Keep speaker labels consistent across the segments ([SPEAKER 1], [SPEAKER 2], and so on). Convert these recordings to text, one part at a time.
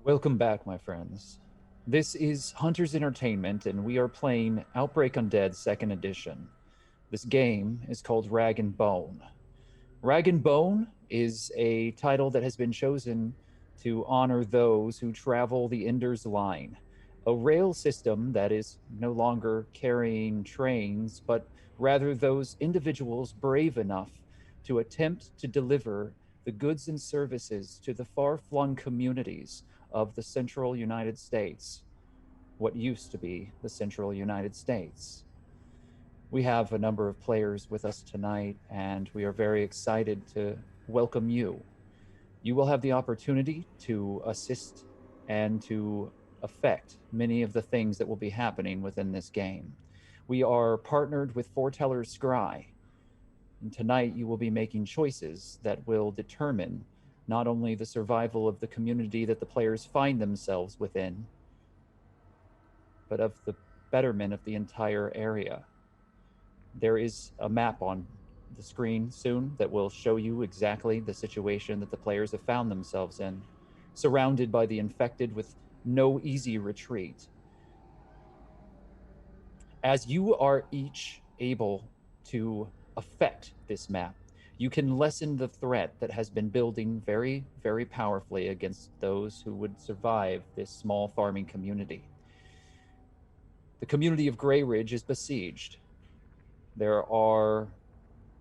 [SPEAKER 1] Welcome back, my friends. This is Hunter's Entertainment, and we are playing Outbreak Undead 2nd Edition. This game is called Rag and Bone. Rag and Bone is a title that has been chosen to honor those who travel the Ender's Line, a rail system that is no longer carrying trains, but rather those individuals brave enough to attempt to deliver the goods and services to the far flung communities of the central United States, what used to be the central United States. We have a number of players with us tonight, and we are very excited to welcome you. You will have the opportunity to assist and to affect many of the things that will be happening within this game. We are partnered with Foreteller Scry, and tonight you will be making choices that will determine not only the survival of the community that the players find themselves within, but of the betterment of the entire area. There is a map on the screen soon that will show you exactly the situation that the players have found themselves in, surrounded by the infected with no easy retreat. As you are each able to affect this map, you can lessen the threat that has been building very, very powerfully against those who would survive this small farming community. The community of Grey Ridge is besieged. There are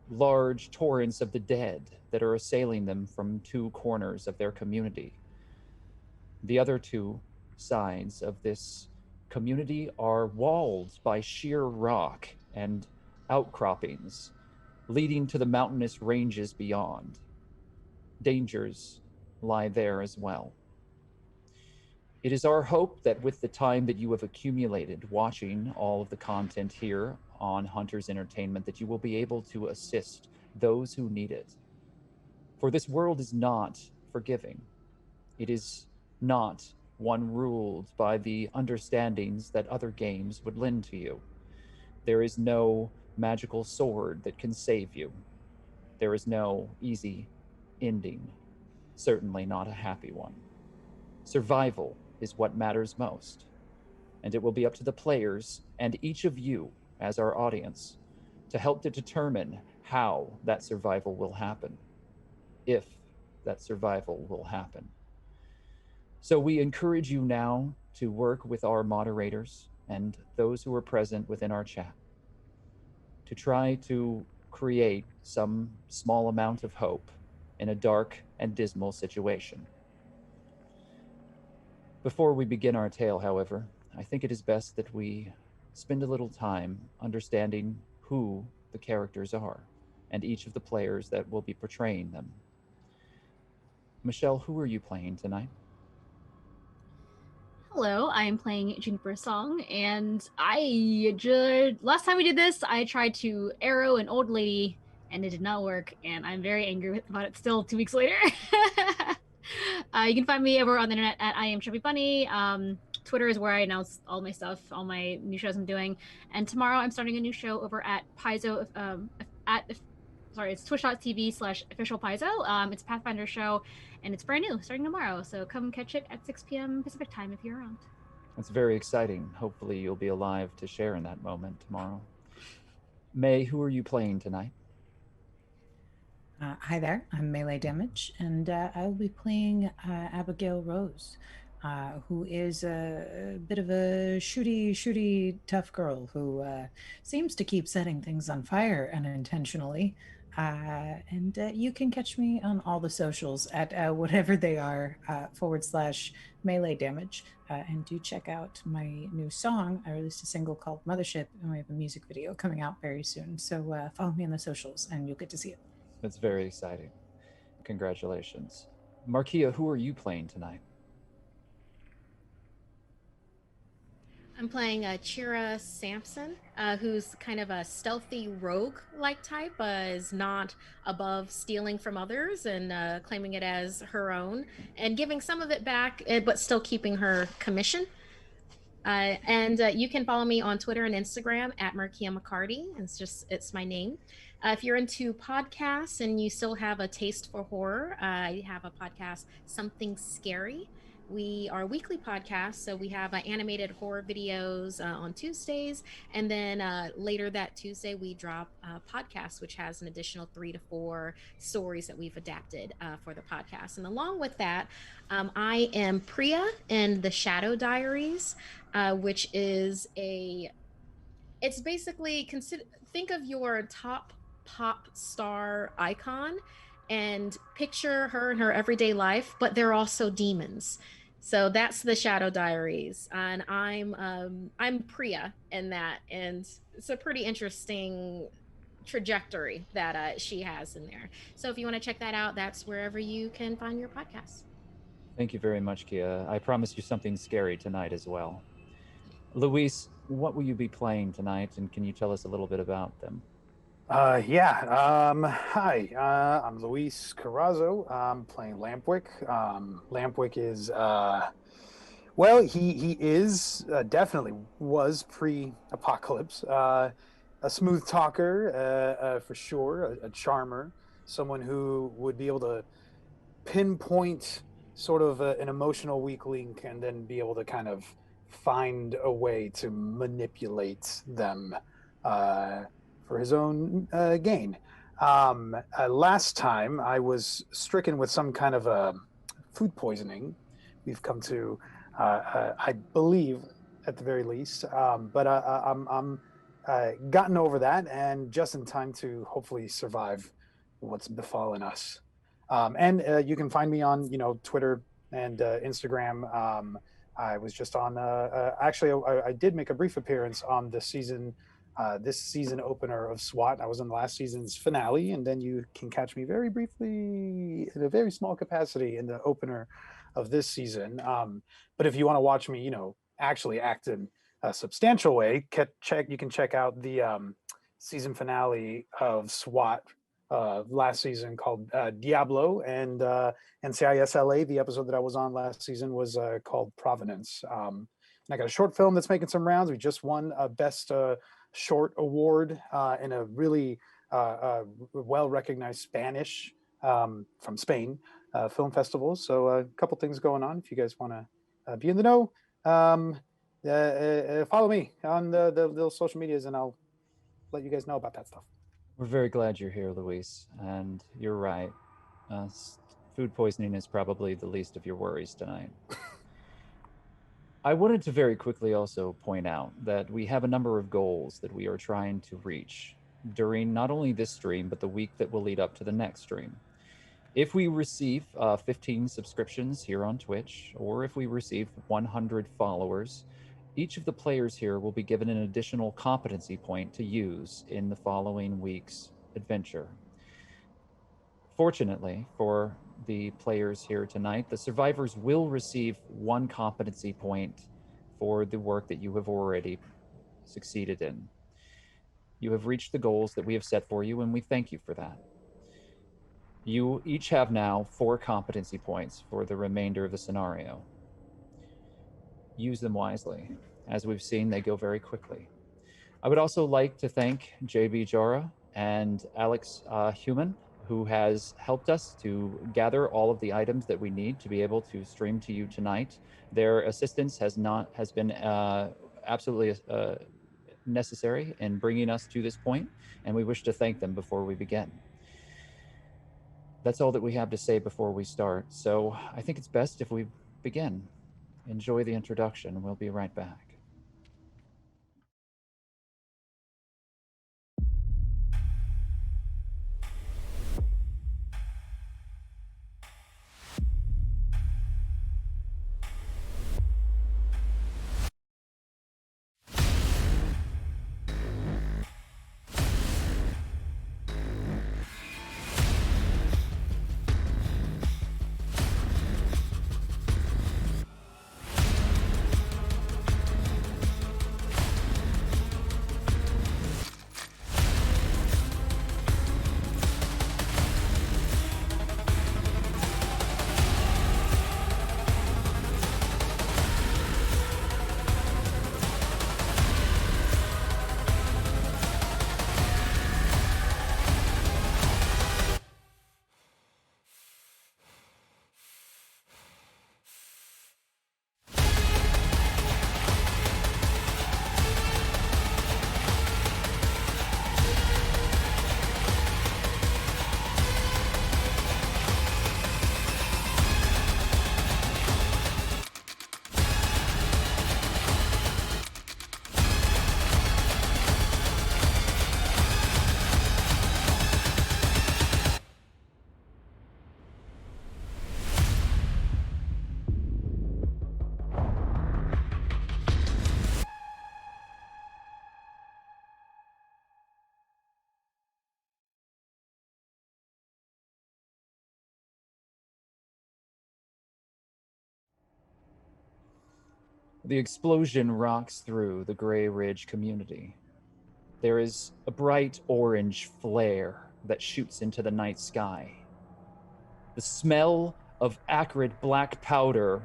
[SPEAKER 1] large torrents of the dead that are assailing them from two corners of their community. The other two sides of this community are walled by sheer rock and outcroppings, leading to the mountainous ranges beyond. Dangers lie there as well. It is our hope that with the time that you have accumulated watching all of the content here on Hunter's Entertainment, that you will be able to assist those who need it. For this world is not forgiving. It is not one ruled by the understandings that other games would lend to you. There is no magical sword that can save you. There is no easy ending, certainly not a happy one. Survival is what matters most, and it will be up to the players and each of you as our audience to help to determine how that survival will happen, if that survival will happen. So we encourage you now to work with our moderators and those who are present within our chat to try to create some small amount of hope in a dark and dismal situation. Before we begin our tale, however, I think it is best that we spend a little time understanding who the characters are and each of the players that will be portraying them. Michelle, who are you playing tonight?
[SPEAKER 2] Hello, I am playing Juniper Song, and I just last time we did this, I tried to arrow an old lady, and it did not work, and I'm very angry about it still 2 weeks later. You can find me everywhere on the internet at I am Chubby Bunny. Twitter is where I announce all my stuff, all my new shows I'm doing. And tomorrow I'm starting a new show over at Paizo, it's twitch.tv/official Paizo. It's a Pathfinder show, and it's brand new, starting tomorrow. So come catch it at 6 p.m. Pacific time if you're around.
[SPEAKER 1] That's very exciting. Hopefully, you'll be alive to share in that moment tomorrow. May, who are you playing tonight?
[SPEAKER 3] Hi there, I'm Melee Damage, and I will be playing Abigail Rose, who is a bit of a shooty, tough girl who seems to keep setting things on fire unintentionally. And you can catch me on all the socials at whatever they are / Melee Damage. And do check out my new song. I released a single called Mothership, and we have a music video coming out very soon. So follow me on the socials, and you'll get to see it.
[SPEAKER 1] That's very exciting. Congratulations. Markia, who are you playing tonight?
[SPEAKER 4] I'm playing Chira Sampson, who's kind of a stealthy rogue-like type, is not above stealing from others and claiming it as her own, and giving some of it back, but still keeping her commission. And you can follow me on Twitter and Instagram at Markia McCarty. It's my name. If you're into podcasts and you still have a taste for horror, I have a podcast, Something Scary, We are a weekly podcast, so we have animated horror videos on Tuesdays, and then later that Tuesday we drop a podcast, which has an additional 3 to 4 stories that we've adapted for the podcast. And along with that, I am Priya in the Shadow Diaries, which is it's basically think of your top pop star icon and picture her in her everyday life, but they're also demons. So that's the Shadow Diaries, and I'm Priya in that, and it's a pretty interesting trajectory that she has in there. So if you want to check that out, that's wherever you can find your podcast.
[SPEAKER 1] Thank you very much, Kia. I promise you something scary tonight as well. Luis, what will you be playing tonight, and can you tell us a little bit about them?
[SPEAKER 5] Hi, I'm Luis Carrazzo. I'm playing Lampwick. Lampwick is, well, he is definitely was pre-apocalypse. A smooth talker, for sure, a charmer, someone who would be able to pinpoint sort of an emotional weak link and then be able to kind of find a way to manipulate them for his own gain. Last time I was stricken with some kind of food poisoning. We've come to, I believe, at the very least, but I'm gotten over that and just in time to hopefully survive what's befallen us. And you can find me on, Twitter and Instagram. I was just on. Actually, I did make a brief appearance on the season, this season opener of SWAT. I was in the last season's finale, and then you can catch me very briefly in a very small capacity in the opener of this season. But if you want to watch me, actually act in a substantial way, you can check out the season finale of SWAT last season called Diablo, and NCISLA. The episode that I was on last season was called Provenance. And I got a short film that's making some rounds. We just won a Best Short Award in a really well-recognized Spanish from Spain film festival. So a couple things going on. If you guys want to be in the know, follow me on the little social medias, and I'll let you guys know about that stuff.
[SPEAKER 1] We're very glad you're here, Luis, and you're right. Food poisoning is probably the least of your worries tonight. I wanted to very quickly also point out that we have a number of goals that we are trying to reach during not only this stream, but the week that will lead up to the next stream. If we receive 15 subscriptions here on Twitch, or if we receive 100 followers, each of the players here will be given an additional competency point to use in the following week's adventure. Fortunately for the players here tonight, the survivors will receive 1 competency point for the work that you have already succeeded in. You have reached the goals that we have set for you, and we thank you for that. You each have now 4 competency points for the remainder of the scenario. Use them wisely. As we've seen, they go very quickly. I would also like to thank JB Jara and Alex Human, who has helped us to gather all of the items that we need to be able to stream to you tonight. Their assistance has been absolutely necessary in bringing us to this point, and we wish to thank them before we begin. That's all that we have to say before we start, so I think it's best if we begin. Enjoy the introduction. We'll be right back. The explosion rocks through the Grey Ridge community. There is a bright orange flare that shoots into the night sky. The smell of acrid black powder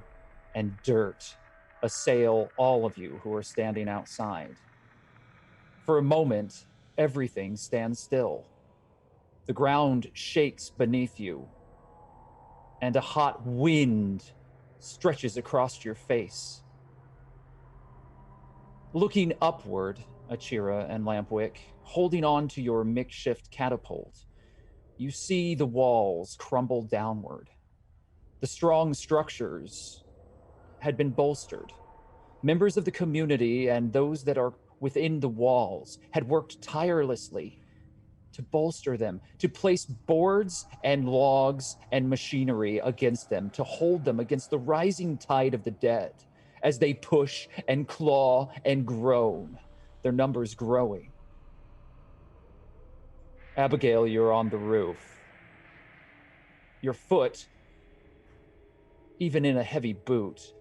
[SPEAKER 1] and dirt assail all of you who are standing outside. For a moment, everything stands still. The ground shakes beneath you, and a hot wind stretches across your face. Looking upward, Achira and Lampwick, holding on to your makeshift catapult, you see the walls crumble downward. The strong structures had been bolstered. Members of the community and those that are within the walls had worked tirelessly to bolster them, to place boards and logs and machinery against them, to hold them against the rising tide of the dead as they push and claw and groan, their numbers growing. Abigail, you're on the roof. Your foot, even in a heavy boot,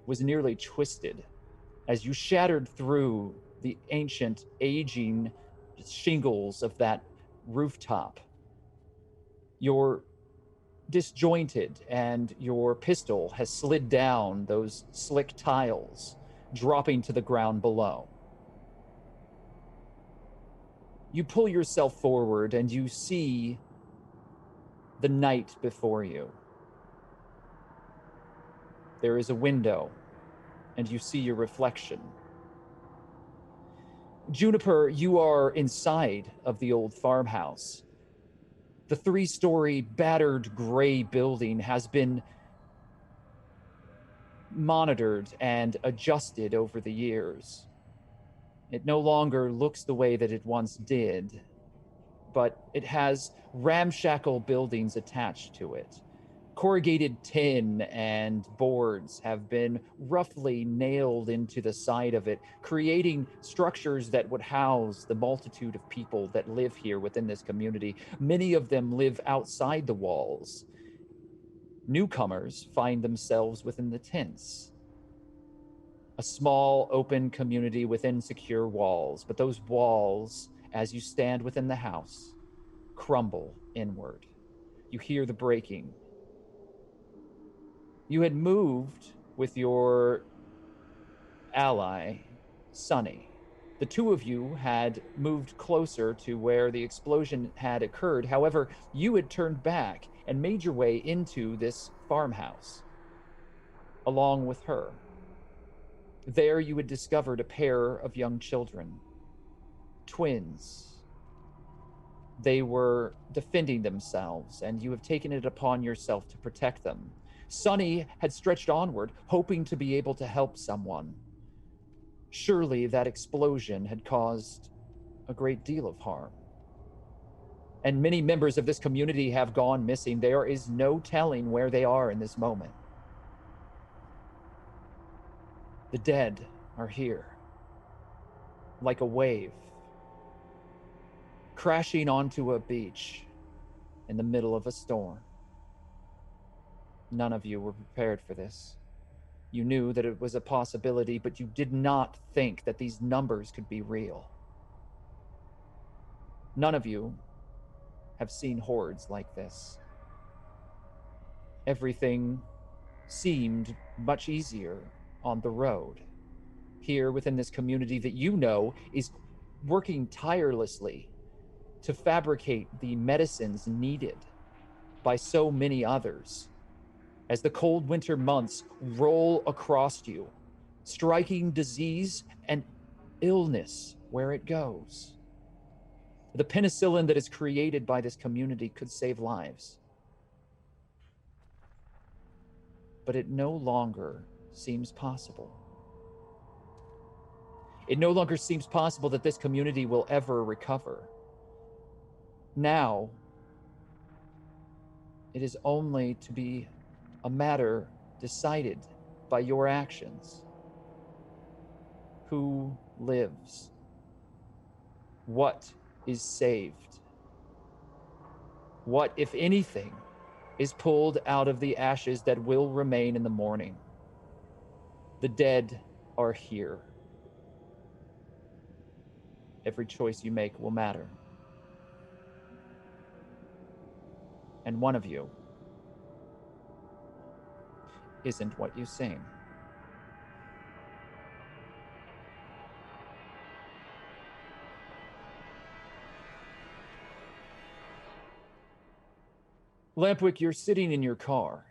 [SPEAKER 1] was nearly twisted as you shattered through the ancient, aging shingles of that rooftop. You're disjointed, and your pistol has slid down those slick tiles, dropping to the ground below. You pull yourself forward, and you see the night before you. There is a window, and you see your reflection. Juniper, you are inside of the old farmhouse. The 3-story battered gray building has been monitored and adjusted over the years. It no longer looks the way that it once did, but it has ramshackle buildings attached to it. Corrugated tin and boards have been roughly nailed into the side of it, creating structures that would house the multitude of people that live here within this community. Many of them live outside the walls. Newcomers find themselves within the tents. A small, open community within secure walls, but those walls, as you stand within the house, crumble inward. You hear the breaking. You had moved with your ally, Sunny. The two of you had moved closer to where the explosion had occurred. However, you had turned back and made your way into this farmhouse, along with her. There you had discovered a pair of young children, twins. They were defending themselves, and you have taken it upon yourself to protect them. Sunny had stretched onward, hoping to be able to help someone. Surely that explosion had caused a great deal of harm. And many members of this community have gone missing. There is no telling where they are in this moment. The dead are here, like a wave, crashing onto a beach in the middle of a storm. None of you were prepared for this. You knew that it was a possibility, but you did not think that these numbers could be real. None of you have seen hordes like this. Everything seemed much easier on the road. Here within this community that you know is working tirelessly to fabricate the medicines needed by so many others. As the cold winter months roll across you, striking disease and illness where it goes. The penicillin that is created by this community could save lives. But it no longer seems possible. It no longer seems possible that this community will ever recover. Now, it is only to be a matter decided by your actions. Who lives? What is saved? What, if anything, is pulled out of the ashes that will remain in the morning? The dead are here. Every choice you make will matter. And one of you isn't what you seem. Lampwick, you're sitting in your car.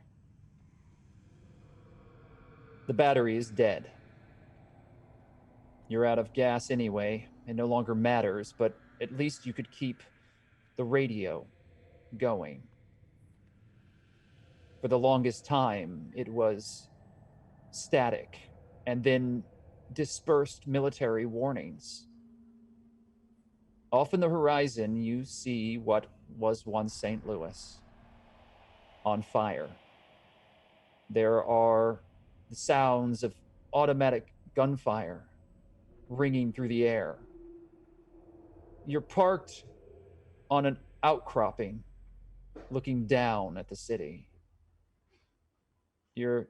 [SPEAKER 1] The battery is dead. You're out of gas anyway. It no longer matters, but at least you could keep the radio going. For the longest time, it was static and then dispersed military warnings. Off in the horizon, you see what was once St. Louis on fire. There are the sounds of automatic gunfire ringing through the air. You're parked on an outcropping, looking down at the city. You're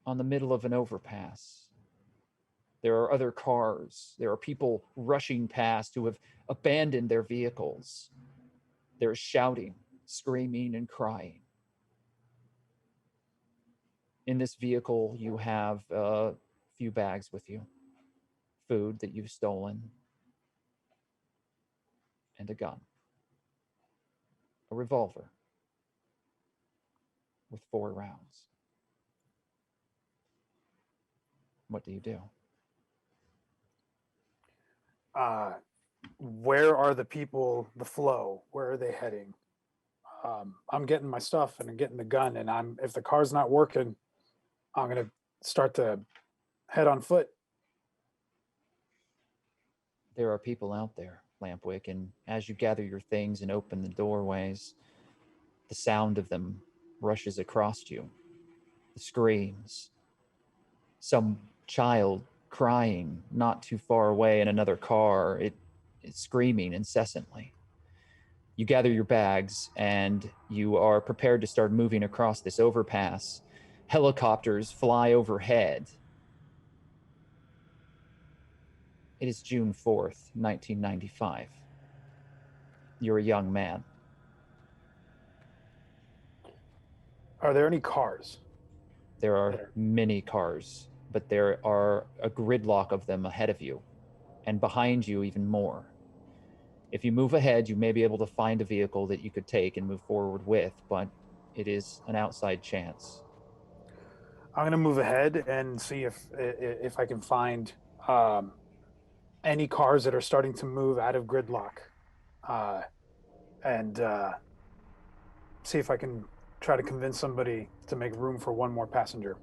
[SPEAKER 1] on the middle of an overpass. There are other cars. There are people rushing past who have abandoned their vehicles. There's shouting, screaming, and crying. In this vehicle, you have a few bags with you, food that you've stolen, and a gun. A revolver with 4 rounds. What do you do?
[SPEAKER 5] Where are the people, the flow? Where are they heading? I'm getting my stuff and I'm getting the gun, and if the car's not working, I'm gonna start to head on foot.
[SPEAKER 1] There are people out there, Lampwick, and as you gather your things and open the doorways, the sound of them rushes across you. The screams. Some child crying not too far away in another car. It's screaming incessantly. You gather your bags and you are prepared to start moving across this overpass. Helicopters fly overhead. It is June 4th, 1995. You're a young man.
[SPEAKER 5] Are there any cars?
[SPEAKER 1] There are many cars, but there are a gridlock of them ahead of you, and behind you even more. If you move ahead, you may be able to find a vehicle that you could take and move forward with, but it is an outside chance.
[SPEAKER 5] I'm gonna move ahead and see if I can find any cars that are starting to move out of gridlock, and see if I can try to convince somebody to make room for one more passenger.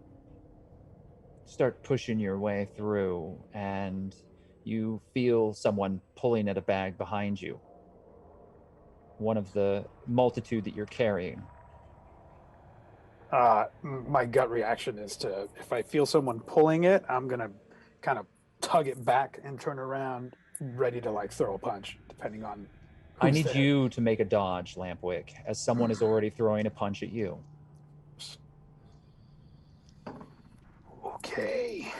[SPEAKER 1] Start pushing your way through, and you feel someone pulling at a bag behind you. One of the multitude that you're carrying.
[SPEAKER 5] My gut reaction is to, if I feel someone pulling it, I'm gonna kind of tug it back and turn around, ready to like throw a punch, depending on.
[SPEAKER 1] I need you to make a dodge, Lampwick, as someone is already throwing a punch at you.
[SPEAKER 5] Okay.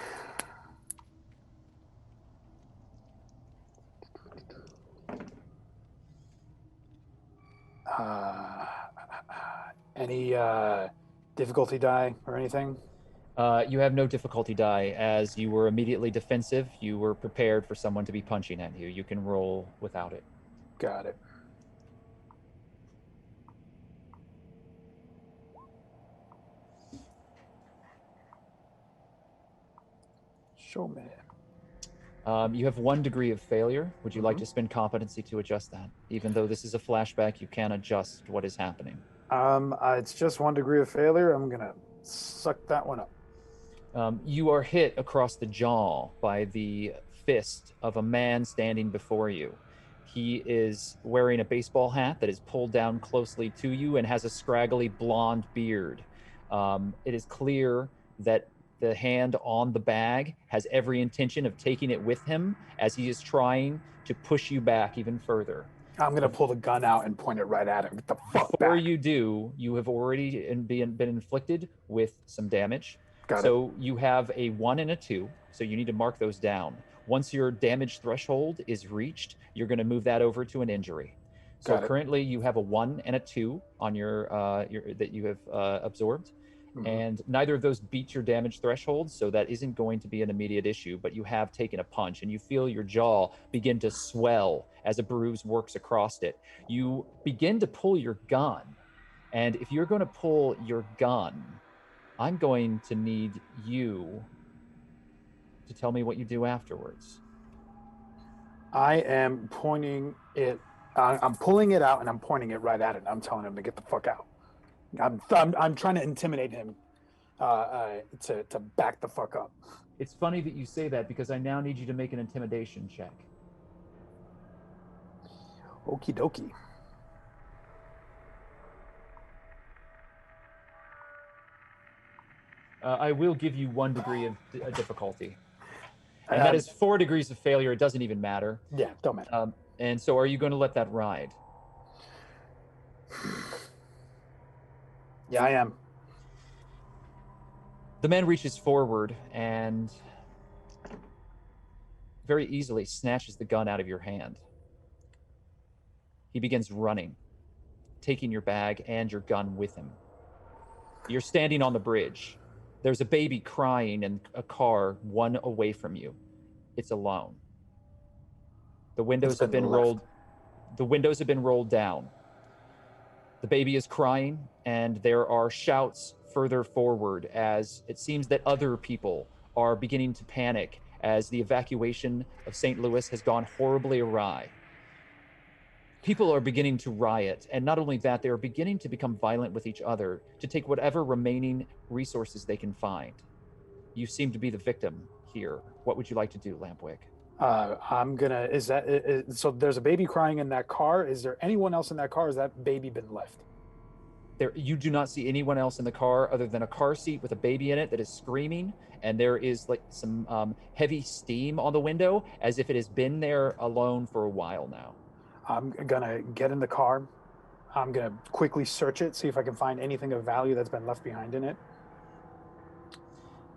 [SPEAKER 5] Any difficulty die or anything?
[SPEAKER 1] You have no difficulty die, as you were immediately defensive. You were prepared for someone to be punching at you. You can roll without it.
[SPEAKER 5] Got it. Show me.
[SPEAKER 1] You have 1 degree of failure. Would you like to spend competency to adjust that? Even though this is a flashback, you can adjust what is happening.
[SPEAKER 5] It's just 1 degree of failure. I'm gonna suck that one up.
[SPEAKER 1] You are hit across the jaw by the fist of a man standing before you. He is wearing a baseball hat that is pulled down closely to you and has a scraggly blonde beard. It is clear that the hand on the bag has every intention of taking it with him as he is trying to push you back even further.
[SPEAKER 5] I'm going to pull the gun out and point it right at him. Get the fuck
[SPEAKER 1] Before
[SPEAKER 5] back.
[SPEAKER 1] you do, you have already been inflicted with some damage.
[SPEAKER 5] Got it.
[SPEAKER 1] So you have a 1 and a 2, so you need to mark those down. Once your damage threshold is reached, you're going to move that over to an injury. So
[SPEAKER 5] Got it.
[SPEAKER 1] currently you have a 1 and a 2 on your that you have absorbed,
[SPEAKER 5] Mhm.
[SPEAKER 1] and neither of those beat your damage threshold, so that isn't going to be an immediate issue. But you have taken a punch, and you feel your jaw begin to swell as a bruise works across it. You begin to pull your gun, and if you're going to pull your gun, I'm going to need you to tell me what you do afterwards.
[SPEAKER 5] I am pointing it. I'm pulling it out and I'm pointing it right at it. I'm telling him to get the fuck out. I'm trying to intimidate him to back the fuck up.
[SPEAKER 1] It's funny that you say that because I now need you to make an intimidation check.
[SPEAKER 5] Okie dokie.
[SPEAKER 1] I will give you 1 degree of difficulty. And that is 4 degrees of failure. It doesn't even matter.
[SPEAKER 5] Yeah, don't matter.
[SPEAKER 1] And so are you going to let that ride?
[SPEAKER 5] Yeah, I am.
[SPEAKER 1] The man reaches forward and very easily snatches the gun out of your hand. He begins running, taking your bag and your gun with him. You're standing on the bridge. There's a baby crying in a car 1 away from you. It's alone. The windows have been rolled. The windows have been rolled down. The baby is crying, and there are shouts further forward as it seems that other people are beginning to panic as the evacuation of St. Louis has gone horribly awry. People are beginning to riot, and not only that, they are beginning to become violent with each other to take whatever remaining resources they can find. You seem to be the victim here. What would you like to do, Lampwick?
[SPEAKER 5] I'm gonna. So? There's a baby crying in that car. Is there anyone else in that car? Or has that baby been left?
[SPEAKER 1] You do not see anyone else in the car other than a car seat with a baby in it that is screaming, and there is like some heavy steam on the window as if it has been there alone for a while now.
[SPEAKER 5] I'm gonna get in the car. I'm gonna quickly search it, see if I can find anything of value that's been left behind in it.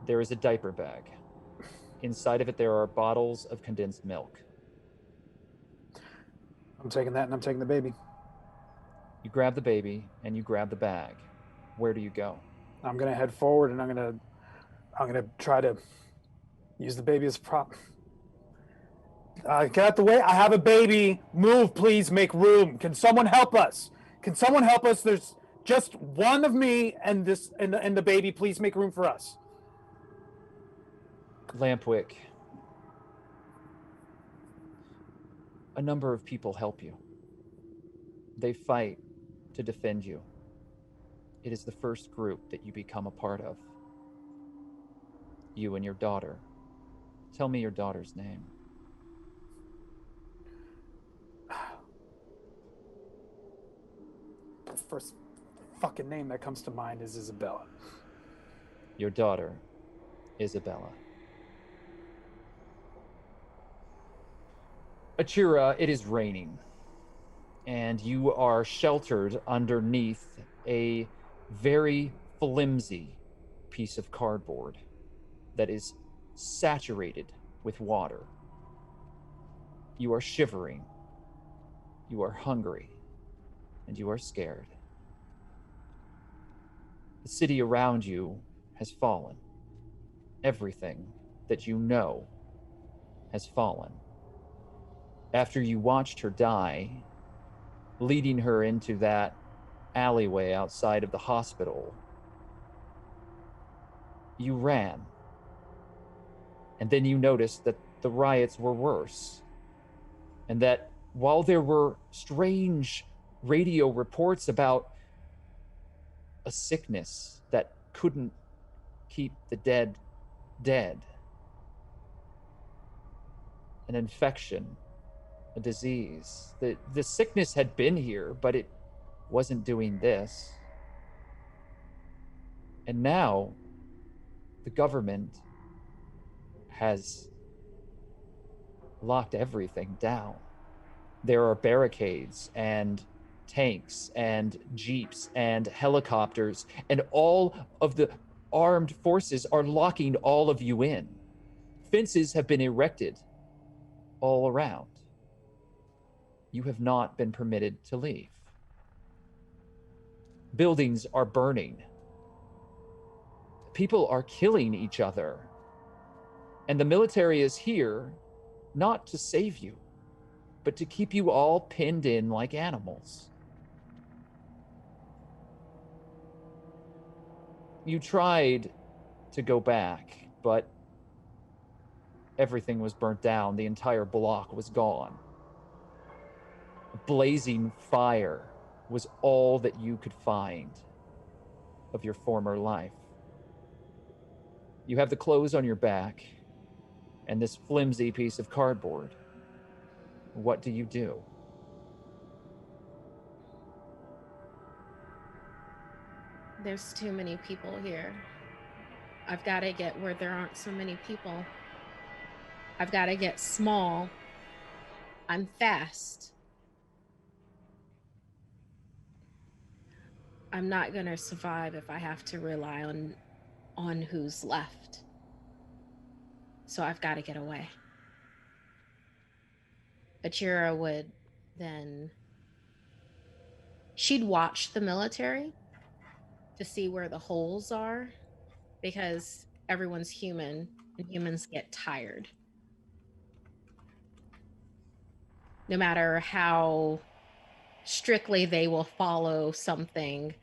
[SPEAKER 1] There is a diaper bag. Inside of it, there are bottles of condensed milk.
[SPEAKER 5] I'm taking that, and I'm taking the baby.
[SPEAKER 1] You grab the baby, and you grab the bag. Where do you go?
[SPEAKER 5] I'm gonna head forward, and I'm gonna try to use the baby as a prop. Get out the way. I have a baby. Move, please. Make room. Can someone help us? Can someone help us? There's just one of me and the baby. Please make room for us.
[SPEAKER 1] Lampwick. A number of people help you. They fight to defend you. It is the first group that you become a part of. You and your daughter. Tell me your daughter's name.
[SPEAKER 5] The first fucking name that comes to mind is Isabella.
[SPEAKER 1] Your daughter, Isabella. Achira, it is raining, and you are sheltered underneath a very flimsy piece of cardboard that is saturated with water. You are shivering, you are hungry, and you are scared. The city around you has fallen. Everything that you know has fallen. After you watched her die, leading her into that alleyway outside of the hospital, you ran. And then you noticed that the riots were worse. And that while there were strange radio reports about a sickness that couldn't keep the dead dead, an infection, a disease. The sickness had been here, but it wasn't doing this. And now the government has locked everything down. There are barricades and tanks and jeeps and helicopters and all of the armed forces are locking all of you in. Fences have been erected all around. You have not been permitted to leave. Buildings are burning. People are killing each other. And the military is here not to save you, but to keep you all pinned in like animals. You tried to go back, but everything was burnt down. The entire block was gone. Blazing fire was all that you could find of your former life. You have the clothes on your back and this flimsy piece of cardboard. What do you do?
[SPEAKER 4] There's too many people here. I've got to get where there aren't so many people. I've got to get small. I'm fast. I'm not going to survive if I have to rely on who's left. So I've got to get away. Achira would then... She'd watch the military to see where the holes are, because everyone's human and humans get tired. No matter how strictly they will follow something,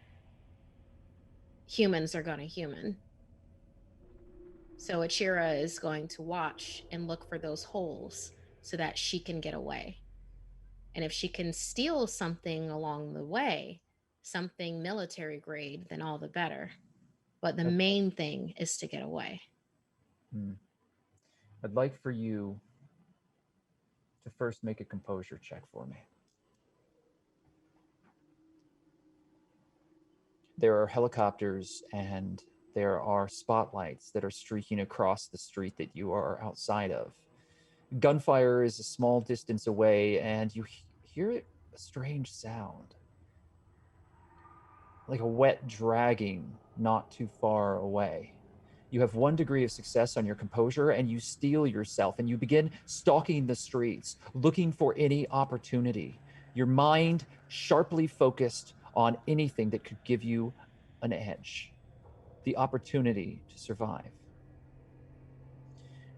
[SPEAKER 4] humans are going to human. So Achira is going to watch and look for those holes so that she can get away. And if she can steal something along the way, something military grade, then all the better. But the main thing is to get away.
[SPEAKER 1] I'd like for you to first make a composure check for me. There are helicopters and there are spotlights that are streaking across the street that you are outside of. Gunfire is a small distance away, and you hear a strange sound, like a wet dragging not too far away. You have 1 degree of success on your composure, and you steel yourself, and you begin stalking the streets, looking for any opportunity. Your mind sharply focused on anything that could give you an edge, the opportunity to survive.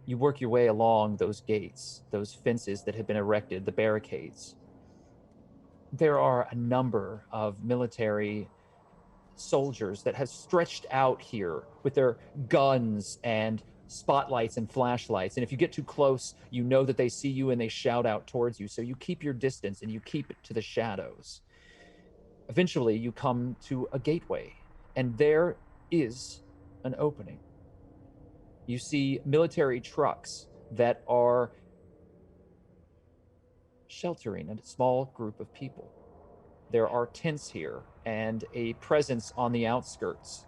[SPEAKER 1] You work your way along those gates, those fences that have been erected, the barricades. There are a number of military soldiers that have stretched out here with their guns and spotlights and flashlights. And if you get too close, you know that they see you and they shout out towards you. So you keep your distance and you keep it to the shadows. Eventually, you come to a gateway, and there is an opening. You see military trucks that are sheltering a small group of people. There are tents here and a presence on the outskirts.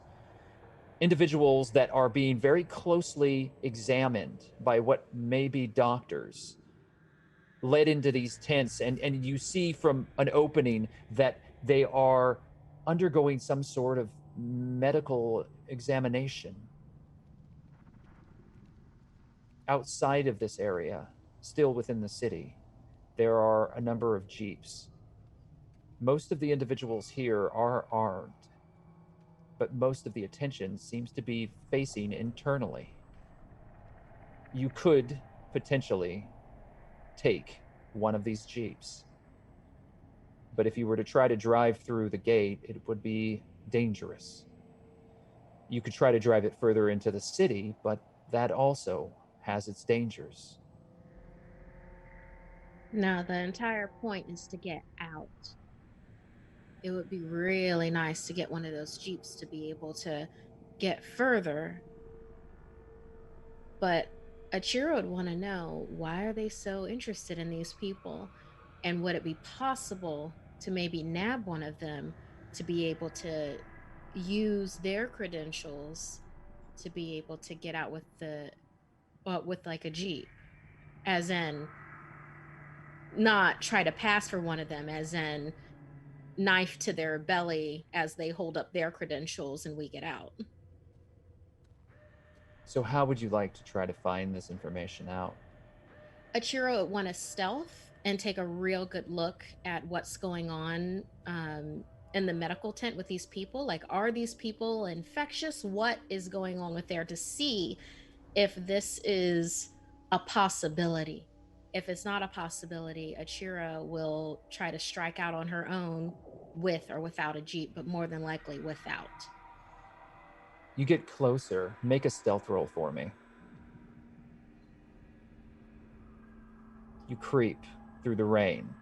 [SPEAKER 1] Individuals that are being very closely examined by what may be doctors led into these tents, and you see from an opening that they are undergoing some sort of medical examination. Outside of this area, still within the city, there are a number of jeeps. Most of the individuals here are armed, but most of the attention seems to be facing internally. You could potentially take one of these jeeps, but if you were to try to drive through the gate, it would be dangerous. You could try to drive it further into the city, but that also has its dangers.
[SPEAKER 4] No, the entire point is to get out. It would be really nice to get one of those Jeeps to be able to get further. But Achiro would want to know, why are they so interested in these people? And would it be possible to maybe nab one of them to be able to use their credentials to be able to get out with with like a Jeep? As in, not try to pass for one of them, as in knife to their belly as they hold up their credentials and we get out.
[SPEAKER 1] So how would you like to try to find this information out?
[SPEAKER 4] Achiro would want to stealth and take a real good look at what's going on in the medical tent with these people. Like, are these people infectious? What is going on with there to see if this is a possibility? If it's not a possibility, Achira will try to strike out on her own with or without a jeep, but more than likely without.
[SPEAKER 1] You get closer. Make a stealth roll for me. You creep through the rain,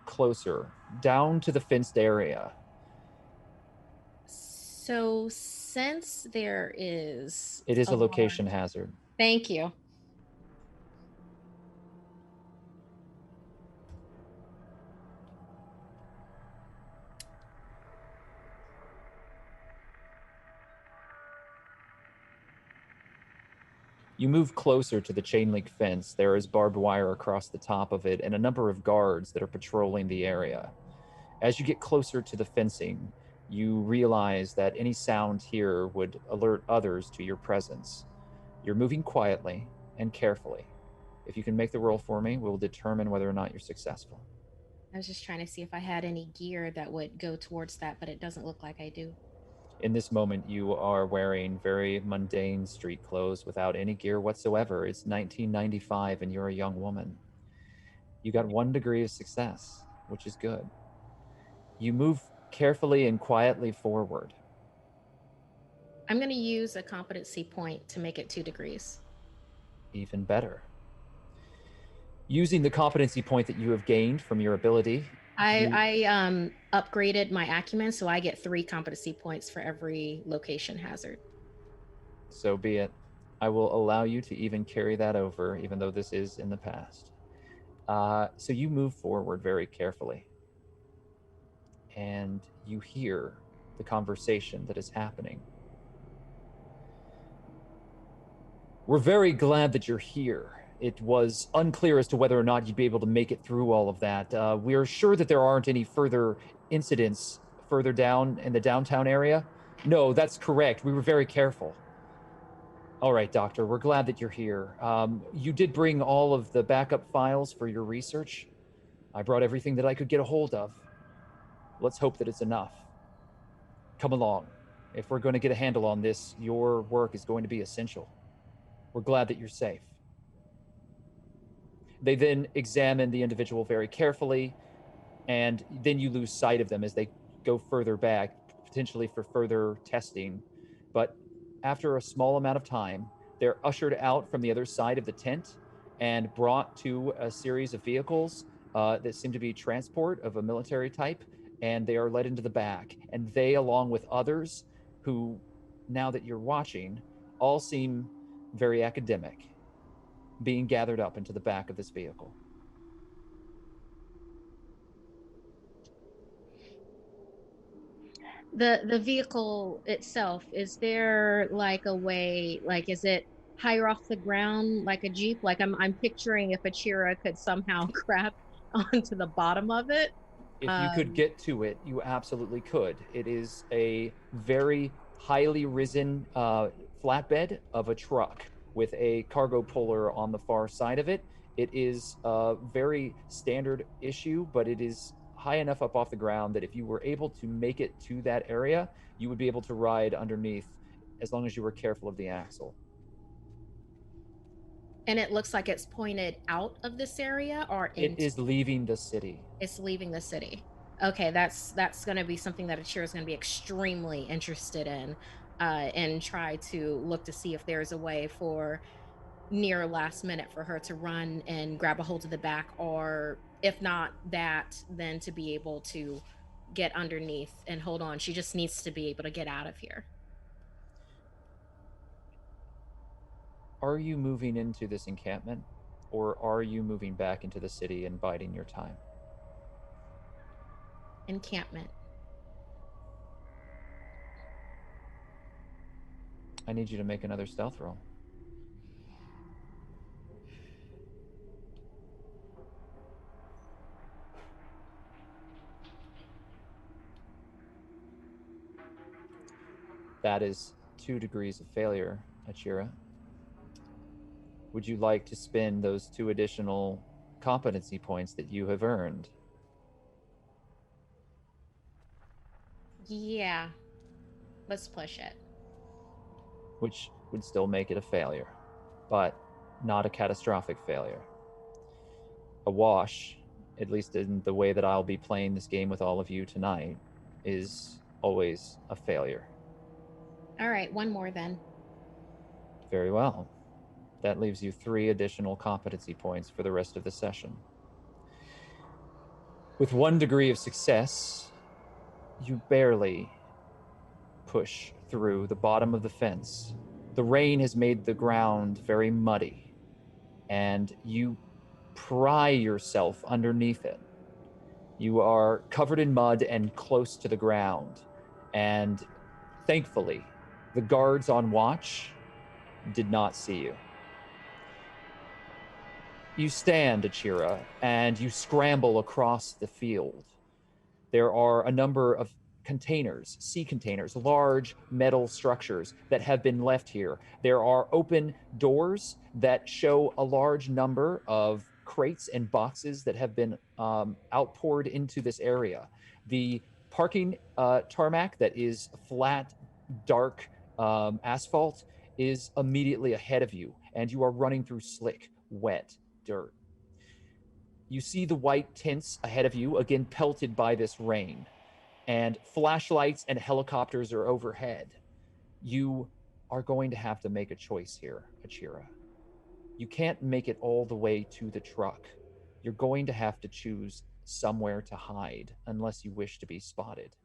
[SPEAKER 1] closer, down to the fenced area.
[SPEAKER 4] So, since there is
[SPEAKER 1] It is a
[SPEAKER 4] large-
[SPEAKER 1] location hazard.
[SPEAKER 4] Thank you.
[SPEAKER 1] You move closer to the chain link fence. There is barbed wire across the top of it and a number of guards that are patrolling the area. As you get closer to the fencing, you realize that any sound here would alert others to your presence. You're moving quietly and carefully. If you can make the roll for me, we'll determine whether or not you're successful.
[SPEAKER 4] I was just trying to see if I had any gear that would go towards that, but it doesn't look like I do.
[SPEAKER 1] In this moment, you are wearing very mundane street clothes without any gear whatsoever. It's 1995 and you're a young woman. You got 1 degree of success, which is good. You move carefully and quietly forward.
[SPEAKER 4] I'm going to use a competency point to make it 2 degrees.
[SPEAKER 1] Even better. Using the competency point that you have gained from your ability,
[SPEAKER 4] I upgraded my acumen, so I get 3 competency points for every location hazard.
[SPEAKER 1] so be it. I will allow you to even carry that over, even though this is in the past. So you move forward very carefully, and you hear the conversation that is happening. We're very glad that you're here. It was unclear as to whether or not you'd be able to make it through all of that. We're sure that there aren't any further incidents further down in the downtown area. No, that's correct. We were very careful. All right, Doctor, we're glad that you're here. You did bring all of the backup files for your research. I brought everything that I could get a hold of. Let's hope that it's enough. Come along. If we're going to get a handle on this, your work is going to be essential. We're glad that you're safe. They then examine the individual very carefully, and then you lose sight of them as they go further back, potentially for further testing. But after a small amount of time, they're ushered out from the other side of the tent and brought to a series of vehicles that seem to be transport of a military type, and they are led into the back. And they, along with others who, now that you're watching, all seem very academic, being gathered up into the back of this vehicle.
[SPEAKER 4] The vehicle itself, is there like a way, like, is it higher off the ground like a jeep? Like, I'm picturing if Achira could somehow grab onto the bottom of it.
[SPEAKER 1] If you could get to it, you absolutely could. It is a very highly risen flatbed of a truck with a cargo puller on the far side of it. It is a very standard issue, but it is high enough up off the ground that if you were able to make it to that area, you would be able to ride underneath as long as you were careful of the axle.
[SPEAKER 4] And it looks like it's pointed out of this area or
[SPEAKER 1] It is leaving the city.
[SPEAKER 4] It's leaving the city. Okay, that's going to be something that Achira is going to be extremely interested in, and try to look to see if there's a way for near last minute for her to run and grab a hold of the back, or if not that, then to be able to get underneath and hold on. She just needs to be able to get out of here.
[SPEAKER 1] Are you moving into this encampment, or are you moving back into the city and biding your time?
[SPEAKER 4] Encampment.
[SPEAKER 1] I need you to make another stealth roll. That is 2 degrees of failure, Achira. would you like to spend those 2 additional competency points that you have earned?
[SPEAKER 4] Yeah. Let's push it.
[SPEAKER 1] Which would still make it a failure, but not a catastrophic failure. A wash, at least in the way that I'll be playing this game with all of you tonight, is always a failure.
[SPEAKER 4] All right, one more then.
[SPEAKER 1] Very well. That leaves you 3 additional competency points for the rest of the session. With 1 degree of success, you barely push through the bottom of the fence. The rain has made the ground very muddy, and you pry yourself underneath it. You are covered in mud and close to the ground, and thankfully, the guards on watch did not see you. You stand, Achira, and you scramble across the field. There are a number of containers, sea containers, large metal structures that have been left here. There are open doors that show a large number of crates and boxes that have been outpoured into this area. The parking tarmac that is flat, dark asphalt is immediately ahead of you, and you are running through slick, wet dirt. You see the white tints ahead of you, again pelted by this rain, and flashlights and helicopters are overhead. You are going to have to make a choice here, Achira. You can't make it all the way to the truck. You're going to have to choose somewhere to hide unless you wish to be spotted.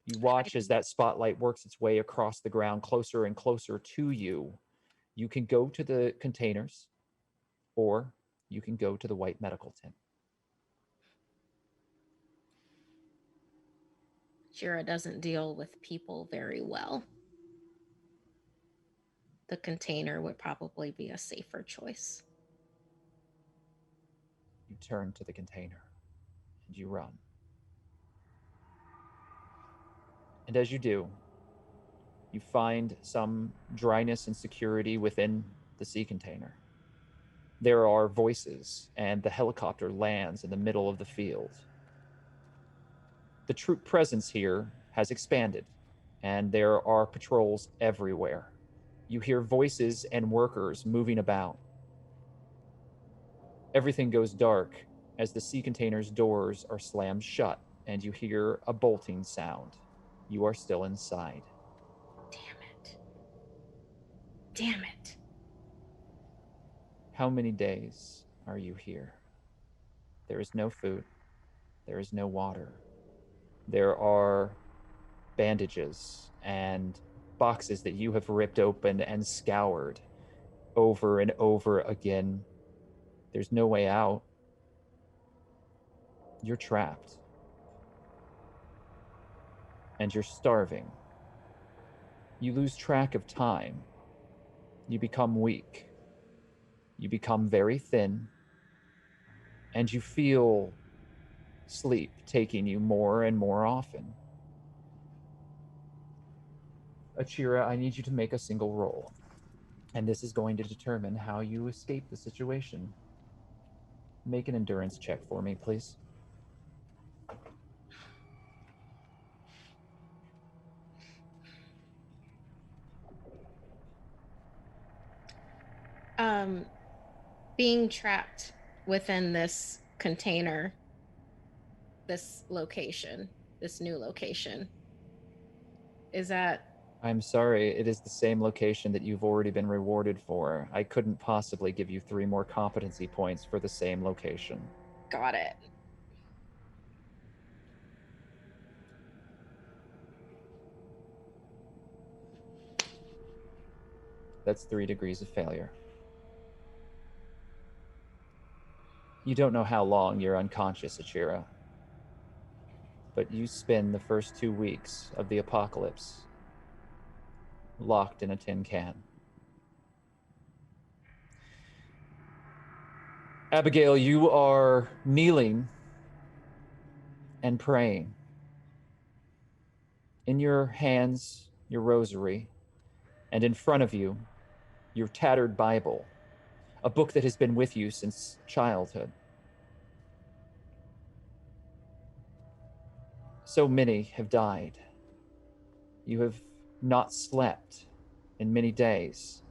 [SPEAKER 1] You watch as that spotlight works its way across the ground closer and closer to you. You can go to the containers, or you can go to the white medical tent.
[SPEAKER 4] Jira doesn't deal with people very well. The container would probably be a safer choice.
[SPEAKER 1] You turn to the container and you run. And as you do, you find some dryness and security within the sea container. There are voices, and the helicopter lands in the middle of the field. The troop presence here has expanded, and there are patrols everywhere. You hear voices and workers moving about. Everything goes dark as the sea container's doors are slammed shut, and you hear a bolting sound. You are still inside.
[SPEAKER 4] Damn it. Damn it.
[SPEAKER 1] How many days are you here? There is no food. There is no water. There are bandages and boxes that you have ripped open and scoured over and over again. There's no way out. You're trapped. And you're starving. You lose track of time. You become weak. You become very thin. And you feel sleep taking you more and more often. Achira, I need you to make a single roll. And this is going to determine how you escape the situation. Make an endurance check for me, please.
[SPEAKER 4] Being trapped within this container, this location, this new location, is that...
[SPEAKER 1] I'm sorry, it is the same location that you've already been rewarded for. I couldn't possibly give you 3 more competency points for the same location.
[SPEAKER 4] Got it.
[SPEAKER 1] That's 3 degrees of failure. You don't know how long you're unconscious, Achira. But you spend the first 2 weeks of the apocalypse locked in a tin can. Abigail, you are kneeling and praying. In your hands, your rosary, and in front of you, your tattered Bible, a book that has been with you since childhood. So many have died. You have not slept in many days.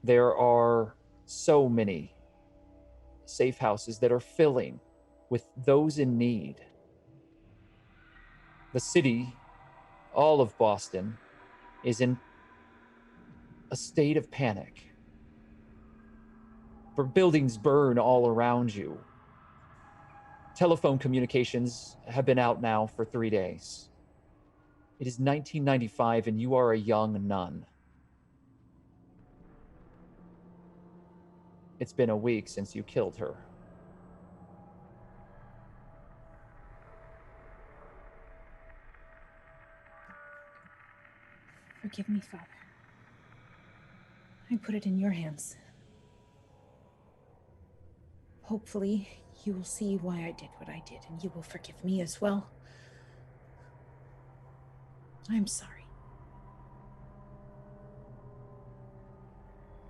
[SPEAKER 1] There are so many safe houses that are filling with those in need. The city, all of Boston, is in a state of panic. Buildings burn all around you. Telephone communications have been out now for 3 days. It is 1995 and you are a young nun. It's been a week since you killed her.
[SPEAKER 3] Forgive me, Father. I put it in your hands. Hopefully, you will see why I did what I did, and you will forgive me as well. I'm sorry.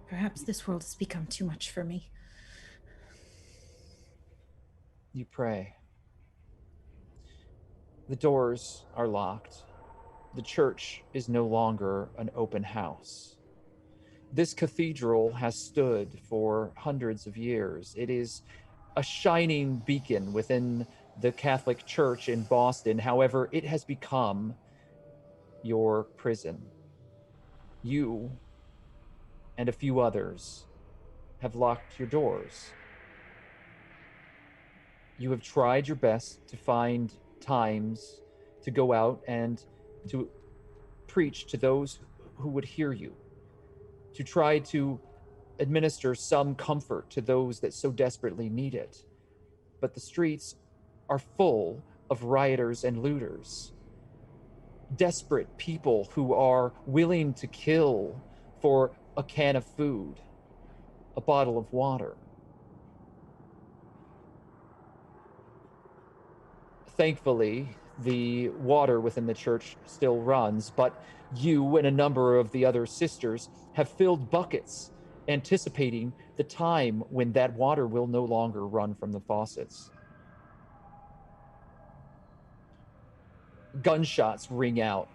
[SPEAKER 3] Perhaps this world has become too much for me.
[SPEAKER 1] You pray. The doors are locked. The church is no longer an open house. This cathedral has stood for hundreds of years. It is a shining beacon within the Catholic Church in Boston. However, it has become your prison. You and a few others have locked your doors. You have tried your best to find times to go out and to preach to those who would hear you, to try to administer some comfort to those that so desperately need it. But the streets are full of rioters and looters, desperate people who are willing to kill for a can of food, a bottle of water. Thankfully, the water within the church still runs, but you and a number of the other sisters have filled buckets, anticipating the time when that water will no longer run from the faucets. Gunshots ring out.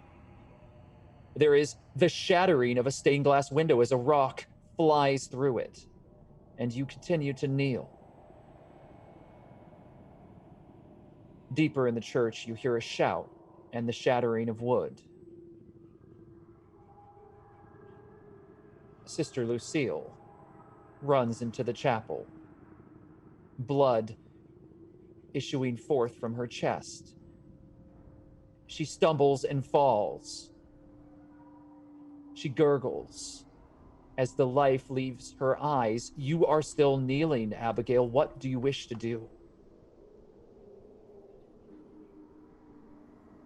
[SPEAKER 1] There is the shattering of a stained glass window as a rock flies through it, and you continue to kneel. Deeper in the church, you hear a shout and the shattering of wood. Sister Lucille runs into the chapel, blood issuing forth from her chest. She stumbles and falls. She gurgles as the life leaves her eyes. You are still kneeling, Abigail. What do you wish to do?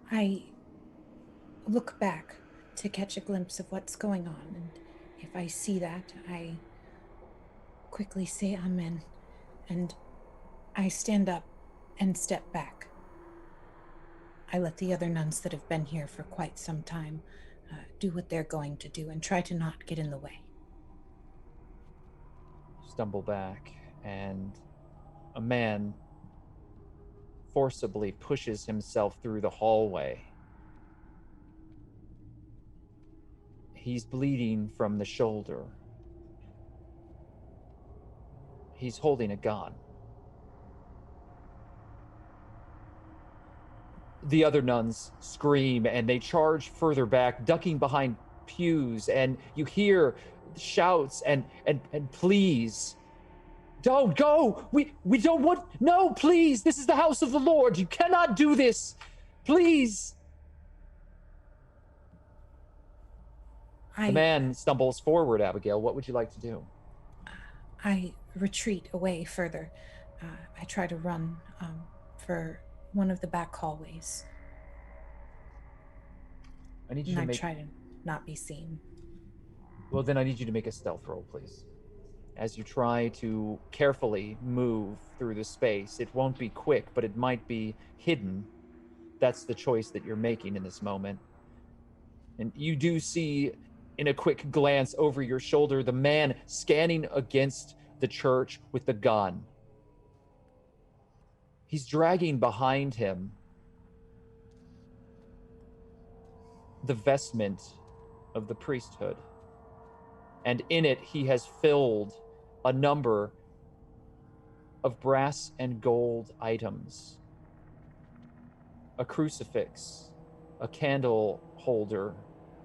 [SPEAKER 3] I look back to catch a glimpse of what's going on, and if I see that, I quickly say Amen, and I stand up and step back. I let the other nuns that have been here for quite some time do what they're going to do and try to not get in the way.
[SPEAKER 1] Stumble back, and a man forcibly pushes himself through the hallway. He's bleeding from the shoulder. He's holding a gun. The other nuns scream and they charge further back, ducking behind pews, and you hear shouts and pleas. Don't go! We don't want... No, please! This is the house of the Lord! You cannot do this! Please! The man stumbles forward, Abigail. What would you like to do?
[SPEAKER 3] I retreat away further. I try to run for one of the back hallways.
[SPEAKER 1] I need you to
[SPEAKER 3] try to not be seen.
[SPEAKER 1] Well, then I need you to make a stealth roll, please. As you try to carefully move through the space. It won't be quick, but it might be hidden. That's the choice that you're making in this moment. And you do see In a quick glance over your shoulder, the man scanning against the church with the gun. He's dragging behind him the vestment of the priesthood. And in it, he has filled a number of brass and gold items. A crucifix, a candle holder,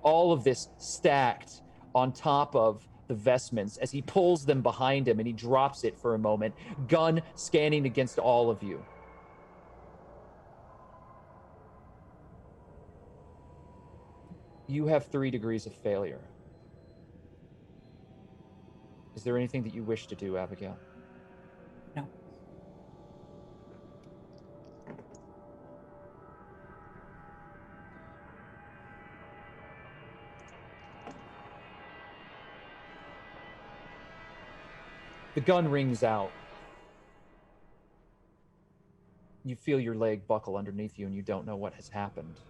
[SPEAKER 1] all of this stacked on top of the vestments as he pulls them behind him and he drops it for a moment, gun scanning against all of you. You have 3 degrees of failure. Is there anything that you wish to do, Abigail?
[SPEAKER 3] No.
[SPEAKER 1] The gun rings out. You feel your leg buckle underneath you and you don't know what has happened.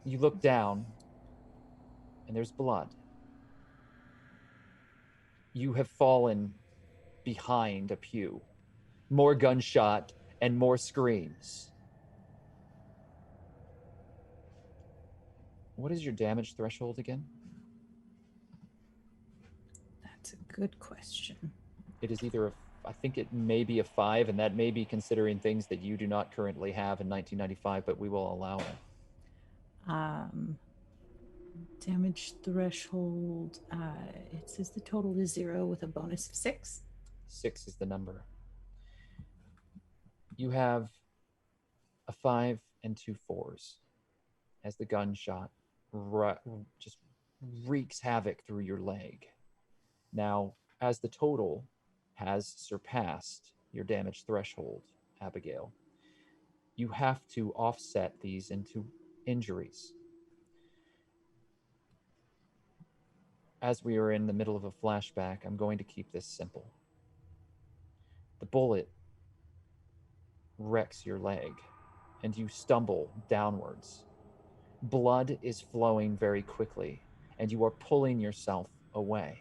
[SPEAKER 1] You look down and there's blood. You have fallen behind a pew. More gunshot and more screams. What is your damage threshold again?
[SPEAKER 3] That's a good question.
[SPEAKER 1] It is either I think it may be a 5, and that may be considering things that you do not currently have in 1995, but we will allow it.
[SPEAKER 3] Damage threshold. It says the total is 0 with a bonus of 6.
[SPEAKER 1] 6 is the number. You have a 5 and 2 4s as the gunshot just wreaks havoc through your leg. Now, as the total has surpassed your damage threshold, Abigail, you have to offset these into injuries. As we are in the middle of a flashback, I'm going to keep this simple. The bullet wrecks your leg, and you stumble downwards. Blood is flowing very quickly, and you are pulling yourself away,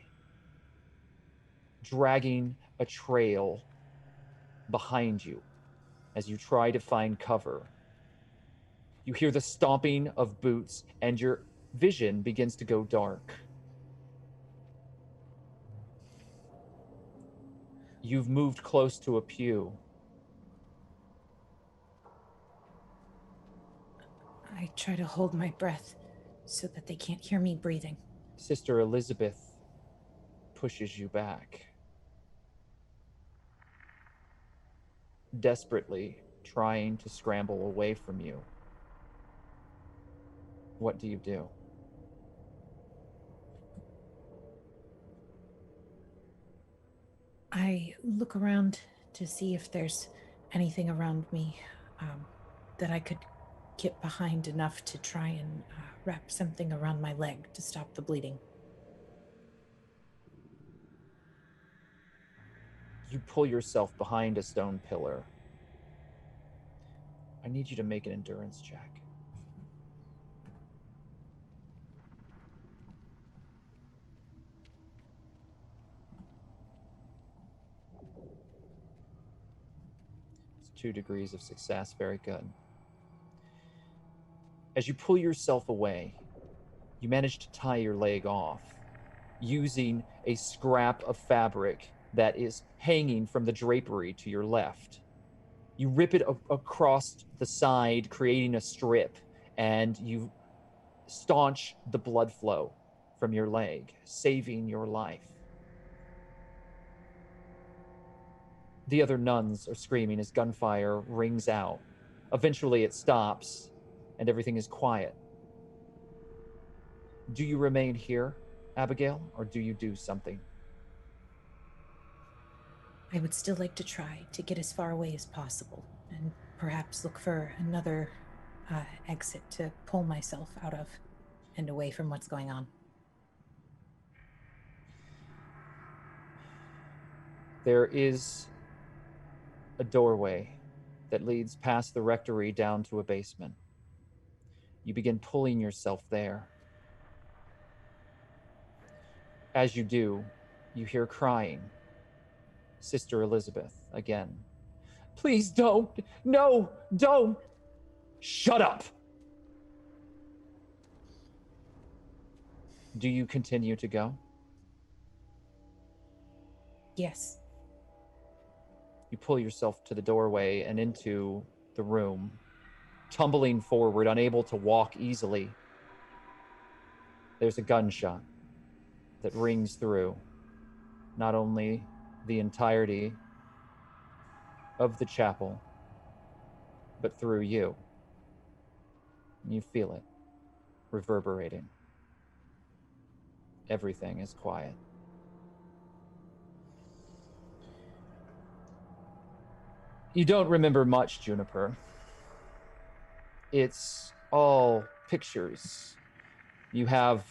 [SPEAKER 1] dragging a trail behind you as you try to find cover. You hear the stomping of boots, and your vision begins to go dark. You've moved close to a pew.
[SPEAKER 3] I try to hold my breath so that they can't hear me breathing.
[SPEAKER 1] Sister Elizabeth pushes you back, desperately trying to scramble away from you. What do you do?
[SPEAKER 3] I look around to see if there's anything around me that I could get behind enough to try and wrap something around my leg to stop the bleeding.
[SPEAKER 1] You pull yourself behind a stone pillar. I need you to make an endurance check. It's 2 degrees of success. Very good. As you pull yourself away, you manage to tie your leg off using a scrap of fabric that is hanging from the drapery to your left. You rip it across the side, creating a strip, and you staunch the blood flow from your leg, saving your life. The other nuns are screaming as gunfire rings out. Eventually it stops, and everything is quiet. Do you remain here, Abigail, or do you do something?
[SPEAKER 3] I would still like to try to get as far away as possible and perhaps look for another exit to pull myself out of and away from what's going on.
[SPEAKER 1] There is a doorway that leads past the rectory down to a basement. You begin pulling yourself there. As you do, you hear crying. Sister Elizabeth again. Please don't. No, don't. Shut up. Do you continue to go?
[SPEAKER 3] Yes.
[SPEAKER 1] You pull yourself to the doorway and into the room, tumbling forward, unable to walk easily. There's a gunshot that rings through not only the entirety of the chapel, but through you. You feel it reverberating. Everything is quiet. You don't remember much, Juniper. It's all pictures. You have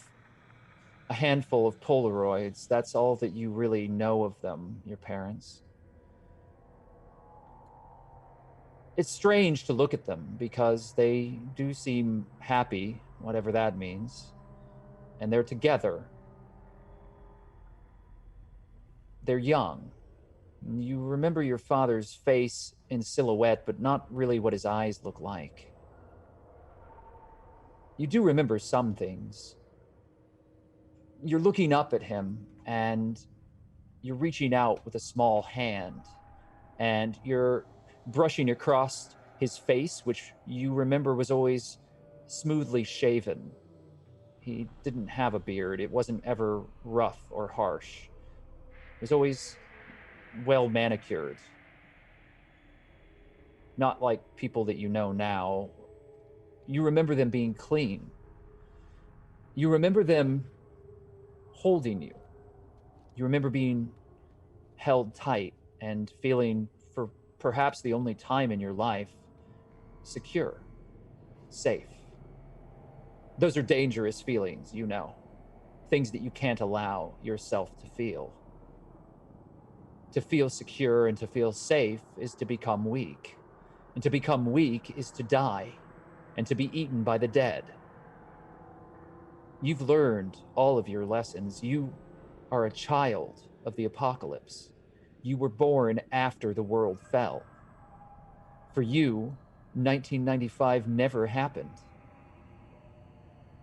[SPEAKER 1] a handful of Polaroids. That's all that you really know of them, your parents. It's strange to look at them because they do seem happy, whatever that means. And they're together. They're young. You remember your father's face in silhouette, but not really what his eyes look like. You do remember some things. You're looking up at him, and you're reaching out with a small hand, and you're brushing across his face, which you remember was always smoothly shaven. He didn't have a beard. It wasn't ever rough or harsh. It was always well manicured. Not like people that you know now. You remember them being clean. You remember them holding you. You remember being held tight and feeling, for perhaps the only time in your life, secure, safe. Those are dangerous feelings, you know. Things that you can't allow yourself to feel. To feel secure and to feel safe is to become weak. And to become weak is to die and to be eaten by the dead. You've learned all of your lessons. You are a child of the apocalypse. You were born after the world fell. For you, 1995 never happened.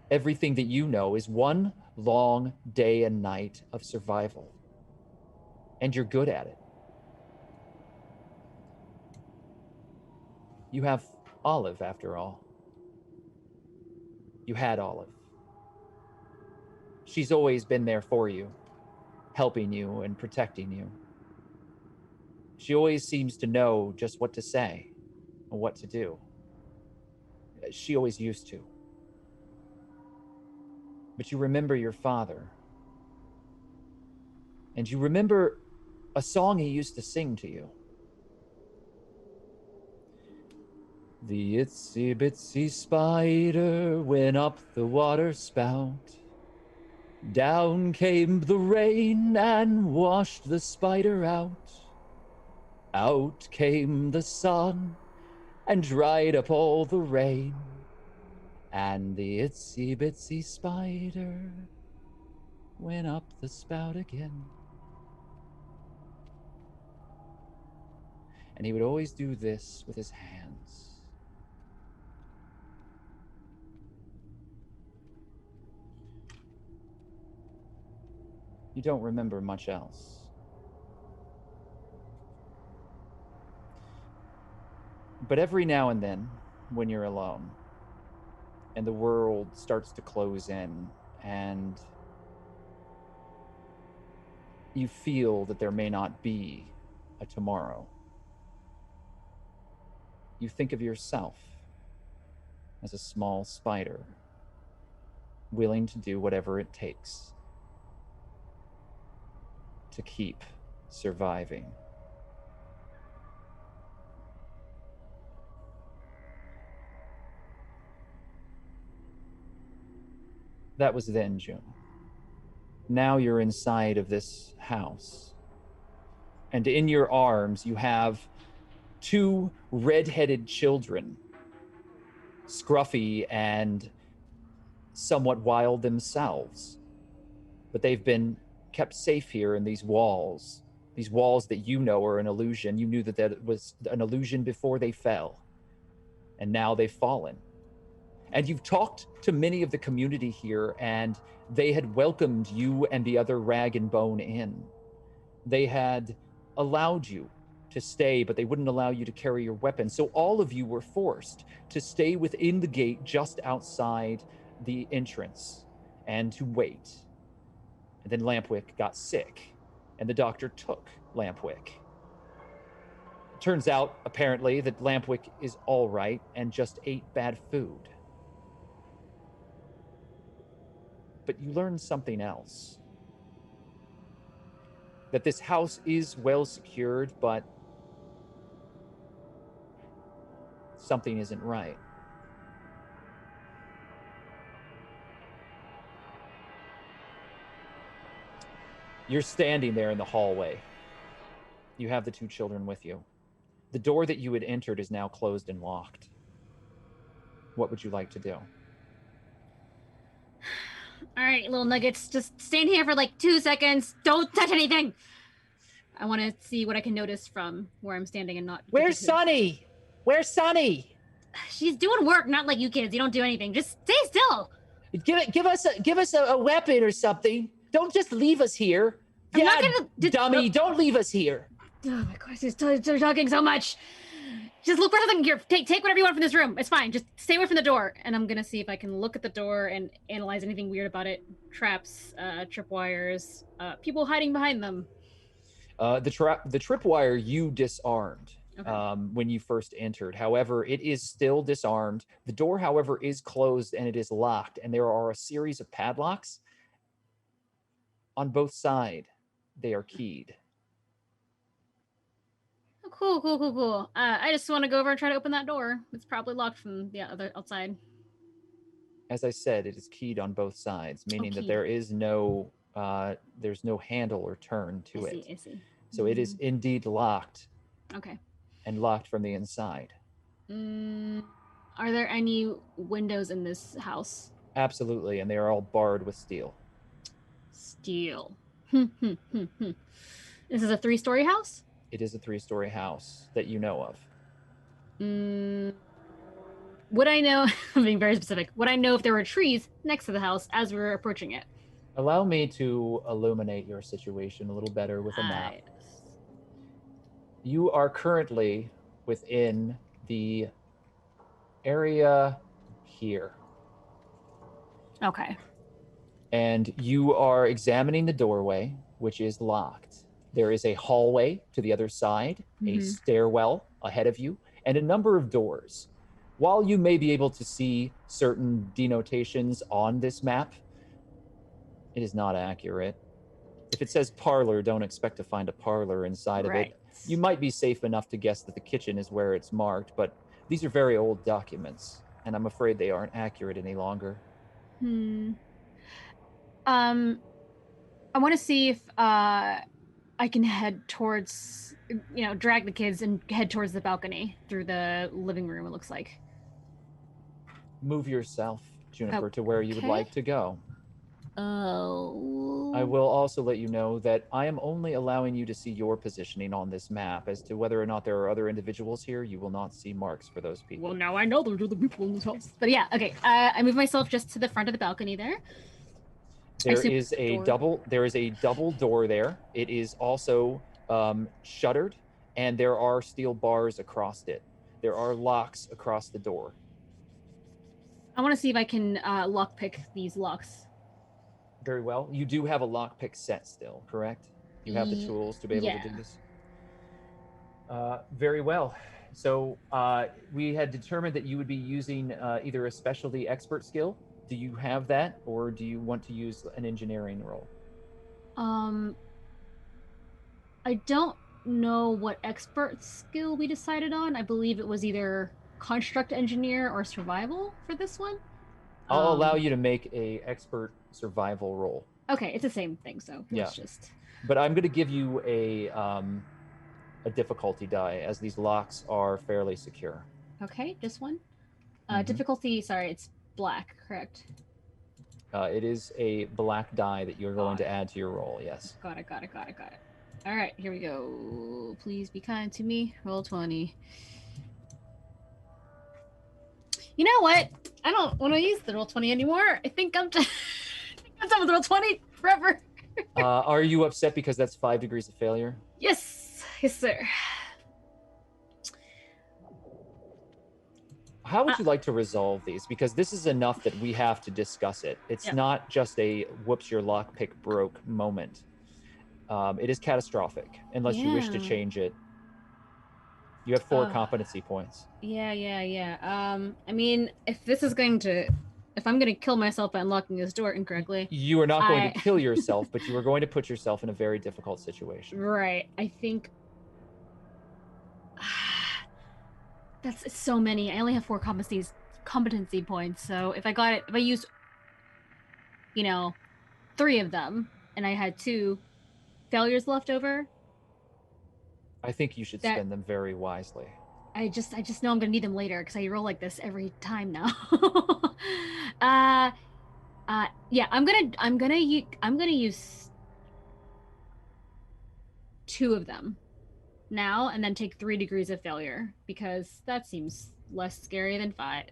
[SPEAKER 1] Everything that you know is one long day and night of survival. And you're good at it. You have Olive, after all. You had Olive. She's always been there for you, helping you and protecting you. She always seems to know just what to say and what to do. She always used to. But you remember your father. And you remember a song he used to sing to you. The itsy bitsy spider went up the water spout. Down came the rain and washed the spider out. Out came the sun and dried up all the rain. And the itsy bitsy spider went up the spout again. And he would always do this with his hands. You don't remember much else. But every now and then, when you're alone, and the world starts to close in, and you feel that there may not be a tomorrow, you think of yourself as a small spider, willing to do whatever it takes to keep surviving. That was then, June. Now you're inside of this house. And in your arms, you have two red-headed children, scruffy and somewhat wild themselves. But they've been kept safe here in these walls that you know are an illusion. You knew that that was an illusion before they fell, and now they've fallen. And you've talked to many of the community here, and they had welcomed you and the other Rag and Bone in. They had allowed you to stay, but they wouldn't allow you to carry your weapon. So all of you were forced to stay within the gate just outside the entrance and to wait. And then Lampwick got sick, and the doctor took Lampwick. It turns out, apparently, that Lampwick is all right and just ate bad food. But you learned something else. That this house is well secured, but something isn't right. You're standing there in the hallway. You have the two children with you. The door that you had entered is now closed and locked. What would you like to do?
[SPEAKER 2] All right, little nuggets, just stand here for like 2 seconds. Don't touch anything. I want to see what I can notice from where I'm standing and not.
[SPEAKER 1] Where's Sunny? Where's Sunny?
[SPEAKER 2] She's doing work, not like you kids. You don't do anything. Just stay still.
[SPEAKER 1] Give us a weapon or something. Don't just leave us here.
[SPEAKER 2] I'm not gonna,
[SPEAKER 1] dummy, don't leave us here.
[SPEAKER 2] Oh my gosh, they're talking so much. Just look for something here. Take whatever you want from this room. It's fine. Just stay away from the door. And I'm gonna see if I can look at the door and analyze anything weird about it. Traps, tripwires, people hiding behind them. The tripwire you disarmed when you first entered. However, it is still disarmed. The door, however, is closed and it is locked. And there are a series of padlocks on both sides. They are keyed. Cool. I just want to go over and try to open that door. It's probably locked from the other outside.
[SPEAKER 1] As I said, it is keyed on both sides, meaning that there is no there's no handle or turn to it.
[SPEAKER 2] I see.
[SPEAKER 1] So it is indeed locked.
[SPEAKER 2] Okay.
[SPEAKER 1] And locked from the inside.
[SPEAKER 2] Are there any windows in this house?
[SPEAKER 1] Absolutely, and they are all barred with steel.
[SPEAKER 2] Steel. This is a 3-story house?
[SPEAKER 1] It is a 3-story house that you know of.
[SPEAKER 2] Would I know, I'm being very specific, would I know if there were trees next to the house as we were approaching it?
[SPEAKER 1] Allow me to illuminate your situation a little better with a map. You are currently within the area here.
[SPEAKER 2] Okay.
[SPEAKER 1] And you are examining the doorway, which is locked. There is a hallway to the other side, a stairwell ahead of you, and a number of doors. While you may be able to see certain denotations on this map, it is not accurate. If it says parlor, don't expect to find a parlor inside of it. You might be safe enough to guess that the kitchen is where it's marked, but these are very old documents, and I'm afraid they aren't accurate any longer.
[SPEAKER 2] I want to see if I can head towards, drag the kids and head towards the balcony through the living room, it looks like.
[SPEAKER 1] Move yourself, Juniper, to where you would like to go.
[SPEAKER 2] Oh.
[SPEAKER 1] I will also let you know that I am only allowing you to see your positioning on this map. As to whether or not there are other individuals here, you will not see marks for those people.
[SPEAKER 2] Well, now I know there's other people in this house. But yeah, okay. I move myself just to the front of the balcony there.
[SPEAKER 1] There is a double door there. It is also shuttered, and there are steel bars across it. There are locks across the door.
[SPEAKER 2] I want to see if I can lockpick these locks.
[SPEAKER 1] Very well. You do have a lockpick set still, correct? You have the tools to be able to do this? Very well. So we had determined that you would be using either a specialty expert skill. Do you have that, or do you want to use an engineering role?
[SPEAKER 2] I don't know what expert skill we decided on. I believe it was either construct engineer or survival for this one.
[SPEAKER 1] I'll allow you to make a expert survival roll.
[SPEAKER 2] Okay, it's the same thing, so let's just...
[SPEAKER 1] But I'm going to give you a difficulty die, as these locks are fairly secure.
[SPEAKER 2] Okay, just one. Difficulty, sorry, it's black, correct?
[SPEAKER 1] It is a black die that you're going to add to your roll, yes.
[SPEAKER 2] Got it. All right, here we go. Please be kind to me. Roll 20. You know what? I don't want to use the roll 20 anymore. I think I'm done with roll 20 forever.
[SPEAKER 1] Are you upset because that's 5 degrees of failure?
[SPEAKER 2] Yes, sir.
[SPEAKER 1] How would you like to resolve these? Because this is enough that we have to discuss it. It's not just a whoops, your lockpick broke moment. It is catastrophic unless you wish to change it. You have 4 competency points.
[SPEAKER 2] Yeah. I mean, if I'm going to kill myself by unlocking this door incorrectly.
[SPEAKER 1] You are not going to kill yourself, but you are going to put yourself in a very difficult situation.
[SPEAKER 2] Right. I think it's so many. I only have 4 competency points. So if I used, 3 of them and I had 2 failures left over,
[SPEAKER 1] I think you should spend them very wisely.
[SPEAKER 2] I just know I'm gonna need them later because I roll like this every time now. Yeah, I'm gonna use 2 of them now and then take 3 degrees of failure because that seems less scary than 5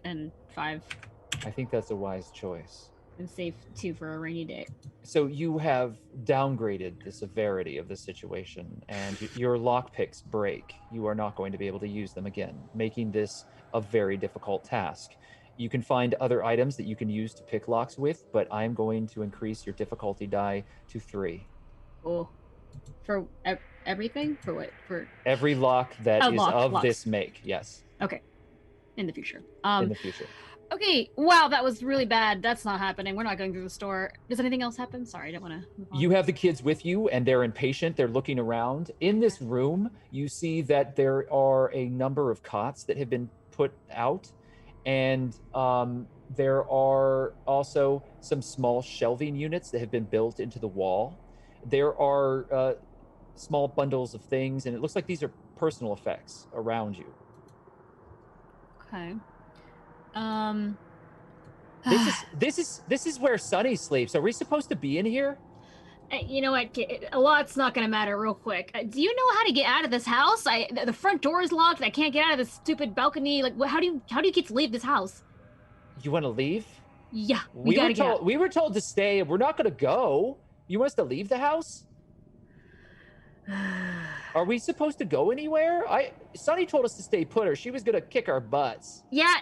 [SPEAKER 1] I think that's a wise choice.
[SPEAKER 2] And save 2 for a rainy day.
[SPEAKER 1] So you have downgraded the severity of the situation, and your lockpicks break. You are not going to be able to use them again, making this a very difficult task. You can find other items that you can use to pick locks with, but I'm going to increase your difficulty die to 3.
[SPEAKER 2] Oh, for everything? For what? For
[SPEAKER 1] every lock that is of
[SPEAKER 2] locks.
[SPEAKER 1] This make, yes.
[SPEAKER 2] Okay. In the future.
[SPEAKER 1] In the future.
[SPEAKER 2] Okay, wow, that was really bad. That's not happening. We're not going through the store. Does anything else happen? Sorry, I don't want to move on.
[SPEAKER 1] You have the kids with you, and they're impatient. They're looking around. In this room, you see that there are a number of cots that have been put out, and there are also some small shelving units that have been built into the wall. There are small bundles of things, and it looks like these are personal effects around you.
[SPEAKER 2] Okay.
[SPEAKER 1] This is where Sunny sleeps. Are we supposed to be in here?
[SPEAKER 2] You know what? A lot's not gonna matter. Real quick. Do you know how to get out of this house? The front door is locked. I can't get out of this stupid balcony. Like, how do you kids leave this house?
[SPEAKER 1] You want to leave?
[SPEAKER 2] Yeah, we gotta get out.
[SPEAKER 1] We were told to stay. We're not gonna go. You want us to leave the house? Are we supposed to go anywhere? Sunny told us to stay put, or she was gonna kick our butts.
[SPEAKER 2] Yeah.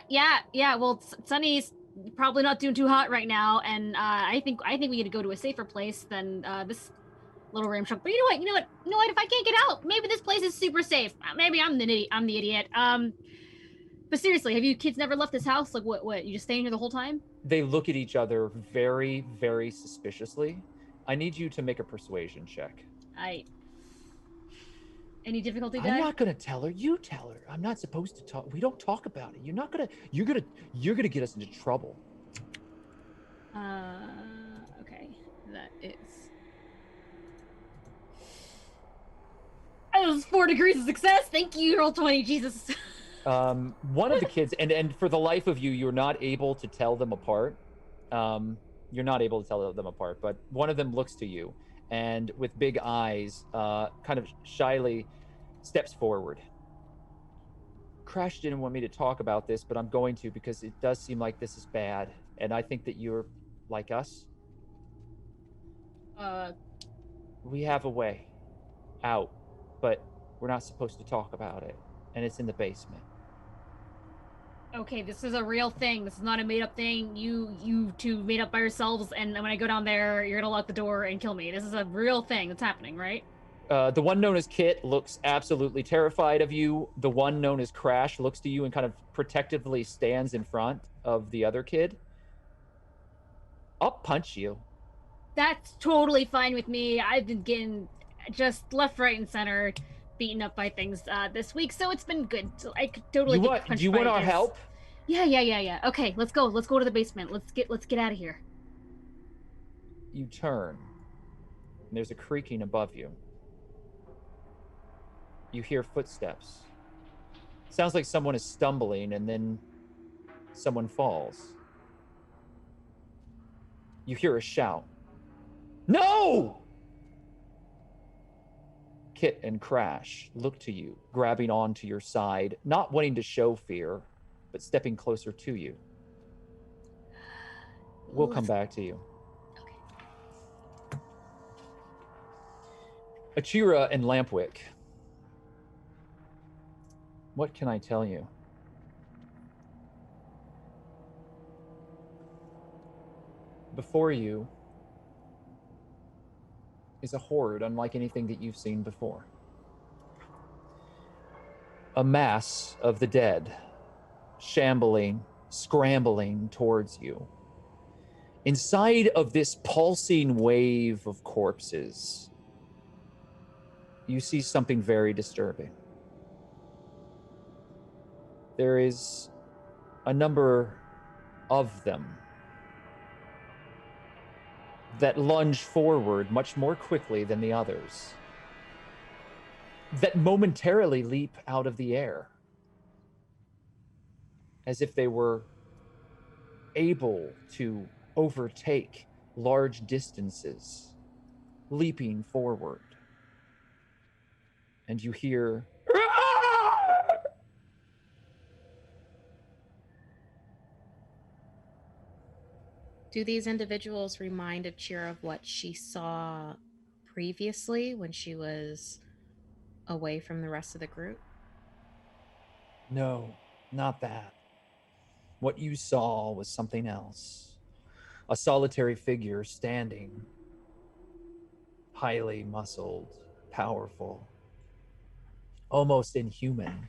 [SPEAKER 2] Well, Sunny's probably not doing too hot right now, and I think we need to go to a safer place than this little ramshackle. But you know what? If I can't get out, maybe this place is super safe. Maybe I'm the idiot. But seriously, have you kids never left this house? Like, what? You just staying here the whole time?
[SPEAKER 1] They look at each other very, very suspiciously. I need you to make a persuasion check.
[SPEAKER 2] Any difficulty die?
[SPEAKER 1] I'm not gonna tell her. You tell her. I'm not supposed to talk. We don't talk about it. You're gonna get us into trouble.
[SPEAKER 2] Okay. That was 4 degrees of success. Thank you, roll 20. Jesus.
[SPEAKER 1] One of the kids, and for the life of you, you're not able to tell them apart. But one of them looks to you, and with big eyes, kind of shyly steps forward. Crash didn't want me to talk about this, but I'm going to because it does seem like this is bad, and I think that you're like us. We have a way out, but we're not supposed to talk about it, and it's in the basement.
[SPEAKER 2] Okay, this is a real thing. This is not a made-up thing. You two made up by yourselves, and when I go down there, you're gonna lock the door and kill me. This is a real thing that's happening, right?
[SPEAKER 1] The one known as Kit looks absolutely terrified of you. The one known as Crash looks to you and kind of protectively stands in front of the other kid. I'll punch you.
[SPEAKER 2] That's totally fine with me. I've been getting just left, right, and center beaten up by things this week, so it's been good. So I could totally get punched by
[SPEAKER 1] Do you want our help?
[SPEAKER 2] Yeah. Okay, let's go. Let's go to the basement. Let's get out of here.
[SPEAKER 1] You turn, and there's a creaking above you. You hear footsteps. Sounds like someone is stumbling, and then someone falls. You hear a shout. No! Kit and Crash look to you, grabbing onto your side, not wanting to show fear, but stepping closer to you. We'll come back to you. Achira and Lampwick. What can I tell you? Before you is a horde unlike anything that you've seen before. A mass of the dead, shambling, scrambling towards you. Inside of this pulsing wave of corpses, you see something very disturbing. There is a number of them that lunge forward much more quickly than the others, that momentarily leap out of the air, as if they were able to overtake large distances, leaping forward. And you hear,
[SPEAKER 4] Do these individuals remind Achira of what she saw previously when she was away from the rest of the group?
[SPEAKER 1] no, not that. What you saw was something else. A solitary figure standing, highly muscled, powerful, almost inhuman.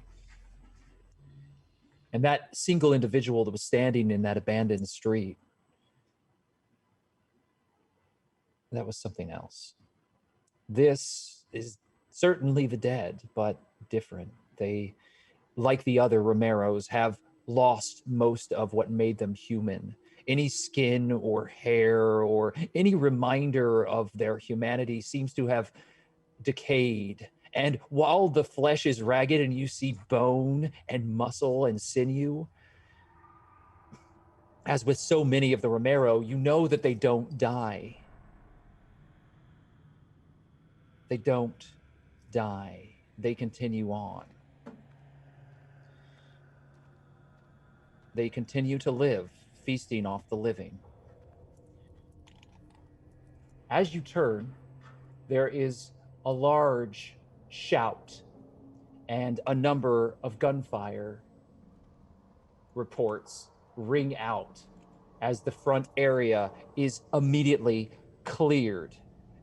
[SPEAKER 1] And that single individual that was standing in that abandoned street, that was something else. This is certainly the dead, but different. They, like the other Romeros, have lost most of what made them human. Any skin or hair or any reminder of their humanity seems to have decayed. And while the flesh is ragged and you see bone and muscle and sinew, as with so many of the Romero, you know that they don't die. They don't die. They continue on. They continue to live, feasting off the living. As you turn, there is a large shout and a number of gunfire reports ring out as the front area is immediately cleared.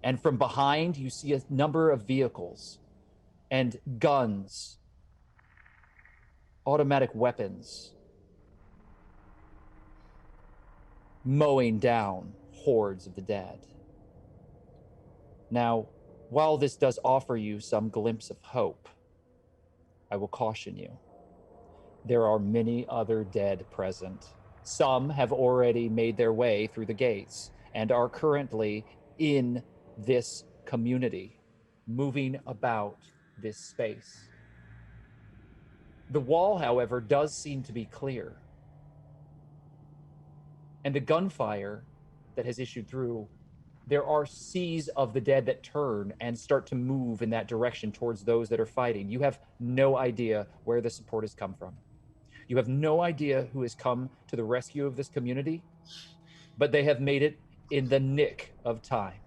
[SPEAKER 1] And from behind, you see a number of vehicles and guns, automatic weapons, mowing down hordes of the dead. Now, while this does offer you some glimpse of hope, I will caution you. There are many other dead present. Some have already made their way through the gates and are currently in this community, moving about this space. The wall, however, does seem to be clear. And the gunfire that has issued through, there are seas of the dead that turn and start to move in that direction towards those that are fighting. You have no idea where the support has come from. You have no idea who has come to the rescue of this community, but they have made it in the nick of time.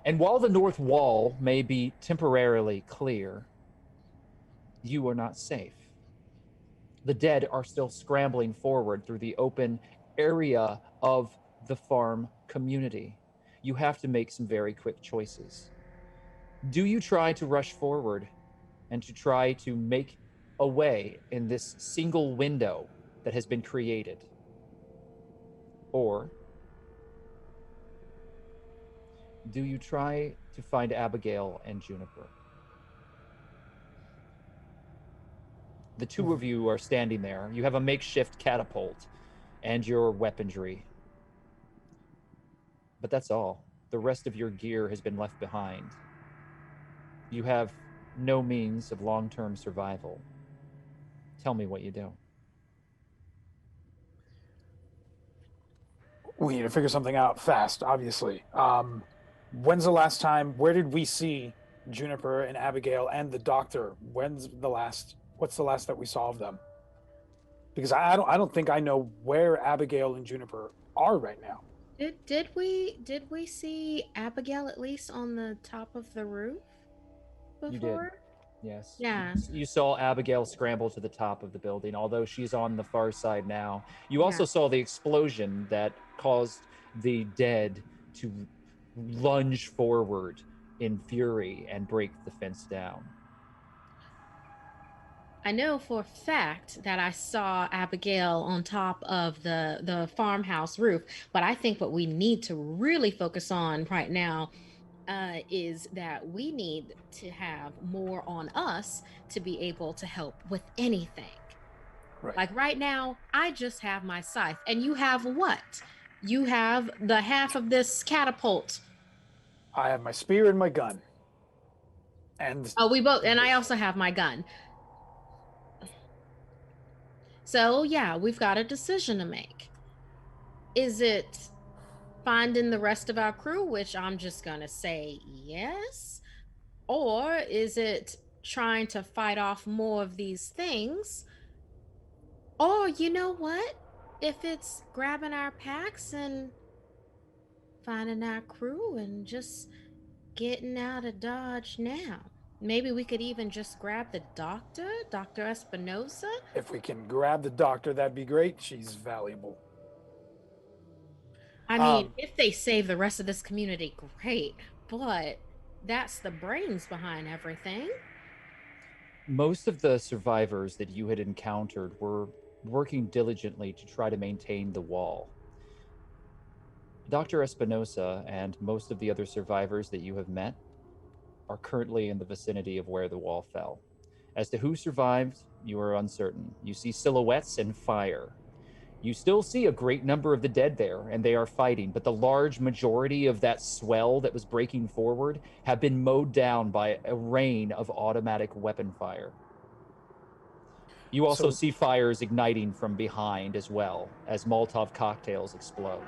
[SPEAKER 1] And while the north wall may be temporarily clear, you are not safe. The dead are still scrambling forward through the open area of the farm community. You have to make some very quick choices. Do you try to rush forward and to try to make a way in this single window that has been created? Or do you try to find Abigail and Juniper? The two of you are standing there. You have a makeshift catapult and your weaponry. But that's all. The rest of your gear has been left behind. You have no means of long-term survival. Tell me what you do.
[SPEAKER 5] We need to figure something out fast, obviously. When's the last time? Where did we see Juniper and Abigail and the doctor? What's the last that we saw of them? Because I don't think I know where Abigail and Juniper are right now.
[SPEAKER 4] Did we see Abigail at least on the top of the roof
[SPEAKER 1] You did.
[SPEAKER 4] before?
[SPEAKER 1] Yes.
[SPEAKER 4] Yeah.
[SPEAKER 1] You saw Abigail scramble to the top of the building, although she's on the far side now. You also saw the explosion that caused the dead to lunge forward in fury and break the fence down.
[SPEAKER 4] I know for a fact that I saw Abigail on top of the farmhouse roof, but I think what we need to really focus on right now is that we need to have more on us to be able to help with anything.
[SPEAKER 5] Right.
[SPEAKER 4] Like right now, I just have my scythe, and you have what? You have the half of this catapult.
[SPEAKER 5] I have my spear and my gun. And
[SPEAKER 4] we both, and I also have my gun. So yeah, we've got a decision to make. Is it finding the rest of our crew, which I'm just gonna say yes, or is it trying to fight off more of these things? Or you know what? If it's grabbing our packs and finding our crew and just getting out of Dodge now. Maybe we could even just grab the doctor, Dr. Espinosa.
[SPEAKER 5] If we can grab the doctor, that'd be great. She's valuable.
[SPEAKER 4] I mean, if they save the rest of this community, great. But that's the brains behind everything.
[SPEAKER 1] Most of the survivors that you had encountered were working diligently to try to maintain the wall. Dr. Espinosa and most of the other survivors that you have met are currently in the vicinity of where the wall fell. As to who survived, you are uncertain. You see silhouettes and fire. You still see a great number of the dead there, and they are fighting, but the large majority of that swell that was breaking forward have been mowed down by a rain of automatic weapon fire. You also see fires igniting from behind as well, as Molotov cocktails explode.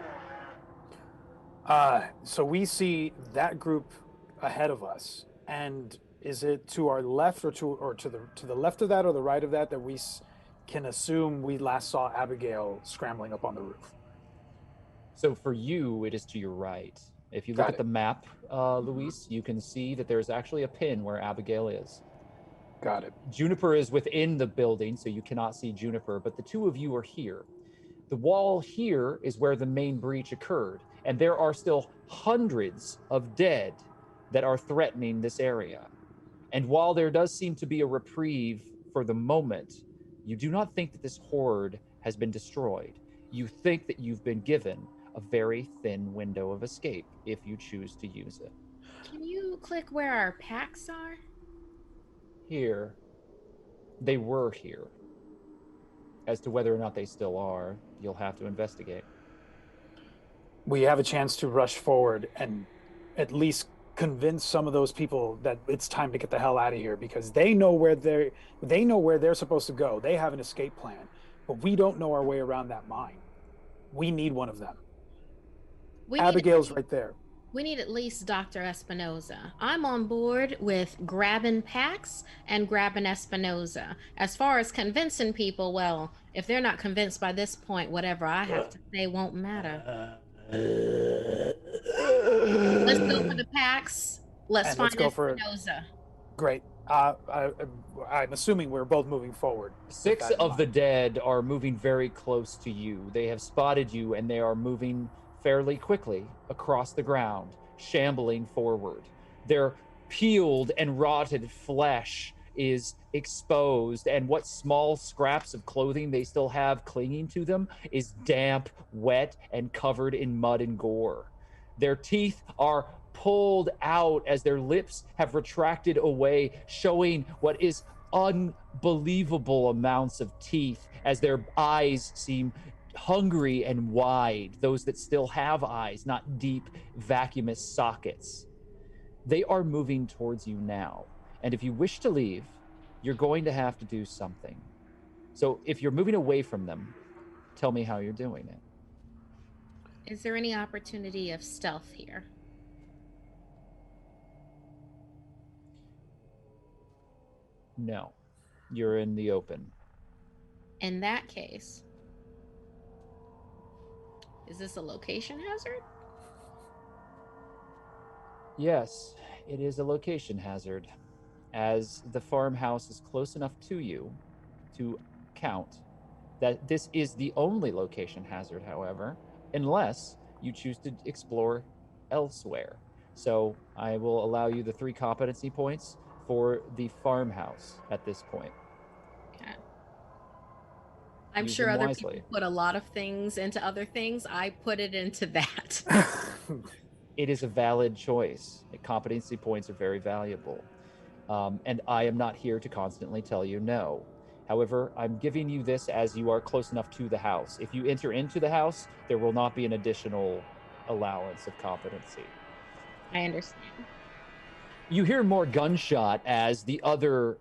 [SPEAKER 5] So we see that group ahead of us, and is it to our left or to the left of that or the right of that we can assume we last saw Abigail scrambling up on the roof?
[SPEAKER 1] So for you, it is to your right. If you look at the map, Luis, you can see that there's actually a pin where Abigail is.
[SPEAKER 5] Got it.
[SPEAKER 1] Juniper is within the building, so you cannot see Juniper, but the two of you are here. The wall here is where the main breach occurred, and there are still hundreds of dead that are threatening this area. And while there does seem to be a reprieve for the moment, you do not think that this horde has been destroyed. You think that you've been given a very thin window of escape if you choose to use it.
[SPEAKER 4] Can you click where our packs are?
[SPEAKER 1] Here. They were here. As to whether or not they still are, you'll have to investigate.
[SPEAKER 5] We have a chance to rush forward and at least convince some of those people that it's time to get the hell out of here, because they know where they're supposed to go. They have an escape plan, but we don't know our way around that mine. We need one of them. Abigail's right there.
[SPEAKER 4] We need at least Dr. Espinosa. I'm on board with grabbing packs and grabbing Espinosa. As far as convincing people, well, if they're not convinced by this point, whatever I have to say won't matter. Let's go for the packs. Let's find Espinosa.
[SPEAKER 5] Great. I'm assuming we're both moving forward.
[SPEAKER 1] 6 of the dead are moving very close to you. They have spotted you, and they are moving fairly quickly across the ground, shambling forward. Their peeled and rotted flesh is exposed, and what small scraps of clothing they still have clinging to them is damp, wet, and covered in mud and gore. Their teeth are pulled out as their lips have retracted away, showing what is unbelievable amounts of teeth, as their eyes seem hungry and wide, those that still have eyes, not deep, vacuumous sockets. They are moving towards you now, and if you wish to leave, you're going to have to do something. So if you're moving away from them, tell me how you're doing it.
[SPEAKER 4] Is there any opportunity of stealth here?
[SPEAKER 1] No, you're in the open.
[SPEAKER 4] In that case, is this a location hazard?
[SPEAKER 1] Yes, it is a location hazard, as the farmhouse is close enough to you to count that this is the only location hazard, however, unless you choose to explore elsewhere. So I will allow you the 3 competency points for the farmhouse at this point.
[SPEAKER 4] Okay. I'm
[SPEAKER 1] Use
[SPEAKER 4] sure
[SPEAKER 1] them
[SPEAKER 4] other
[SPEAKER 1] wisely.
[SPEAKER 4] people put a lot of things into other things. I put it into that.
[SPEAKER 1] It is a valid choice. Competency points are very valuable. And I am not here to constantly tell you no. However, I'm giving you this as you are close enough to the house. If you enter into the house, there will not be an additional allowance of competency.
[SPEAKER 4] I understand.
[SPEAKER 1] You hear more gunshot as the other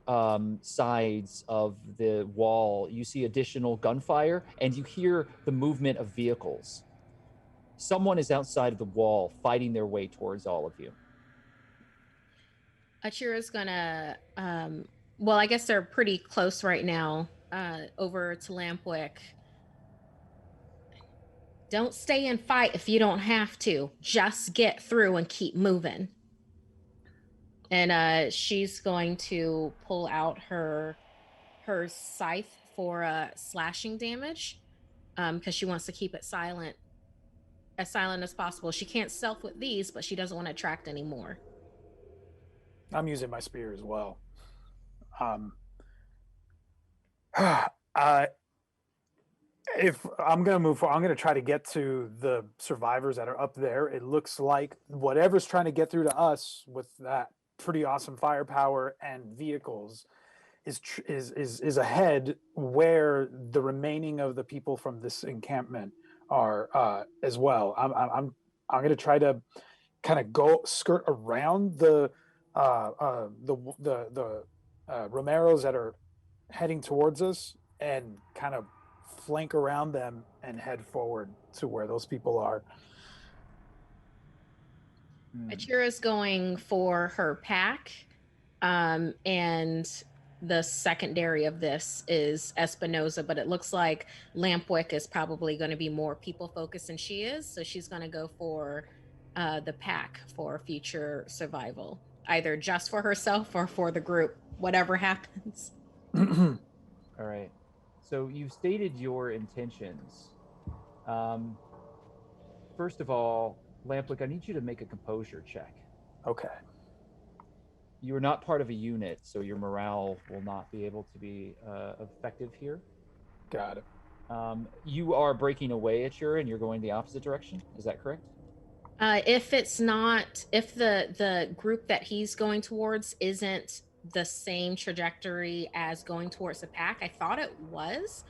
[SPEAKER 1] sides of the wall, you see additional gunfire, and you hear the movement of vehicles. Someone is outside of the wall fighting their way towards all of you.
[SPEAKER 4] Achira's gonna well, I guess they're pretty close right now, over to Lampwick. Don't stay and fight if you don't have to. Just get through and keep moving. And she's going to pull out her scythe for slashing damage, because she wants to keep it silent as possible. She can't stealth with these, but she doesn't want to attract any more.
[SPEAKER 5] I'm using my spear as well. If I'm gonna move forward, I'm gonna try to get to the survivors that are up there. It looks like whatever's trying to get through to us with that pretty awesome firepower and vehicles is ahead, where the remaining of the people from this encampment are as well. I'm gonna try to kind of go skirt around the Romeros that are heading towards us and kind of flank around them and head forward to where those people are.
[SPEAKER 4] Achira's going for her pack, and the secondary of this is Espinosa, but it looks like Lampwick is probably going to be more people focused than she is, so she's going to go for the pack for future survival, either just for herself or for the group, whatever happens.
[SPEAKER 1] All right. So you've stated your intentions. First of all, Lampwick, I need you to make a composure check.
[SPEAKER 5] Okay.
[SPEAKER 1] You are not part of a unit, so your morale will not be able to be effective here.
[SPEAKER 5] Got it.
[SPEAKER 1] You are breaking away at your, and you're going the opposite direction. Is that correct?
[SPEAKER 4] If it's not, if the group that he's going towards isn't the same trajectory as going towards the pack, I thought it was.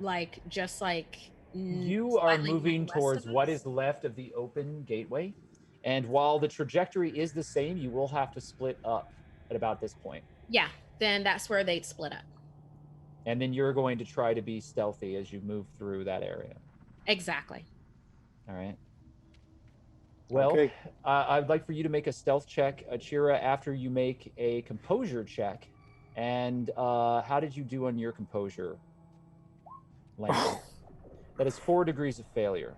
[SPEAKER 4] Like just like
[SPEAKER 1] you are
[SPEAKER 4] slightly
[SPEAKER 1] moving
[SPEAKER 4] west
[SPEAKER 1] towards
[SPEAKER 4] of
[SPEAKER 1] what
[SPEAKER 4] us.
[SPEAKER 1] is left of the open gateway, and while the trajectory is the same, you will have to split up at about this point.
[SPEAKER 4] Yeah, then that's where they'd split up.
[SPEAKER 1] And then you're going to try to be stealthy as you move through that area.
[SPEAKER 4] Exactly.
[SPEAKER 1] All right. Well,
[SPEAKER 5] Okay.
[SPEAKER 1] I'd like for you to make a stealth check, Achira, after you make a composure check. And how did you do on your composure, Lance? That is 4 degrees of failure.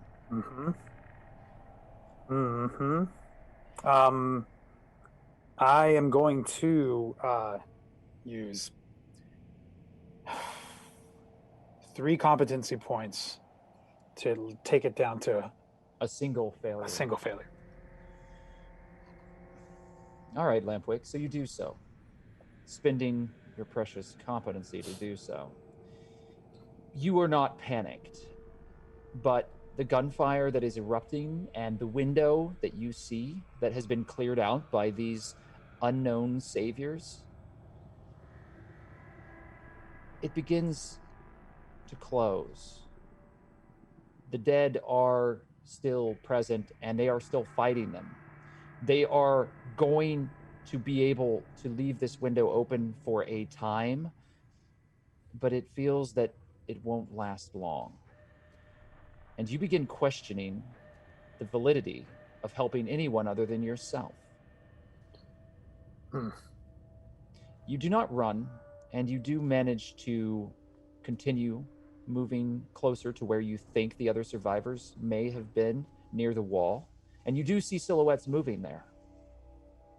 [SPEAKER 5] I am going to use 3 competency points to take it down to
[SPEAKER 1] a single failure.
[SPEAKER 5] A single failure.
[SPEAKER 1] All right, Lampwick, so you do so, spending your precious competency to do so. You are not panicked, but the gunfire that is erupting and the window that you see that has been cleared out by these unknown saviors, it begins to close. The dead are still present and they are still fighting them. They are going to be able to leave this window open for a time, but it feels that it won't last long. And you begin questioning the validity of helping anyone other than yourself.
[SPEAKER 5] Hmm.
[SPEAKER 1] You do not run, and you do manage to continue moving closer to where you think the other survivors may have been near the wall. And you do see silhouettes moving there.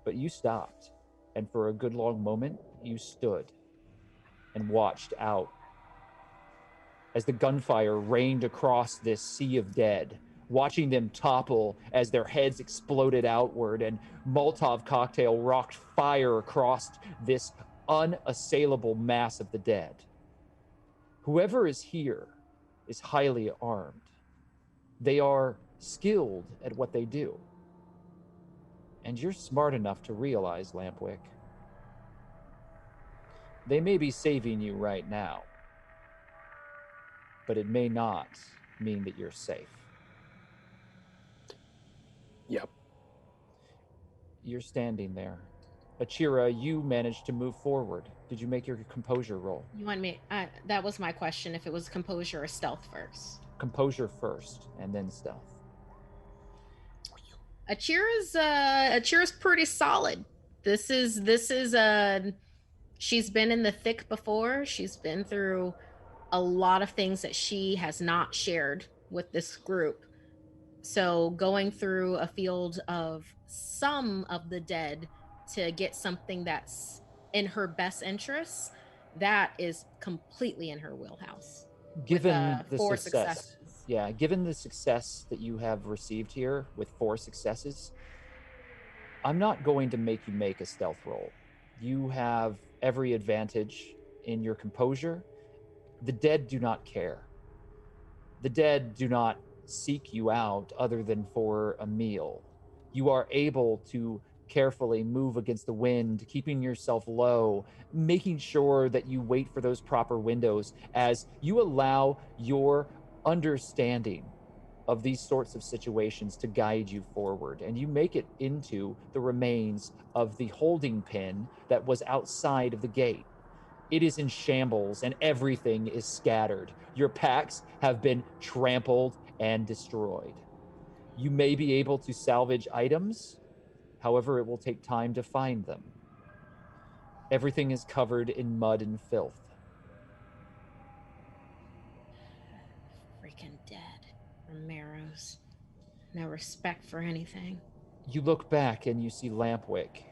[SPEAKER 1] But you stopped, and for a good long moment, you stood and watched out as the gunfire rained across this sea of dead, watching them topple as their heads exploded outward and Molotov cocktail rocked fire across this unassailable mass of the dead. Whoever is here is highly armed. They are skilled at what they do. And you're smart enough to realize, Lampwick, they may be saving you right now, but it may not mean that you're safe.
[SPEAKER 5] Yep.
[SPEAKER 1] You're standing there. Achira, you managed to move forward. Did you make your composure roll?
[SPEAKER 4] You want me? That was my question. If it was composure or stealth first.
[SPEAKER 1] Composure first, and then stealth.
[SPEAKER 4] Achira's pretty solid. This is she's been in the thick before. She's been through a lot of things that she has not shared with this group. So going through a field of some of the dead to get something that's in her best interests, that is completely in her wheelhouse.
[SPEAKER 1] Given
[SPEAKER 4] with,
[SPEAKER 1] the
[SPEAKER 4] 4
[SPEAKER 1] success,
[SPEAKER 4] successes.
[SPEAKER 1] yeah, given the success that you have received here with 4 successes, I'm not going to make you make a stealth roll. You have every advantage in your composure. The dead do not care. The dead do not seek you out other than for a meal. You are able to carefully move against the wind, keeping yourself low, making sure that you wait for those proper windows as you allow your understanding of these sorts of situations to guide you forward. And you make it into the remains of the holding pen that was outside of the gate. It is in shambles and everything is scattered. Your packs have been trampled and destroyed. You may be able to salvage items, however, it will take time to find them. Everything is covered in mud and filth.
[SPEAKER 4] Freaking dead. Romero's. No respect for anything.
[SPEAKER 1] You look back and you see Lampwick.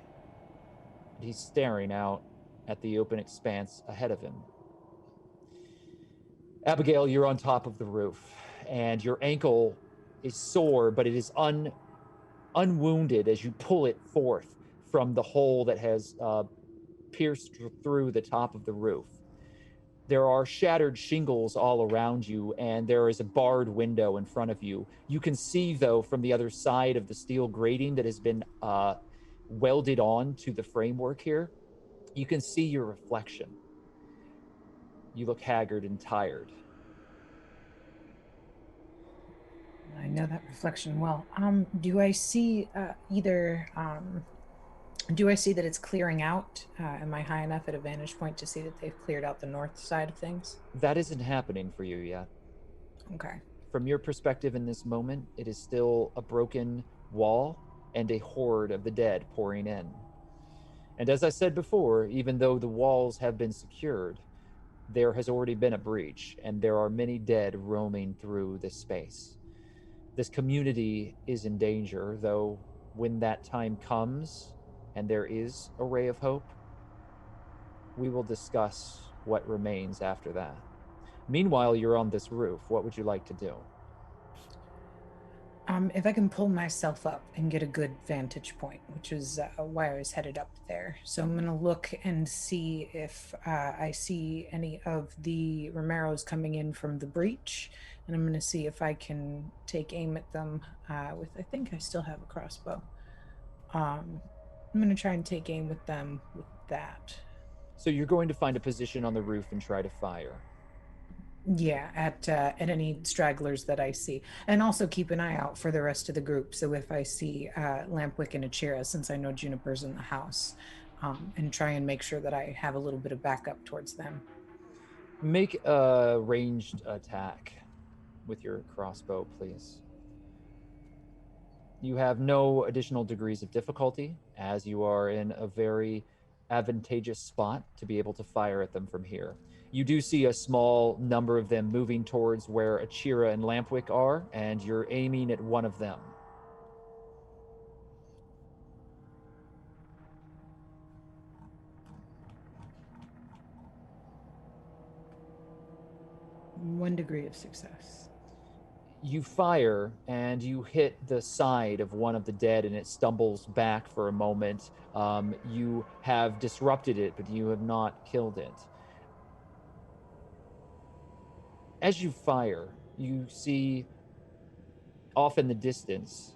[SPEAKER 1] He's staring out at the open expanse ahead of him. Abigail, you're on top of the roof, and your ankle is sore, but it is unwounded as you pull it forth from the hole that has pierced through the top of the roof. There are shattered shingles all around you, and there is a barred window in front of you. You can see, though, from the other side of the steel grating that has been welded on to the framework here, you can see your reflection. You look haggard and tired.
[SPEAKER 3] I know that reflection well. Do I see do I see that it's clearing out? Am I high enough at a vantage point to see that they've cleared out the north side of things?
[SPEAKER 1] That isn't happening for you yet.
[SPEAKER 3] Okay.
[SPEAKER 1] From your perspective in this moment, it is still a broken wall and a horde of the dead pouring in. And as I said before, even though the walls have been secured, there has already been a breach, and there are many dead roaming through this space. This community is in danger, though when that time comes and there is a ray of hope, we will discuss what remains after that. Meanwhile, you're on this roof. What would you like to do?
[SPEAKER 3] If I can pull myself up and get a good vantage point, which is why I was headed up there. So I'm going to look and see if I see any of the Romeros coming in from the breach. And I'm going to see if I can take aim at them with, I think I still have a crossbow. I'm going to try and take aim with them with that.
[SPEAKER 1] So you're going to find a position on the roof and try to fire.
[SPEAKER 3] Yeah, at any stragglers that I see, and also keep an eye out for the rest of the group. So if I see Lampwick and Achira, since I know Juniper's in the house, and try and make sure that I have a little bit of backup towards them.
[SPEAKER 1] Make a ranged attack with your crossbow, please. You have no additional degrees of difficulty, as you are in a very advantageous spot to be able to fire at them from here. You do see a small number of them moving towards where Achira and Lampwick are, and you're aiming at one of them.
[SPEAKER 3] One degree of success.
[SPEAKER 1] You fire and you hit the side of one of the dead and it stumbles back for a moment. You have disrupted it, but you have not killed it. As you fire, you see off in the distance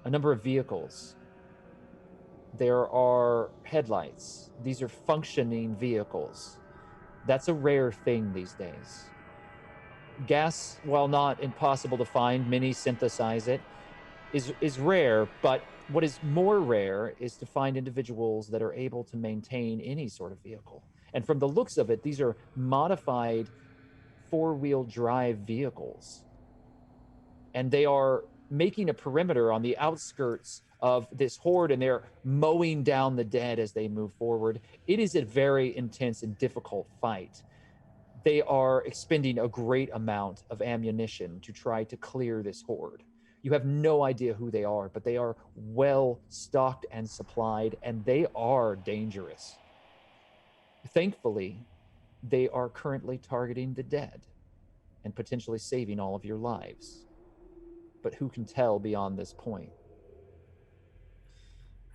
[SPEAKER 1] a number of vehicles. There are headlights. These are functioning vehicles. That's a rare thing these days. Gas, while not impossible to find, many synthesize it, is rare, but what is more rare is to find individuals that are able to maintain any sort of vehicle. And from the looks of it, these are modified four-wheel drive vehicles. And they are making a perimeter on the outskirts of this horde, and they're mowing down the dead as they move forward. It is a very intense and difficult fight. They are expending a great amount of ammunition to try to clear this horde. You have no idea who they are, but they are well stocked and supplied, and they are dangerous. Thankfully, they are currently targeting the dead and potentially saving all of your lives. But who can tell beyond this point?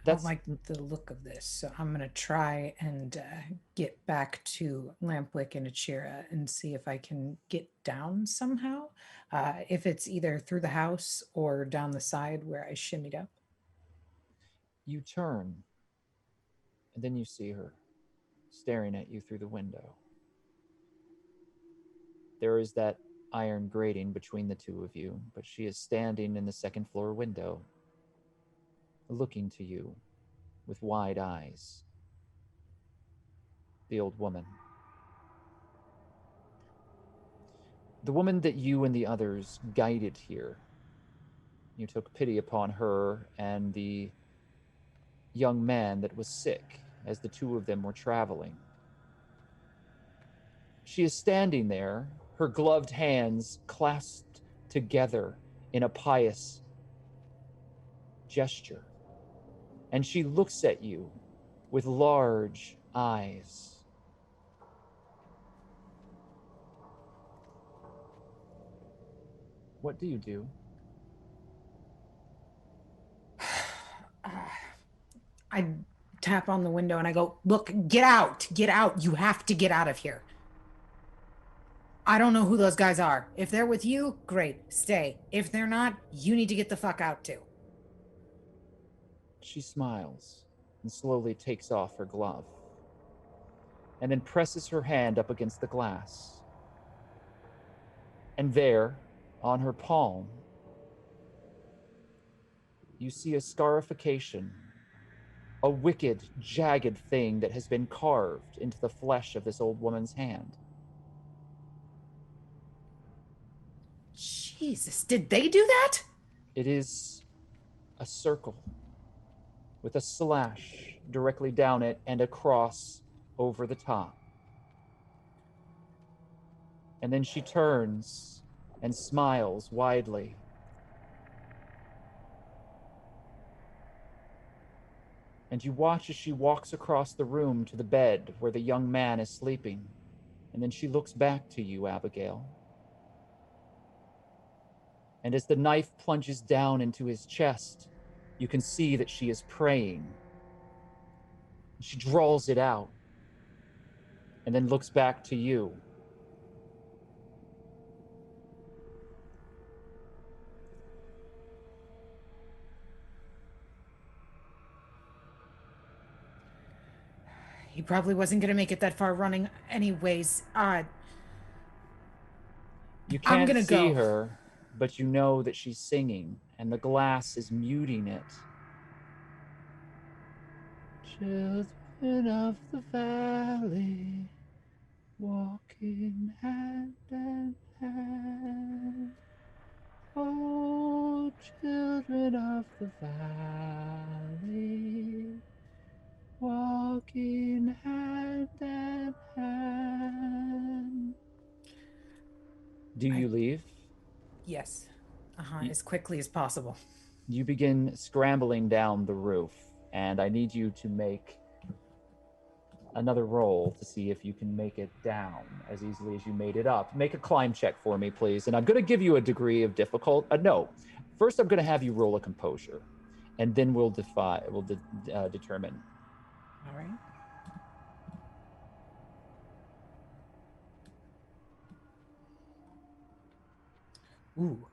[SPEAKER 3] I don't like the look of this, so I'm going to try and get back to Lampwick and Achira and see if I can get down somehow. If it's either through the house or down the side where I shimmied up.
[SPEAKER 1] You turn, and then you see her staring at you through the window. There is that iron grating between the two of you, but she is standing in the second floor window, looking to you with wide eyes. The old woman. The woman that you and the others guided here. You took pity upon her and the young man that was sick as the two of them were traveling. She is standing there, her gloved hands clasped together in a pious gesture. And she looks at you with large eyes. What do you do?
[SPEAKER 3] I tap on the window and I go, look, get out, get out. You have to get out of here. I don't know who those guys are. If they're with you, great, stay. If they're not, you need to get the fuck out too.
[SPEAKER 1] She smiles and slowly takes off her glove and then presses her hand up against the glass. And there, on her palm, you see a scarification, a wicked, jagged thing that has been carved into the flesh of this old woman's hand.
[SPEAKER 3] Jesus, did they do that?
[SPEAKER 1] It is a circle with a slash directly down it and a cross over the top. And then she turns and smiles widely. And you watch as she walks across the room to the bed where the young man is sleeping. And then she looks back to you, Abigail. And as the knife plunges down into his chest, you can see that she is praying. She draws it out and then looks back to you.
[SPEAKER 3] He probably wasn't going to make it that far running anyways.
[SPEAKER 1] You
[SPEAKER 3] I'm
[SPEAKER 1] can't
[SPEAKER 3] gonna
[SPEAKER 1] see
[SPEAKER 3] go.
[SPEAKER 1] her, but you know that she's singing, and the glass is muting it. Children of the valley, walking hand in hand. Oh, children of the valley, walking hand in hand. Do
[SPEAKER 3] I-
[SPEAKER 1] you leave?
[SPEAKER 3] Yes.
[SPEAKER 1] Y-
[SPEAKER 3] As quickly as possible.
[SPEAKER 1] You begin scrambling down the roof, and I need you to make another roll to see if you can make it down as easily as you made it up. Make a climb check for me, please. And I'm going to give you a degree of difficult. No, first I'm going to have you roll a composure, and then we'll determine.
[SPEAKER 3] All right. Ooh.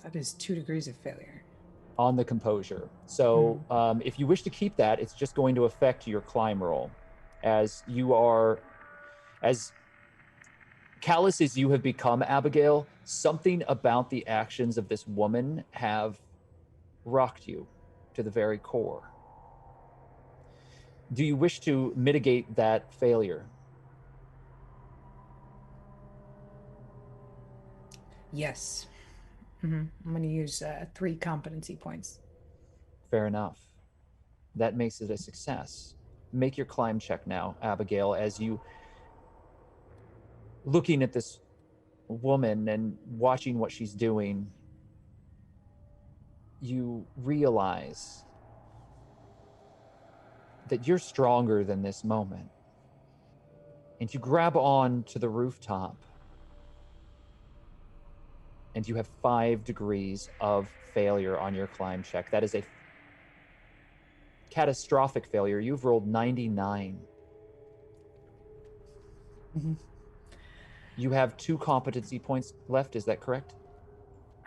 [SPEAKER 3] That is 2 degrees of failure.
[SPEAKER 1] On the composure. So if you wish to keep that, it's just going to affect your climb roll. As callous as you have become, Abigail, something about the actions of this woman have rocked you to the very core. Do you wish to mitigate that failure?
[SPEAKER 3] Yes. I'm going to use 3 competency points.
[SPEAKER 1] Fair enough. That makes it a success. Make your climb check now, Abigail, as you looking at this woman and watching what she's doing, you realize that you're stronger than this moment. And you grab on to the rooftop, and you have 5 degrees of failure on your climb check. That is a catastrophic failure. You've rolled 99. You have 2 competency points left, is that correct?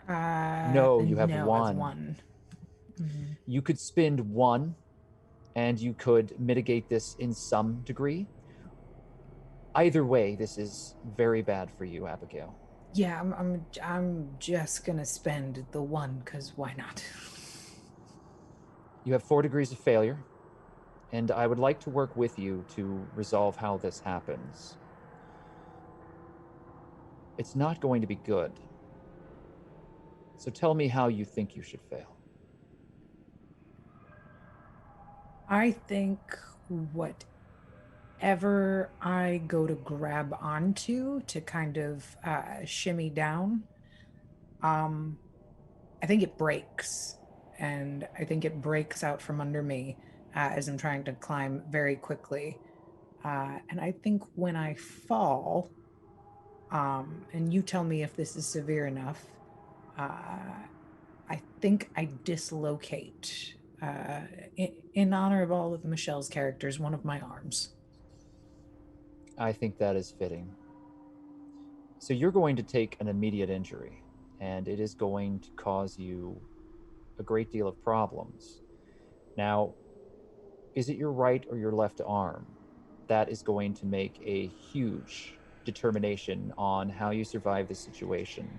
[SPEAKER 1] No, you have
[SPEAKER 3] no, I have
[SPEAKER 1] 1.
[SPEAKER 3] 1.
[SPEAKER 1] You could spend 1, and you could mitigate this in some degree. Either way, this is very bad for you, Abigail.
[SPEAKER 3] Yeah, I'm just gonna spend the 1 because why not?
[SPEAKER 1] You have 4 degrees of failure, and I would like to work with you to resolve how this happens. It's not going to be good. So tell me how you think you should fail.
[SPEAKER 3] I think whatever I go to grab onto to kind of shimmy down, I think it breaks. And I think it breaks out from under me as I'm trying to climb very quickly. And I think when I fall, and you tell me if this is severe enough, I think I dislocate, in honor of all of Michelle's characters, one of my arms.
[SPEAKER 1] I think that is fitting. So you're going to take an immediate injury, and it is going to cause you a great deal of problems. Now, is it your right or your left arm? That is going to make a huge determination on how you survive this situation.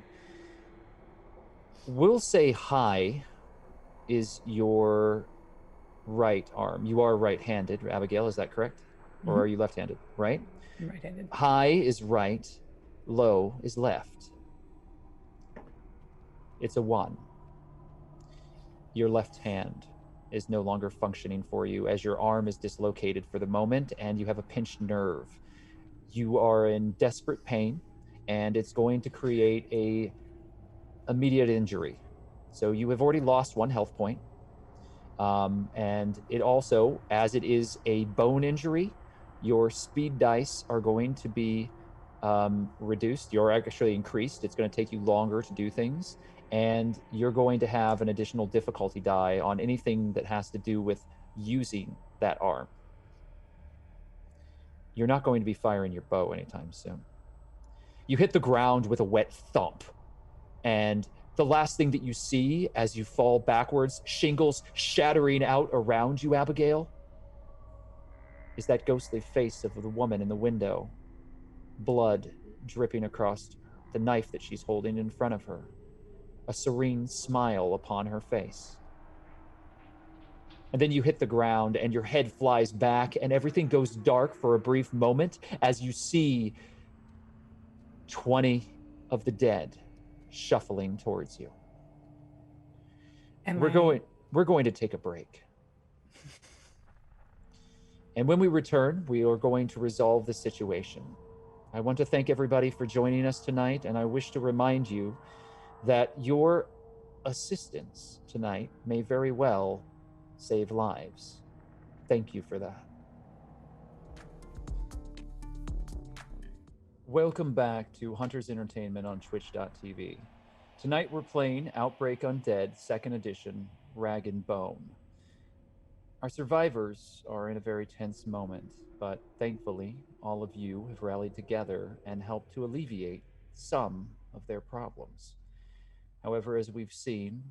[SPEAKER 1] We'll say high is your right arm. You are right-handed, Abigail, is that correct? Or are you left-handed, right?
[SPEAKER 3] I'm right-handed.
[SPEAKER 1] High is right, low is left. It's a 1. Your left hand is no longer functioning for you as your arm is dislocated for the moment and you have a pinched nerve. You are in desperate pain, and it's going to create a immediate injury. So you have already lost 1 health point. And it also, as it is a bone injury, your speed dice are going to be reduced. You're actually increased. It's going to take you longer to do things. And you're going to have an additional difficulty die on anything that has to do with using that arm. You're not going to be firing your bow anytime soon. You hit the ground with a wet thump, and the last thing that you see as you fall backwards, shingles shattering out around you, Abigail, is that ghostly face of the woman in the window, blood dripping across the knife that she's holding in front of her, a serene smile upon her face. And then you hit the ground and your head flies back and everything goes dark for a brief moment as you see 20 of the dead shuffling towards you.
[SPEAKER 3] Am
[SPEAKER 1] We're going to take a break. And when we return, we are going to resolve the situation. I want to thank everybody for joining us tonight, and I wish to remind you that your assistance tonight may very well save lives. Thank you for that. Welcome back to Hunters Entertainment on Twitch.tv. Tonight we're playing Outbreak Undead, 2nd edition, Rag and Bone. Our survivors are in a very tense moment, but thankfully, all of you have rallied together and helped to alleviate some of their problems. However, as we've seen,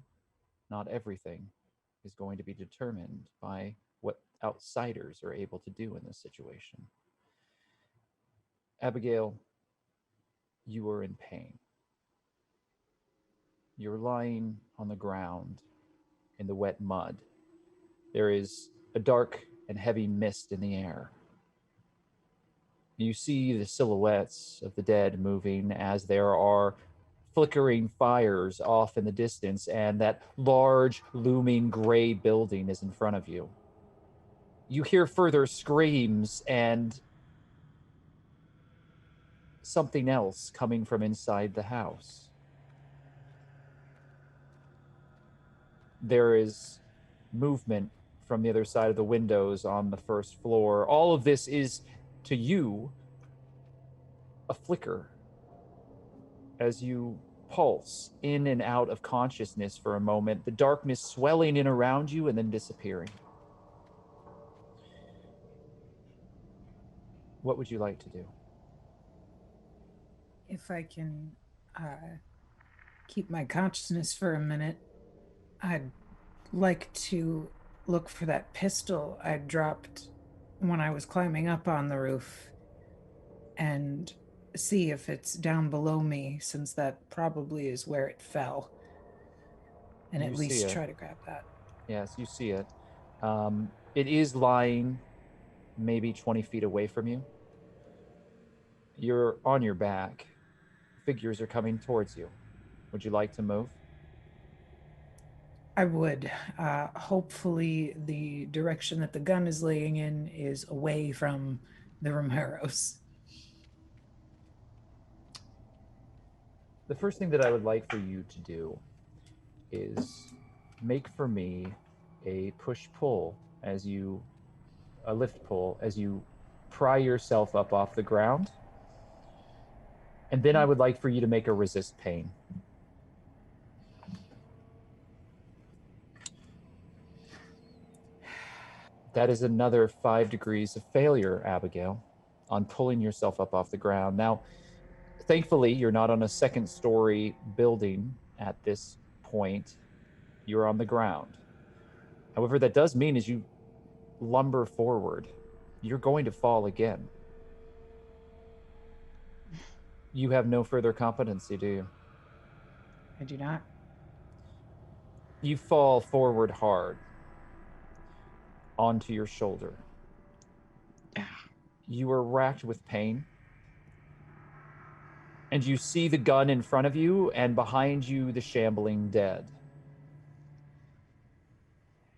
[SPEAKER 1] not everything is going to be determined by what outsiders are able to do in this situation. Abigail, you are in pain. You're lying on the ground in the wet mud. There is a dark and heavy mist in the air. You see the silhouettes of the dead moving as there are flickering fires off in the distance, and that large, looming gray building is in front of you. You hear further screams and something else coming from inside the house. There is movement from the other side of the windows on the first floor. All of this is, to you, a flicker as you pulse in and out of consciousness for a moment, the darkness swelling in around you and then disappearing. What would you like to do?
[SPEAKER 3] If I can keep my consciousness for a minute, I'd like to look for that pistol I dropped when I was climbing up on the roof and see if it's down below me, since that probably is where it fell, and at least try to grab that.
[SPEAKER 1] Yes, you see it. It is lying maybe 20 feet away from you. You're on your back. Figures are coming towards you. Would you like to move?
[SPEAKER 3] I would. Hopefully the direction that the gun is laying in is away from the Romeros.
[SPEAKER 1] The first thing that I would like for you to do is make for me a push-pull a lift pull as you pry yourself up off the ground. And then I would like for you to make a resist pain. That is another 5 degrees of failure, Abigail, on pulling yourself up off the ground. Now, thankfully, you're not on a 2nd-story building at this point. You're on the ground. However, that does mean as you lumber forward, you're going to fall again. You have no further competency, do you?
[SPEAKER 3] I do not.
[SPEAKER 1] You fall forward hard onto your shoulder. You are racked with pain. And you see the gun in front of you, and behind you, the shambling dead.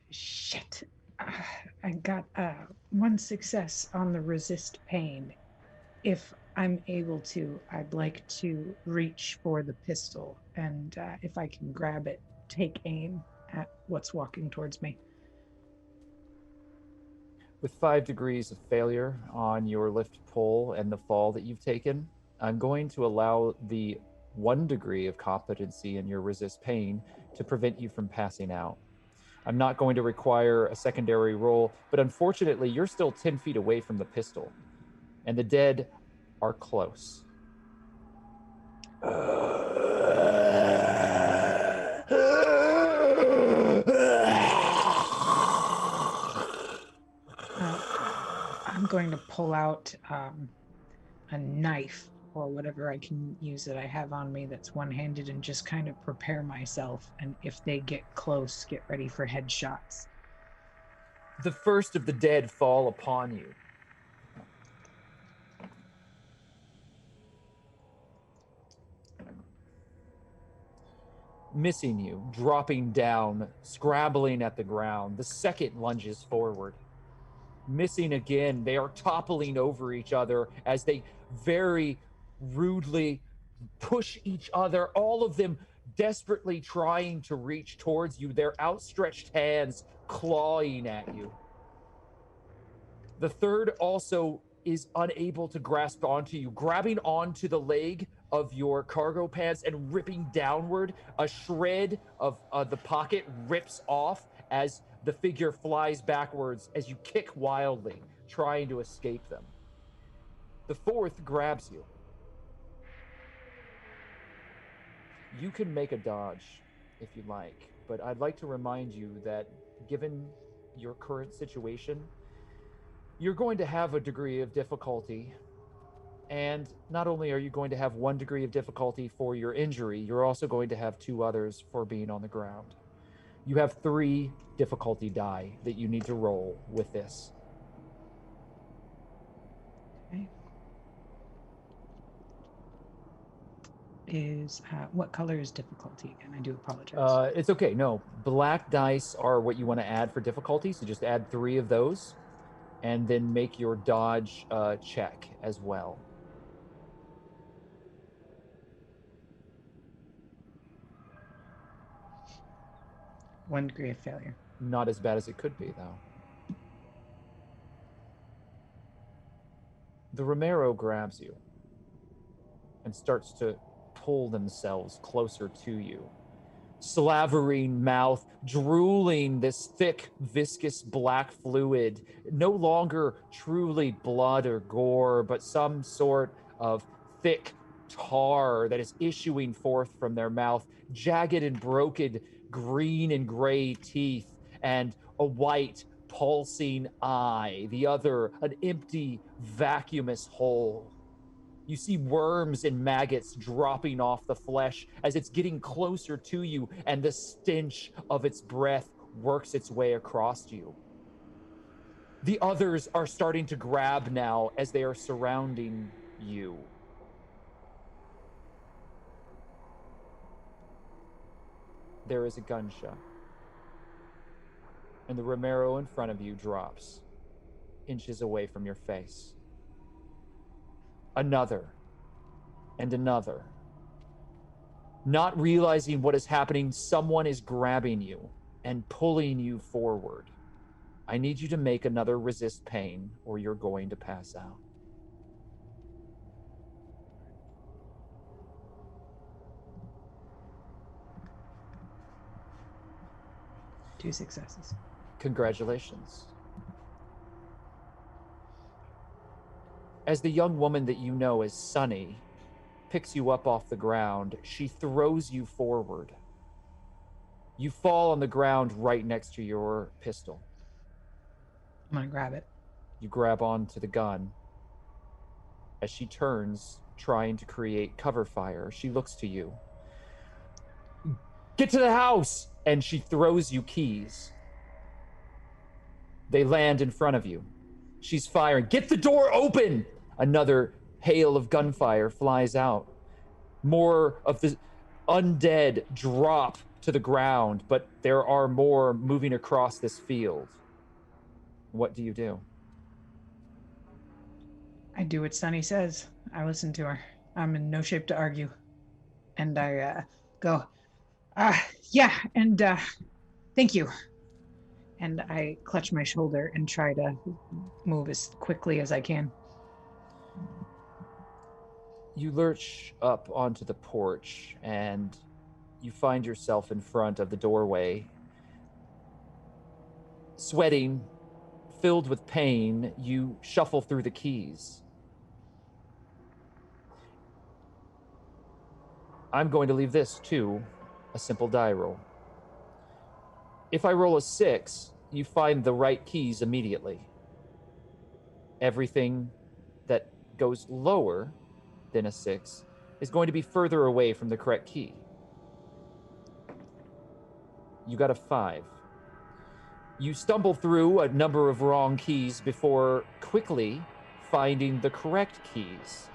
[SPEAKER 3] Shit. I got 1 success on the resist pain. If I'm able to, I'd like to reach for the pistol, and if I can grab it, take aim at what's walking towards me.
[SPEAKER 1] With 5 degrees of failure on your lift pull and the fall that you've taken, I'm going to allow the 1 degree of competency in your resist pain to prevent you from passing out. I'm not going to require a secondary roll, but unfortunately, you're still 10 feet away from the pistol, and the dead are close.
[SPEAKER 3] I'm going to pull out a knife or whatever I can use that I have on me that's one-handed and just kind of prepare myself. And if they get close, get ready for headshots.
[SPEAKER 1] The first of the dead fall upon you. Missing you, dropping down, scrabbling at the ground. The second lunges forward. Missing again. They are toppling over each other as they very rudely push each other, all of them desperately trying to reach towards you, their outstretched hands clawing at you. The third also is unable to grasp onto you, grabbing onto the leg of your cargo pants and ripping downward. A shred of the pocket rips off as the figure flies backwards as you kick wildly, trying to escape them. The fourth grabs you. You can make a dodge if you like, but I'd like to remind you that given your current situation, you're going to have a degree of difficulty. And not only are you going to have one degree of difficulty for your injury, you're also going to have two others for being on the ground. You have 3 difficulty die that you need to roll with this.
[SPEAKER 3] Okay. What color is difficulty again? I do apologize.
[SPEAKER 1] It's okay. No, black dice are what you want to add for difficulty, so just add 3 of those, and then make your dodge check as well.
[SPEAKER 3] One degree of failure.
[SPEAKER 1] Not as bad as it could be, though. The Romero grabs you and starts to pull themselves closer to you. Slavering mouth, drooling this thick, viscous black fluid, no longer truly blood or gore, but some sort of thick tar that is issuing forth from their mouth, jagged and broken green and gray teeth, and a white pulsing eye, the other an empty, vacuumous hole. You see worms and maggots dropping off the flesh as it's getting closer to you, and the stench of its breath works its way across you. The others are starting to grab now as they are surrounding you. There is a gunshot, and the Romero in front of you drops inches away from your face. Another, and another. Not realizing what is happening, someone is grabbing you and pulling you forward. I need you to make another resist pain, or you're going to pass out.
[SPEAKER 3] Two successes.
[SPEAKER 1] Congratulations. As the young woman that you know as Sunny picks you up off the ground, she throws you forward. You fall on the ground right next to your pistol.
[SPEAKER 3] I'm gonna grab it.
[SPEAKER 1] You grab onto the gun. As she turns, trying to create cover fire, she looks to you. Get to the house! And she throws you keys. They land in front of you. She's firing. Get the door open! Another hail of gunfire flies out. More of the undead drop to the ground, but there are more moving across this field. What do you do?
[SPEAKER 3] I do what Sunny says. I listen to her. I'm in no shape to argue. And I go, yeah, and thank you. And I clutch my shoulder and try to move as quickly as I can.
[SPEAKER 1] You lurch up onto the porch and you find yourself in front of the doorway. Sweating, filled with pain, you shuffle through the keys. I'm going to leave this to a simple die roll. If I roll a 6, you find the right keys immediately. Everything that goes lower than a 6 is going to be further away from the correct key. You got a 5. You stumble through a number of wrong keys before quickly finding the correct keys.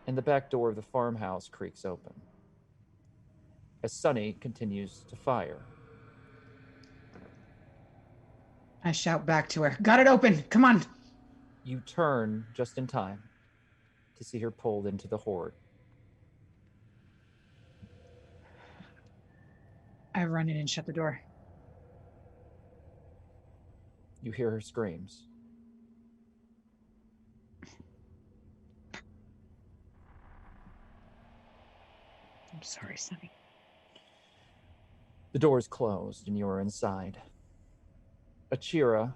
[SPEAKER 1] And the back door of the farmhouse creaks open as Sunny continues to fire.
[SPEAKER 3] I shout back to her, got it open, come on.
[SPEAKER 1] You turn just in time to see her pulled into the horde.
[SPEAKER 3] I run in and shut the door.
[SPEAKER 1] You hear her screams.
[SPEAKER 3] I'm sorry, Sunny.
[SPEAKER 1] The door is closed and you are inside. Achira,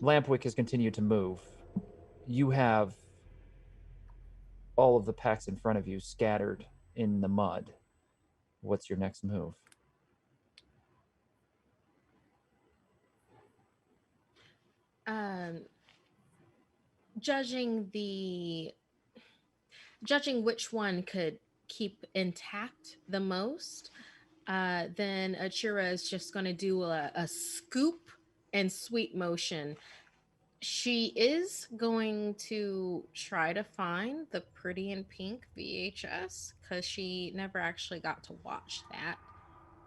[SPEAKER 1] Lampwick has continued to move. You have all of the packs in front of you scattered in the mud. What's your next move?
[SPEAKER 4] Judging which one could keep intact the most, then Achira is just going to do a scoop and sweep motion. She is going to try to find the Pretty in Pink VHS because she never actually got to watch that,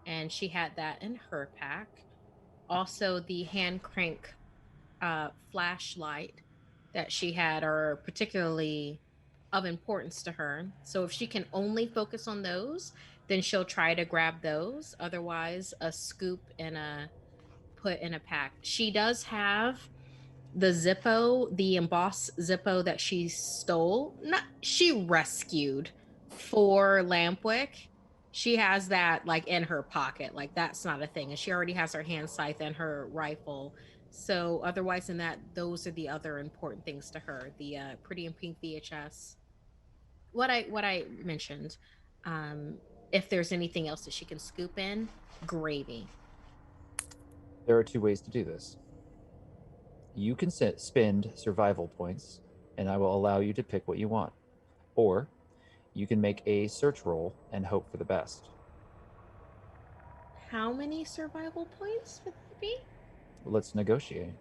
[SPEAKER 4] and she had that in her pack. Also, the hand crank flashlight that she had are particularly of importance to her. So if she can only focus on those, then she'll try to grab those. Otherwise, a scoop and a put in a pack. She does have the Zippo, the embossed Zippo that she stole. Not she rescued for Lampwick. She has that like in her pocket. Like that's not a thing. And she already has her hand scythe and her rifle. So otherwise than that, those are the other important things to her. The Pretty in Pink VHS. What I mentioned. If there's anything else that she can scoop in, gravy.
[SPEAKER 1] There are two ways to do this. You can spend survival points, and I will allow you to pick what you want. Or you can make a search roll and hope for the best.
[SPEAKER 4] How many survival points would it be?
[SPEAKER 1] Let's negotiate.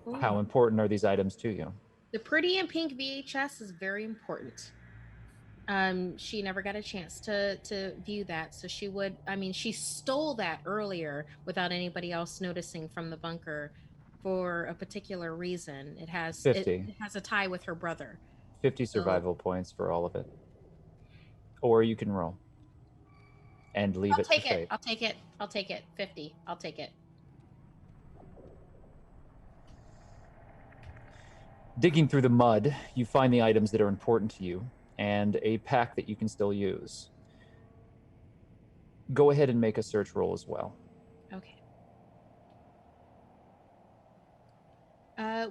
[SPEAKER 4] Ooh.
[SPEAKER 1] How important are these items to you?
[SPEAKER 4] The Pretty in Pink VHS is very important. She never got a chance to view that, so she would. I mean, she stole that earlier without anybody else noticing from the bunker for a particular reason. It has
[SPEAKER 1] 50.
[SPEAKER 4] It has a tie with her brother.
[SPEAKER 1] 50 survival points for all of it. Or you can roll and leave it to fate.
[SPEAKER 4] I'll take it. I'll take it. 50. I'll take it.
[SPEAKER 1] Digging through the mud, you find the items that are important to you and a pack that you can still use. Go ahead and make a search roll as well.
[SPEAKER 4] Okay.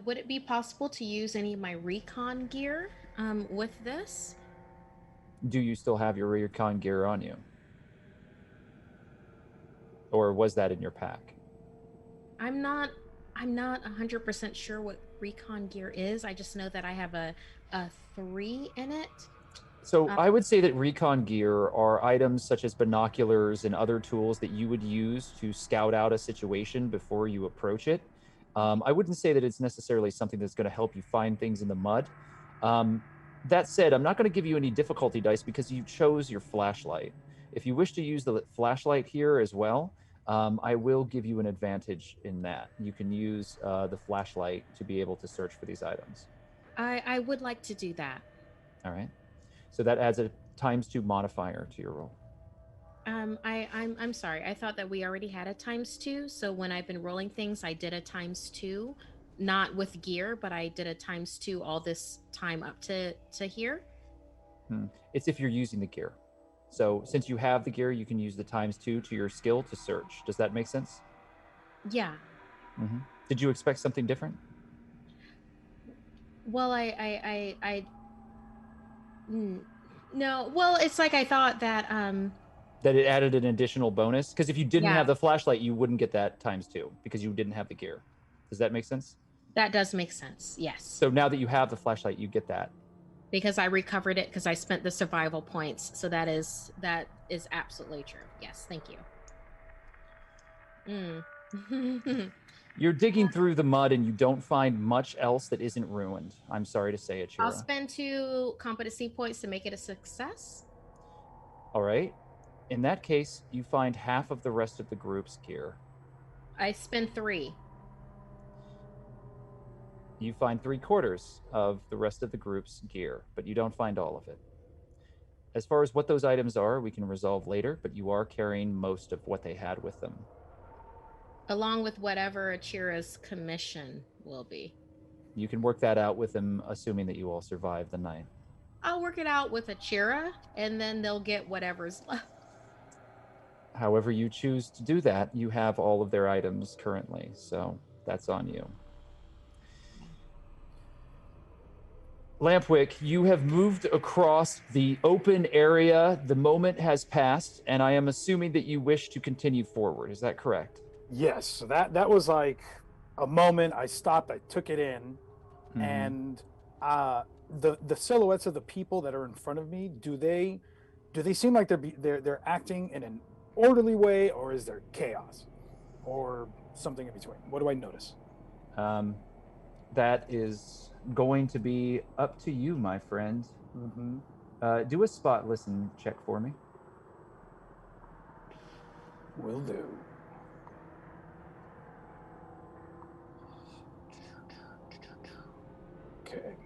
[SPEAKER 4] Would it be possible to use any of my recon gear with this?
[SPEAKER 1] Do you still have your recon gear on you? Or was that in your pack?
[SPEAKER 4] I'm not 100% sure what recon gear is. I just know that I have a 3 in it.
[SPEAKER 1] So I would say that recon gear are items such as binoculars and other tools that you would use to scout out a situation before you approach it. I wouldn't say that it's necessarily something that's going to help you find things in the mud. That said, I'm not going to give you any difficulty dice because you chose your flashlight. If you wish to use the flashlight here as well, I will give you an advantage in that. You can use the flashlight to be able to search for these items.
[SPEAKER 4] I would like to do that.
[SPEAKER 1] All right. So that adds a ×2 modifier to your roll.
[SPEAKER 4] I'm sorry. I thought that we already had a ×2. So when I've been rolling things, I did a ×2, not with gear, but I did a ×2 all this time up to here.
[SPEAKER 1] It's if you're using the gear. So since you have the gear, you can use the ×2 to your skill to search. Does that make sense?
[SPEAKER 4] Yeah.
[SPEAKER 1] Mm-hmm. Did you expect something different?
[SPEAKER 4] Well, no. Well, it's like I thought that
[SPEAKER 1] that it added an additional bonus, because if you didn't
[SPEAKER 4] Yeah.
[SPEAKER 1] have the flashlight, you wouldn't get that ×2 because you didn't have the gear. Does that make sense?
[SPEAKER 4] That does make sense. Yes.
[SPEAKER 1] So now that you have the flashlight, you get that.
[SPEAKER 4] Because I recovered it because I spent the survival points. So that is absolutely true. Yes, thank you.
[SPEAKER 1] You're digging through the mud and you don't find much else that isn't ruined. I'm sorry to say it,
[SPEAKER 4] I'll
[SPEAKER 1] Chira.
[SPEAKER 4] spend 2 competency points to make it a success.
[SPEAKER 1] All right. In that case, you find half of the rest of the group's gear.
[SPEAKER 4] I spend 3.
[SPEAKER 1] You find 3/4 of the rest of the group's gear, but you don't find all of it. As far as what those items are, we can resolve later, but you are carrying most of what they had with them.
[SPEAKER 4] Along with whatever Achira's commission will be.
[SPEAKER 1] You can work that out with them, assuming that you all survive the night.
[SPEAKER 4] I'll work it out with Achira, and then they'll get whatever's left.
[SPEAKER 1] However you choose to do that, you have all of their items currently, so that's on you. Lampwick, you have moved across the open area. The moment has passed, and I am assuming that you wish to continue forward. Is that correct?
[SPEAKER 5] Yes, so that was like a moment. I stopped, I took it in,
[SPEAKER 1] Mhm.
[SPEAKER 5] and the silhouettes of the people that are in front of me, do they seem like they're acting in an orderly way, or is there chaos, or something in between? What do I notice?
[SPEAKER 1] That is going to be up to you, my friend.
[SPEAKER 5] Mm-hmm.
[SPEAKER 1] Do a spot listen check for me.
[SPEAKER 5] Will do. Okay.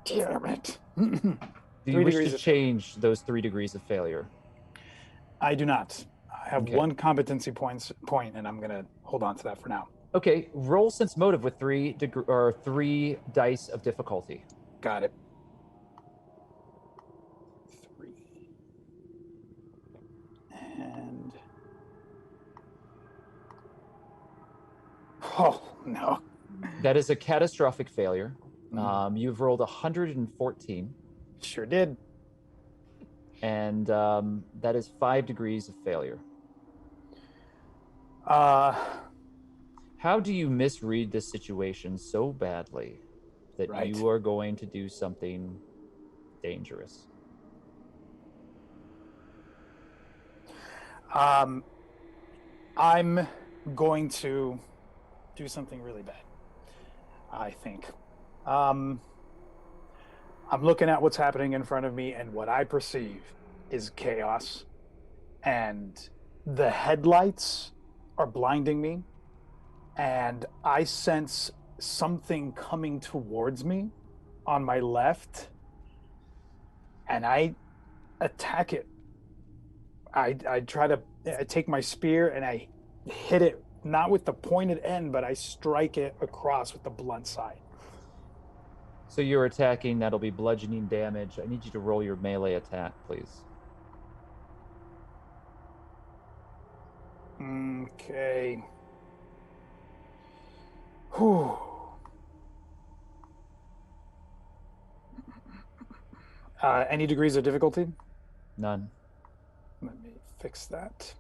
[SPEAKER 5] Damn it.
[SPEAKER 1] Do you wish to change those 3 degrees of failure?
[SPEAKER 5] I do not. I have
[SPEAKER 1] Okay.
[SPEAKER 5] 1 competency point, and I'm going to hold on to that for now.
[SPEAKER 1] Okay, roll sense motive with 3 dice of difficulty.
[SPEAKER 5] Got it. 3. And... oh, no.
[SPEAKER 1] That is a catastrophic failure.
[SPEAKER 5] Mm.
[SPEAKER 1] You've rolled 114.
[SPEAKER 5] Sure did.
[SPEAKER 1] And that is 5 degrees of failure. How do you misread this situation so badly that
[SPEAKER 5] Right.
[SPEAKER 1] you are going to do something dangerous?
[SPEAKER 5] I'm going to do something really bad, I think. I'm looking at what's happening in front of me, and what I perceive is chaos. And the headlights are blinding me, and I sense something coming towards me on my left, and I attack it. I take my spear and I hit it, not with the pointed end, but I strike it across with the blunt side.
[SPEAKER 1] So you're attacking, that'll be bludgeoning damage. I need you to roll your melee attack, please.
[SPEAKER 5] Okay. Whew. Any degrees of difficulty?
[SPEAKER 1] None.
[SPEAKER 5] Let me fix that.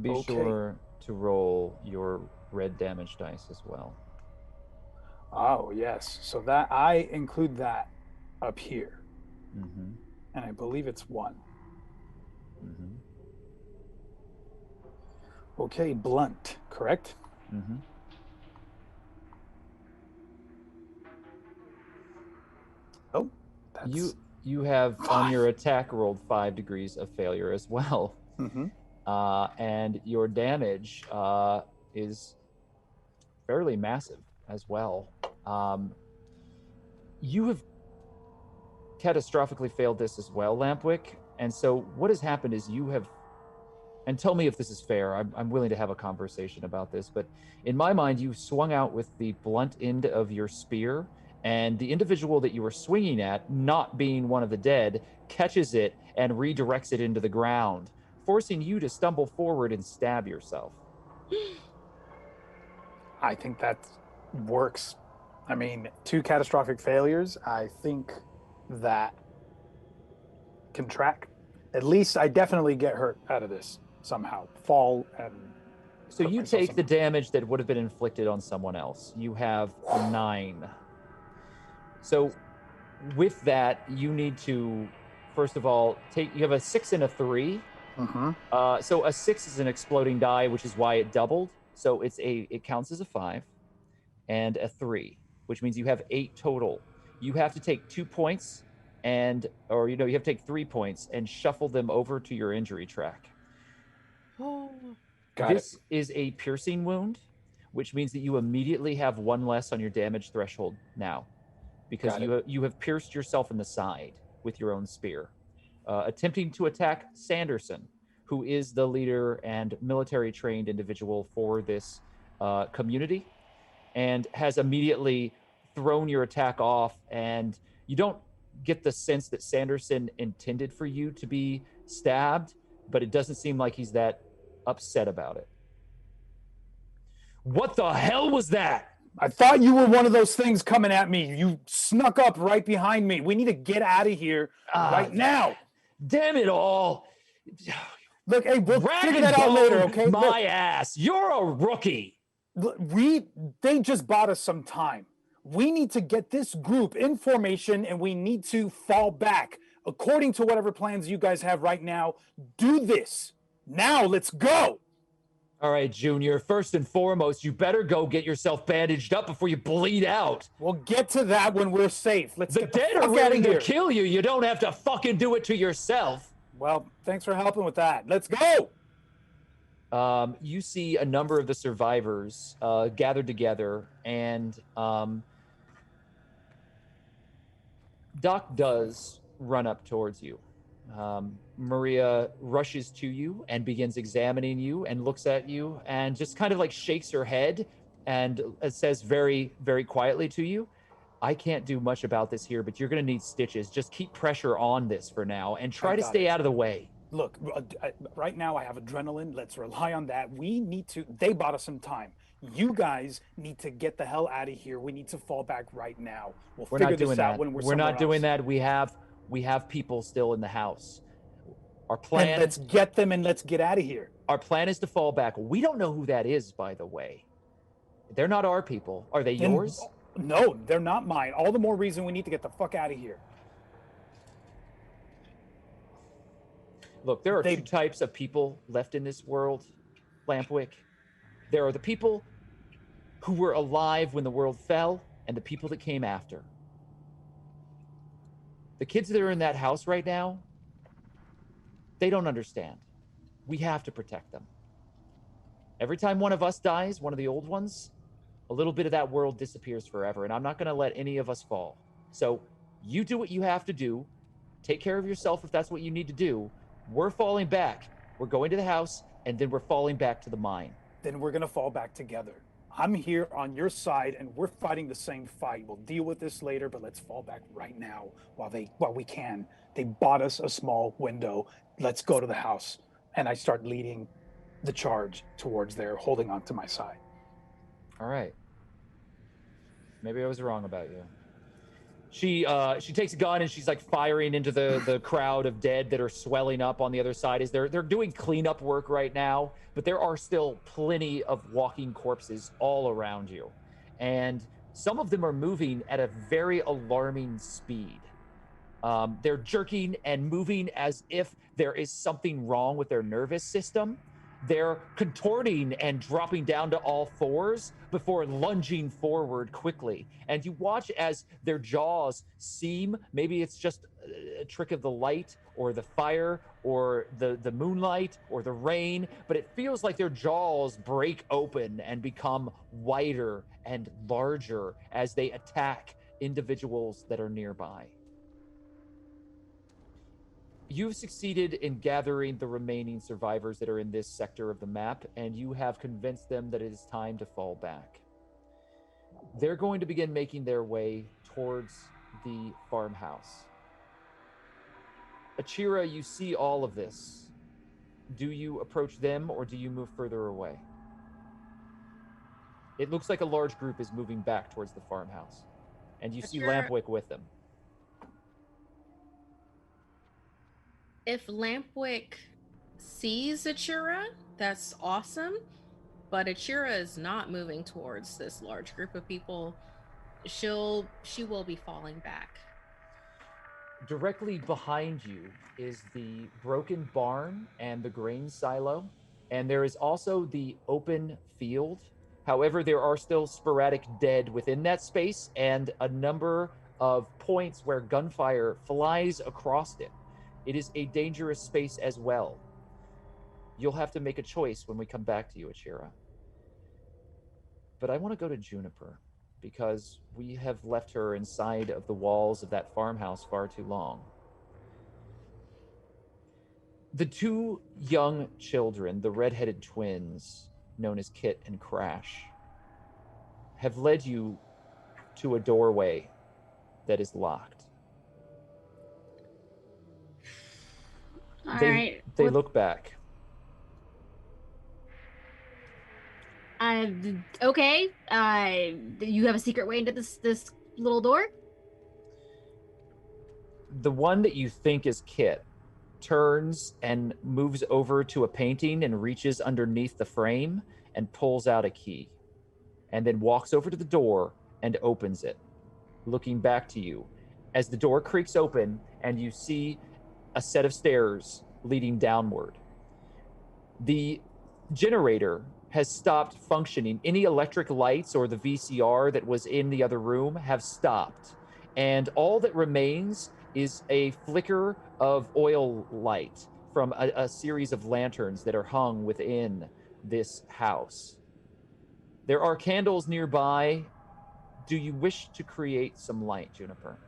[SPEAKER 1] Be
[SPEAKER 5] Okay.
[SPEAKER 1] sure to roll your red damage dice as well.
[SPEAKER 5] Oh, yes. So that I include that up here.
[SPEAKER 1] Mm-hmm.
[SPEAKER 5] And I believe it's 1.
[SPEAKER 1] Mm-hmm.
[SPEAKER 5] Okay, blunt, correct?
[SPEAKER 1] Mm-hmm.
[SPEAKER 5] Oh, that's...
[SPEAKER 1] You have
[SPEAKER 5] 5.
[SPEAKER 1] on your attack rolled 5 degrees of failure as well.
[SPEAKER 5] Mm-hmm.
[SPEAKER 1] And your damage is fairly massive as well. You have catastrophically failed this as well, Lampwick. And so what has happened is you have, and tell me if this is fair, I'm willing to have a conversation about this, but in my mind, you swung out with the blunt end of your spear, and the individual that you were swinging at, not being one of the dead, catches it and redirects it into the ground, forcing you to stumble forward and stab yourself.
[SPEAKER 5] I think that works. I mean, 2 catastrophic failures, I think that can track. At least I definitely get hurt out of this somehow. Fall and...
[SPEAKER 1] So you take the damage that would have been inflicted on someone else. You have 9. So with that, you need to, first of all, you have a 6 and a 3. So a 6 is an exploding die, which is why it doubled. So it counts as a 5 and a 3, which means you have 8 total. You have to take 2 points or you have to take 3 points and shuffle them over to your injury track. This is a piercing wound, which means that you immediately have 1 less on your damage threshold now, because you have pierced yourself in the side with your own spear. Attempting to attack Sanderson, who is the leader and military-trained individual for this community, and has immediately thrown your attack off, and you don't get the sense that Sanderson intended for you to be stabbed, but it doesn't seem like he's that upset about it. What the hell was that?
[SPEAKER 5] I thought you were one of those things coming at me. You snuck up right behind me. We need to get out of here right now.
[SPEAKER 1] Damn it all.
[SPEAKER 5] Look, hey, we'll figure that out later, okay?
[SPEAKER 1] My ass. You're a rookie.
[SPEAKER 5] They just bought us some time. We need to get this group in formation, and we need to fall back. According to whatever plans you guys have right now, do this. Now, let's go.
[SPEAKER 1] All right, Junior, first and foremost, you better go get yourself bandaged up before you bleed out.
[SPEAKER 5] We'll get to that when we're safe. Let's
[SPEAKER 1] get the dead are ready to kill you. You don't have to fucking do it to yourself.
[SPEAKER 5] Well, thanks for helping with that. Let's go.
[SPEAKER 1] You see a number of the survivors gathered together, and Doc does run up towards you. Maria rushes to you and begins examining you and looks at you and just kind of like shakes her head and says very, very quietly to you, I can't do much about this here, but you're going to need stitches. Just keep pressure on this for now and try to stay out of the way.
[SPEAKER 5] Look, right now I have adrenaline. Let's rely on that. They bought us some time. You guys need to get the hell out of here. We need to fall back right now. We're figure this out when we're
[SPEAKER 1] not doing that. We have people still in the house. Our plan.
[SPEAKER 5] And let's get them and let's get out of here.
[SPEAKER 1] Our plan is to fall back. We don't know who that is, by the way. They're not our people. Are they yours?
[SPEAKER 5] No, they're not mine. All the more reason we need to get the fuck out of here.
[SPEAKER 1] Look, there are 2 types of people left in this world, Lampwick. There are the people who were alive when the world fell and the people that came after. The kids that are in that house right now, they don't understand. We have to protect them. Every time one of us dies, one of the old ones, a little bit of that world disappears forever, and I'm not going to let any of us fall. So you do what you have to do. Take care of yourself if that's what you need to do. We're falling back. We're going to the house, and then we're falling back to the mine.
[SPEAKER 5] Then we're going to fall back together. I'm here on your side, and we're fighting the same fight. We'll deal with this later, but let's fall back right now while we can. They bought us a small window. Let's go to the house. And I start leading the charge towards there, holding on to my side.
[SPEAKER 1] All right. Maybe I was wrong about you. She takes a gun and she's like firing into the crowd of dead that are swelling up on the other side. They're doing cleanup work right now, but there are still plenty of walking corpses all around you. And some of them are moving at a very alarming speed. They're jerking and moving as if there is something wrong with their nervous system. They're contorting and dropping down to all fours before lunging forward quickly. And you watch as their jaws seem, maybe it's just a trick of the light or the fire or the moonlight or the rain, but it feels like their jaws break open and become wider and larger as they attack individuals that are nearby. You've succeeded in gathering the remaining survivors that are in this sector of the map, and you have convinced them that it is time to fall back. They're going to begin making their way towards the farmhouse. Achira, you see all of this. Do you approach them, or do you move further away? It looks like a large group is moving back towards the farmhouse, and you see Lampwick with them.
[SPEAKER 4] If Lampwick sees Achira, that's awesome. But Achira is not moving towards this large group of people. She will be falling back.
[SPEAKER 1] Directly behind you is the broken barn and the grain silo, and there is also the open field. However, there are still sporadic dead within that space and a number of points where gunfire flies across it. It is a dangerous space as well. You'll have to make a choice when we come back to you, Achira. But I want to go to Juniper because we have left her inside of the walls of that farmhouse far too long. The two young children, the redheaded twins, known as Kit and Crash, have led you to a doorway that is locked.
[SPEAKER 2] All
[SPEAKER 1] They
[SPEAKER 2] right.
[SPEAKER 1] look back.
[SPEAKER 2] Okay. You have a secret way into this little door?
[SPEAKER 1] The one that you think is Kit turns and moves over to a painting and reaches underneath the frame and pulls out a key, and then walks over to the door and opens it, looking back to you as the door creaks open and you see a set of stairs leading downward. The generator has stopped functioning. Any electric lights or the VCR that was in the other room have stopped. And all that remains is a flicker of oil light from a series of lanterns that are hung within this house. There are candles nearby. Do you wish to create some light, Juniper?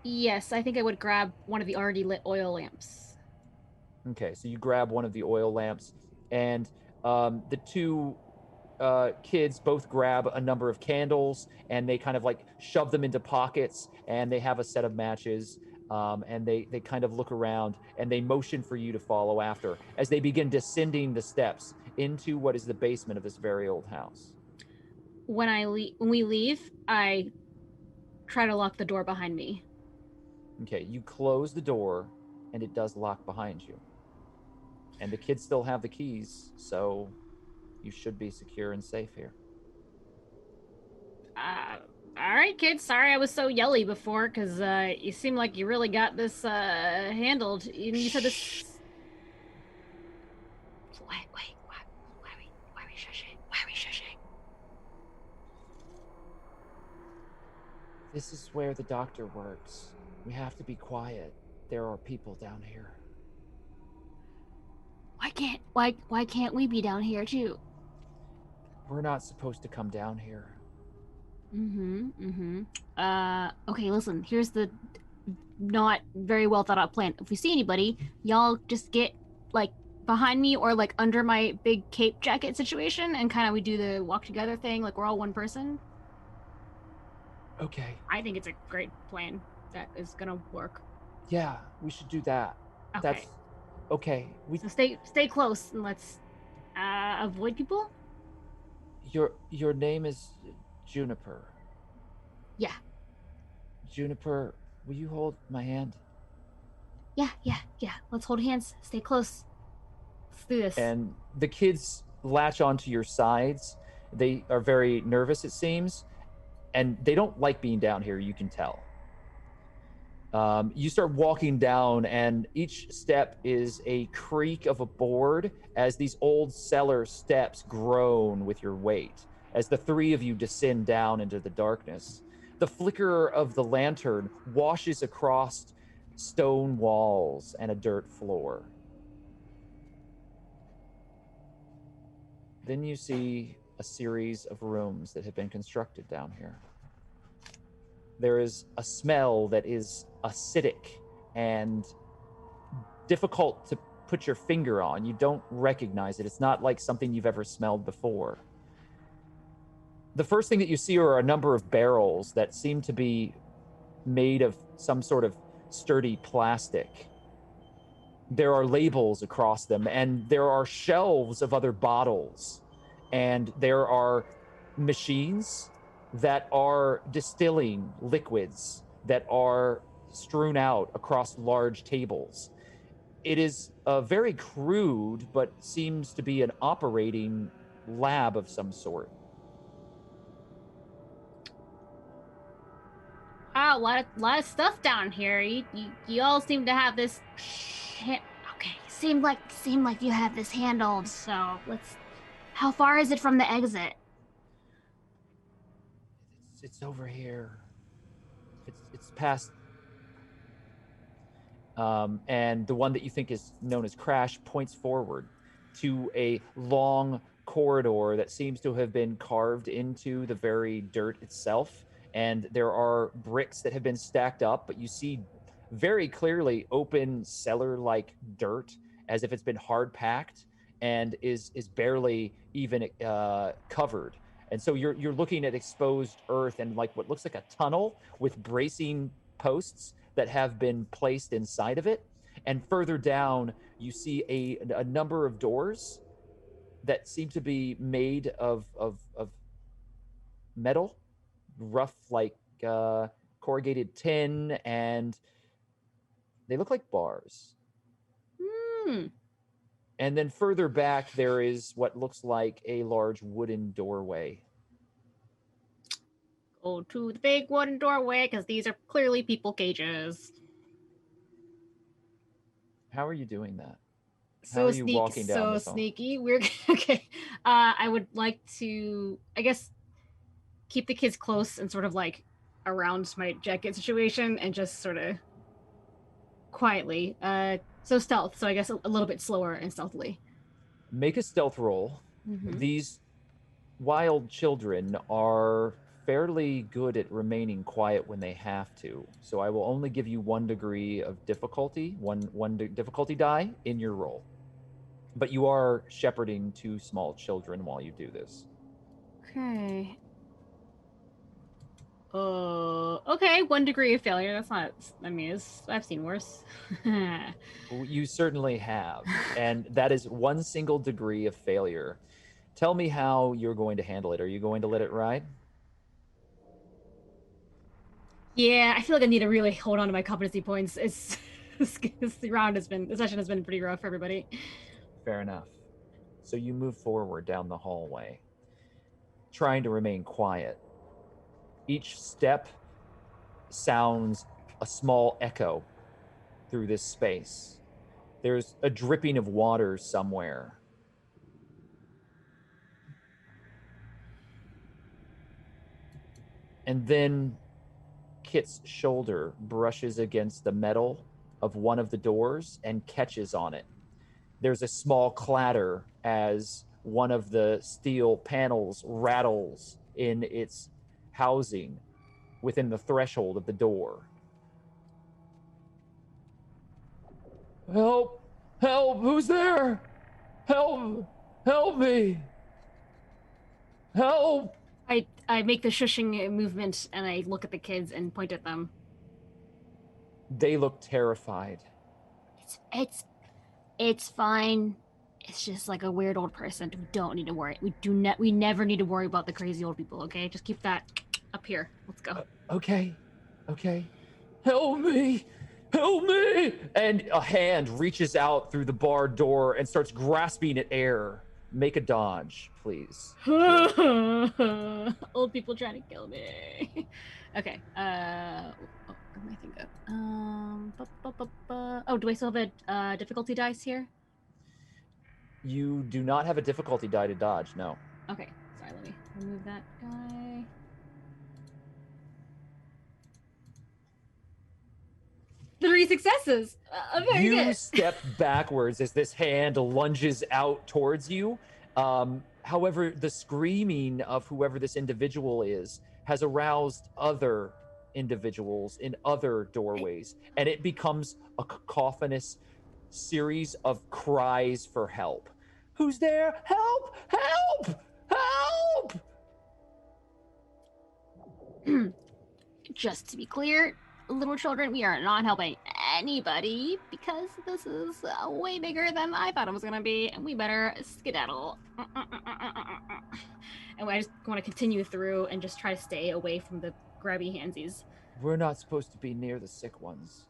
[SPEAKER 2] Yes, I think I would grab one of the already lit oil lamps.
[SPEAKER 1] Okay, so you grab one of the oil lamps, and the two kids both grab a number of candles, and they kind of like shove them into pockets, and they have a set of matches, and they kind of look around, and they motion for you to follow after as they begin descending the steps into what is the basement of this very old house.
[SPEAKER 2] When we leave, I try to lock the door behind me.
[SPEAKER 1] Okay, you close the door, and it does lock behind you. And the kids still have the keys, so you should be secure and safe here.
[SPEAKER 2] All right, kids. Sorry I was so yelly before, because you seem like you really got this handled. You said this... Why are we shushing? Why are we shushing?
[SPEAKER 1] This is where the doctor works. We have to be quiet. There are people down here.
[SPEAKER 2] Why can't we be down here too?
[SPEAKER 1] We're not supposed to come down here.
[SPEAKER 2] Okay, listen, here's the not very well thought out plan. If we see anybody, y'all just get like behind me or like under my big cape jacket situation, and kind of we do the walk together thing, like we're all one person.
[SPEAKER 1] Okay.
[SPEAKER 2] I think it's a great plan that is gonna work.
[SPEAKER 1] Yeah, we should do that.
[SPEAKER 2] Okay.
[SPEAKER 1] That's okay.
[SPEAKER 2] So stay close and let's avoid people.
[SPEAKER 1] Your name is Juniper.
[SPEAKER 2] Yeah.
[SPEAKER 1] Juniper, will you hold my hand?
[SPEAKER 2] Yeah. Let's hold hands. Stay close. Let's do this.
[SPEAKER 1] And the kids latch onto your sides. They are very nervous, it seems, and they don't like being down here, you can tell. You start walking down, and each step is a creak of a board as these old cellar steps groan with your weight. As the three of you descend down into the darkness, the flicker of the lantern washes across stone walls and a dirt floor. Then you see a series of rooms that have been constructed down here. There is a smell that is acidic and difficult to put your finger on. You don't recognize it. It's not like something you've ever smelled before. The first thing that you see are a number of barrels that seem to be made of some sort of sturdy plastic. There are labels across them, and there are shelves of other bottles, and there are machines that are distilling liquids that are strewn out across large tables. It is very crude, but seems to be an operating lab of some sort.
[SPEAKER 2] Wow, a lot of stuff down here. You all seem to have this. Okay,
[SPEAKER 6] Seemed like you have this handled. So let's. How far is it from the exit?
[SPEAKER 1] It's over here. It's past. And the one that you think is known as Crash points forward to a long corridor that seems to have been carved into the very dirt itself. And there are bricks that have been stacked up, but you see very clearly open cellar-like dirt, as if it's been hard packed and is barely even covered. And so you're looking at exposed earth and like what looks like a tunnel with bracing posts that have been placed inside of it. And further down, you see a number of doors that seem to be made of metal, rough like corrugated tin, and they look like bars. And then further back, there is what looks like a large wooden doorway.
[SPEAKER 2] Go to the big wooden doorway, because these are clearly people cages.
[SPEAKER 1] How are you doing that?
[SPEAKER 2] So
[SPEAKER 1] How are you walking down
[SPEAKER 2] so
[SPEAKER 1] this hall?
[SPEAKER 2] sneaky. We're okay. I would like to, I guess, keep the kids close and sort of like around my jacket situation, and just sort of quietly. So stealth. So I guess a little bit slower and stealthily.
[SPEAKER 1] Make a stealth roll.
[SPEAKER 2] Mhm.
[SPEAKER 1] These wild children are fairly good at remaining quiet when they have to. So I will only give you 1 degree of difficulty, one difficulty die in your roll. But you are shepherding 2 small children while you do this.
[SPEAKER 2] Okay. Okay, 1 degree of failure. That's not. I mean, I've seen worse.
[SPEAKER 1] You certainly have, and that is 1 single degree of failure. Tell me how you're going to handle it. Are you going to let it ride?
[SPEAKER 2] Yeah, I feel like I need to really hold on to my competency points. This session has been pretty rough for everybody.
[SPEAKER 1] Fair enough. So you move forward down the hallway, trying to remain quiet. Each step sounds a small echo through this space. There's a dripping of water somewhere. And then Kit's shoulder brushes against the metal of one of the doors and catches on it. There's a small clatter as one of the steel panels rattles in its housing within the threshold of the door. Help! Help! Who's there? Help! Help me! Help!
[SPEAKER 2] I make the shushing movement, and I look at the kids and point at them.
[SPEAKER 1] They look terrified.
[SPEAKER 6] It's fine. It's just like a weird old person. We don't need to worry. We never need to worry about the crazy old people, okay?
[SPEAKER 2] Just keep that up here. Let's go.
[SPEAKER 1] Okay. Help me! Help me! And a hand reaches out through the barred door and starts grasping at air. Make a dodge, please.
[SPEAKER 2] Old people trying to kill me. Okay. What am I thinking of? Oh, do I still have a difficulty dice here?
[SPEAKER 1] You do not have a difficulty die to dodge, no.
[SPEAKER 2] Okay. Sorry, let me remove that guy. Three successes. Very
[SPEAKER 1] You
[SPEAKER 2] good.
[SPEAKER 1] step backwards as this hand lunges out towards you. However, the screaming of whoever this individual is has aroused other individuals in other doorways, and it becomes a cacophonous series of cries for help. Who's there? Help! Help! Help!
[SPEAKER 6] Just to be clear, little children, we are not helping anybody because this is way bigger than I thought it was gonna be, and we better skedaddle.
[SPEAKER 2] And I just want to continue through and just try to stay away from the grabby handsies.
[SPEAKER 1] We're not supposed to be near the sick ones.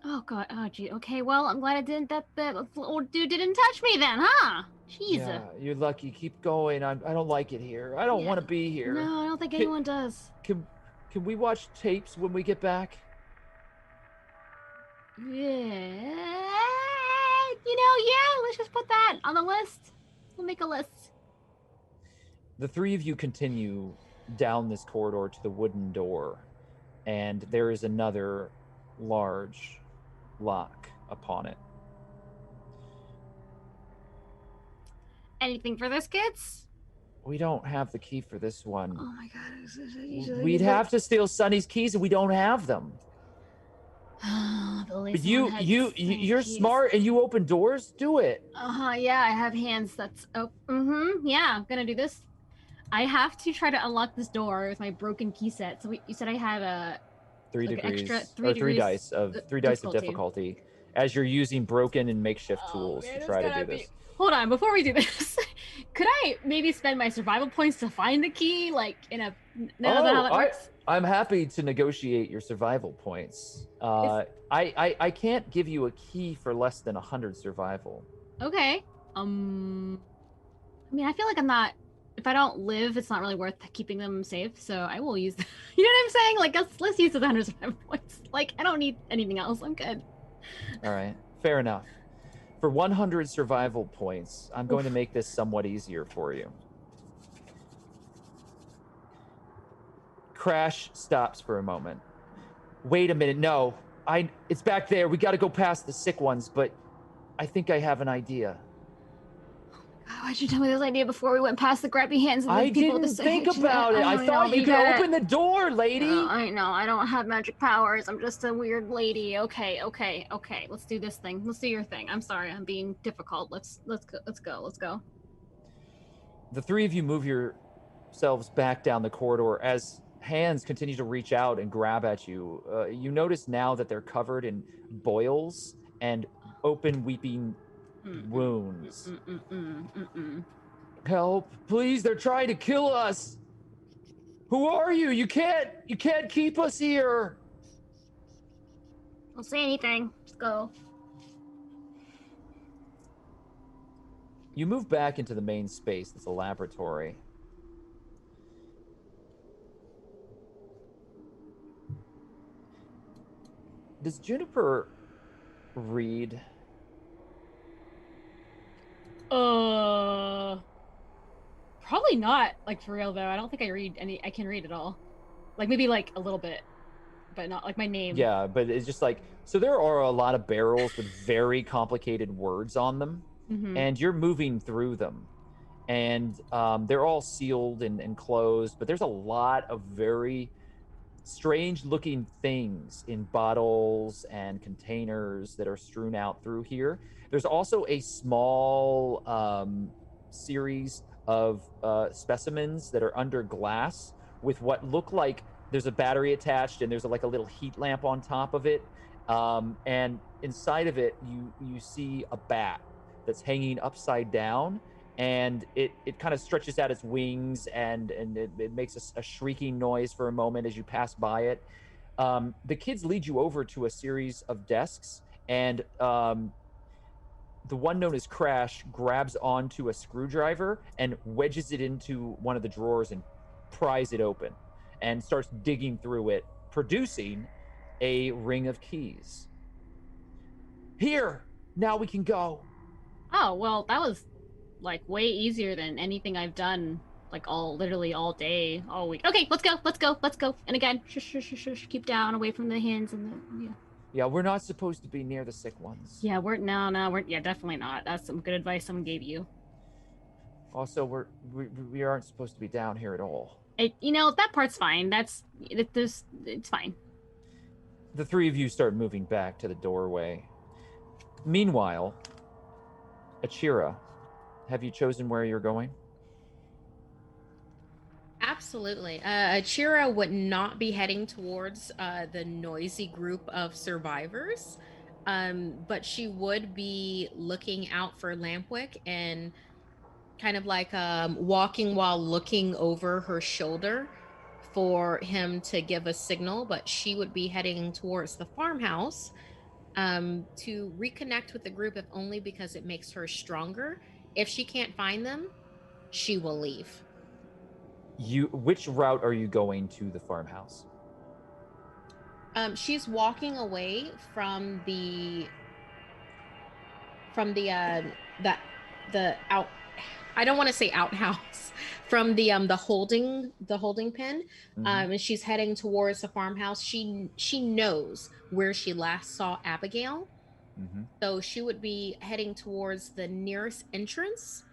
[SPEAKER 2] Oh god. Oh gee. Okay. Well, I'm glad that the old dude didn't touch me then, huh? Jeez.
[SPEAKER 1] Yeah, you're lucky. Keep going. I don't like it here. I don't want to be here.
[SPEAKER 2] No, I don't think anyone does.
[SPEAKER 1] Can Can we watch tapes when we get back?
[SPEAKER 6] Yeah. Let's just put that on the list. We'll make a list.
[SPEAKER 1] The three of you continue down this corridor to the wooden door, and there is another large lock upon it.
[SPEAKER 6] Anything for this, kids?
[SPEAKER 1] We don't have the key for this one.
[SPEAKER 6] Oh my god.
[SPEAKER 1] We'd have to steal Sunny's keys, and we don't have them. But you're smart and you open doors. Do it.
[SPEAKER 6] Yeah, I have hands. That's yeah, I'm gonna do this. I have to try to unlock this door with my broken key set. So you said I have a
[SPEAKER 1] 3
[SPEAKER 6] like
[SPEAKER 1] degrees
[SPEAKER 6] extra
[SPEAKER 1] or 3
[SPEAKER 6] degrees
[SPEAKER 1] dice of difficulty as you're using broken and makeshift tools to try to do this.
[SPEAKER 6] Hold on, before we do this, could I maybe spend my survival points to find the key? Like in a how that works?
[SPEAKER 1] I'm happy to negotiate your survival points. I can't give you a key for less than 100 survival.
[SPEAKER 6] Okay. I mean, I feel like I'm not. If I don't live, it's not really worth keeping them safe. So I will use. You know what I'm saying? Like let's use the 100 survival points. Like I don't need anything else. I'm good.
[SPEAKER 1] All right, fair enough. For 100 survival points, I'm going to make this somewhat easier for you. Crash stops for a moment. Wait a minute, no. It's back there. We got to go past the sick ones, but I think I have an idea.
[SPEAKER 6] Why'd you tell me this idea before we went past the grabby hands? And the people
[SPEAKER 1] didn't think about it. I thought you could open the door, lady.
[SPEAKER 6] I know. I don't have magic powers. I'm just a weird lady. Okay. Let's do this thing. Let's do your thing. I'm sorry. I'm being difficult. Let's go.
[SPEAKER 1] The three of you move yourselves back down the corridor as hands continue to reach out and grab at you. You notice now that they're covered in boils and open weeping wounds. Help, please, they're trying to kill us. Who are you? You can't keep us here.
[SPEAKER 6] Don't say anything. Just go.
[SPEAKER 1] You move back into the main space. That's a laboratory. Does Juniper read?
[SPEAKER 2] Probably not, like, for real, though. I don't think I can read at all. Like, maybe, like, a little bit, but not, like, my name.
[SPEAKER 1] Yeah, but it's just like, so there are a lot of barrels with very complicated words on them, and you're moving through them. And they're all sealed and closed, but there's a lot of very strange-looking things in bottles and containers that are strewn out through here. There's also a small series of specimens that are under glass with what look like there's a battery attached and there's like a little heat lamp on top of it. And inside of it, you see a bat that's hanging upside down, and it kind of stretches out its wings and it makes a shrieking noise for a moment as you pass by it. The kids lead you over to a series of desks, and the one known as Crash grabs onto a screwdriver and wedges it into one of the drawers and pries it open and starts digging through it, producing a ring of keys. Here, now we can go.
[SPEAKER 2] Oh, well, that was, like, way easier than anything I've done, like, literally all day, all week. Okay, let's go. And again, shush, keep down, away from the hands and the, yeah.
[SPEAKER 1] Yeah, we're not supposed to be near the sick ones.
[SPEAKER 2] Yeah, we're definitely not. That's some good advice someone gave you.
[SPEAKER 1] Also, we aren't supposed to be down here at all.
[SPEAKER 2] That part's fine. It's fine.
[SPEAKER 1] The three of you start moving back to the doorway. Meanwhile, Achira, have you chosen where you're going?
[SPEAKER 4] Absolutely. Achira would not be heading towards the noisy group of survivors, but she would be looking out for Lampwick and kind of like walking while looking over her shoulder for him to give a signal, but she would be heading towards the farmhouse to reconnect with the group, if only because it makes her stronger. If she can't find them, she will leave.
[SPEAKER 1] Which route are you going to the farmhouse?
[SPEAKER 4] She's walking away from the out. I don't want to say outhouse, from the holding pen. And she's heading towards the farmhouse. She knows where she last saw Abigail, so she would be heading towards the nearest entrance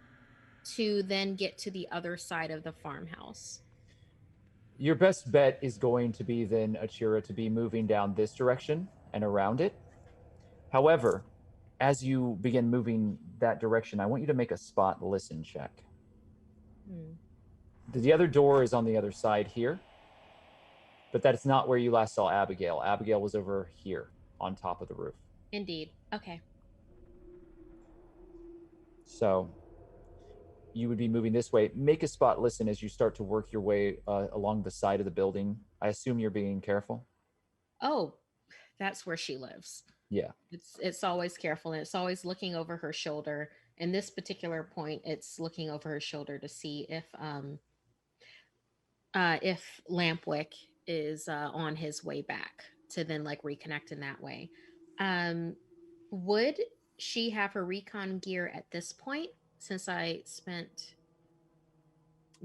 [SPEAKER 4] to then get to the other side of the farmhouse.
[SPEAKER 1] Your best bet is going to be then, Achira, to be moving down this direction and around it. However, as you begin moving that direction, I want you to make a spot listen check. The other door is on the other side here, but that's not where you last saw Abigail. Abigail was over here on top of the roof.
[SPEAKER 4] Indeed. Okay.
[SPEAKER 1] So you would be moving this way. Make a spot listen as you start to work your way along the side of the building. I assume you're being careful.
[SPEAKER 4] Oh, that's where she lives.
[SPEAKER 1] Yeah.
[SPEAKER 4] It's always careful, and it's always looking over her shoulder. In this particular point, it's looking over her shoulder to see if Lampwick is on his way back to then like reconnect in that way. Would she have her recon gear at this point, since I spent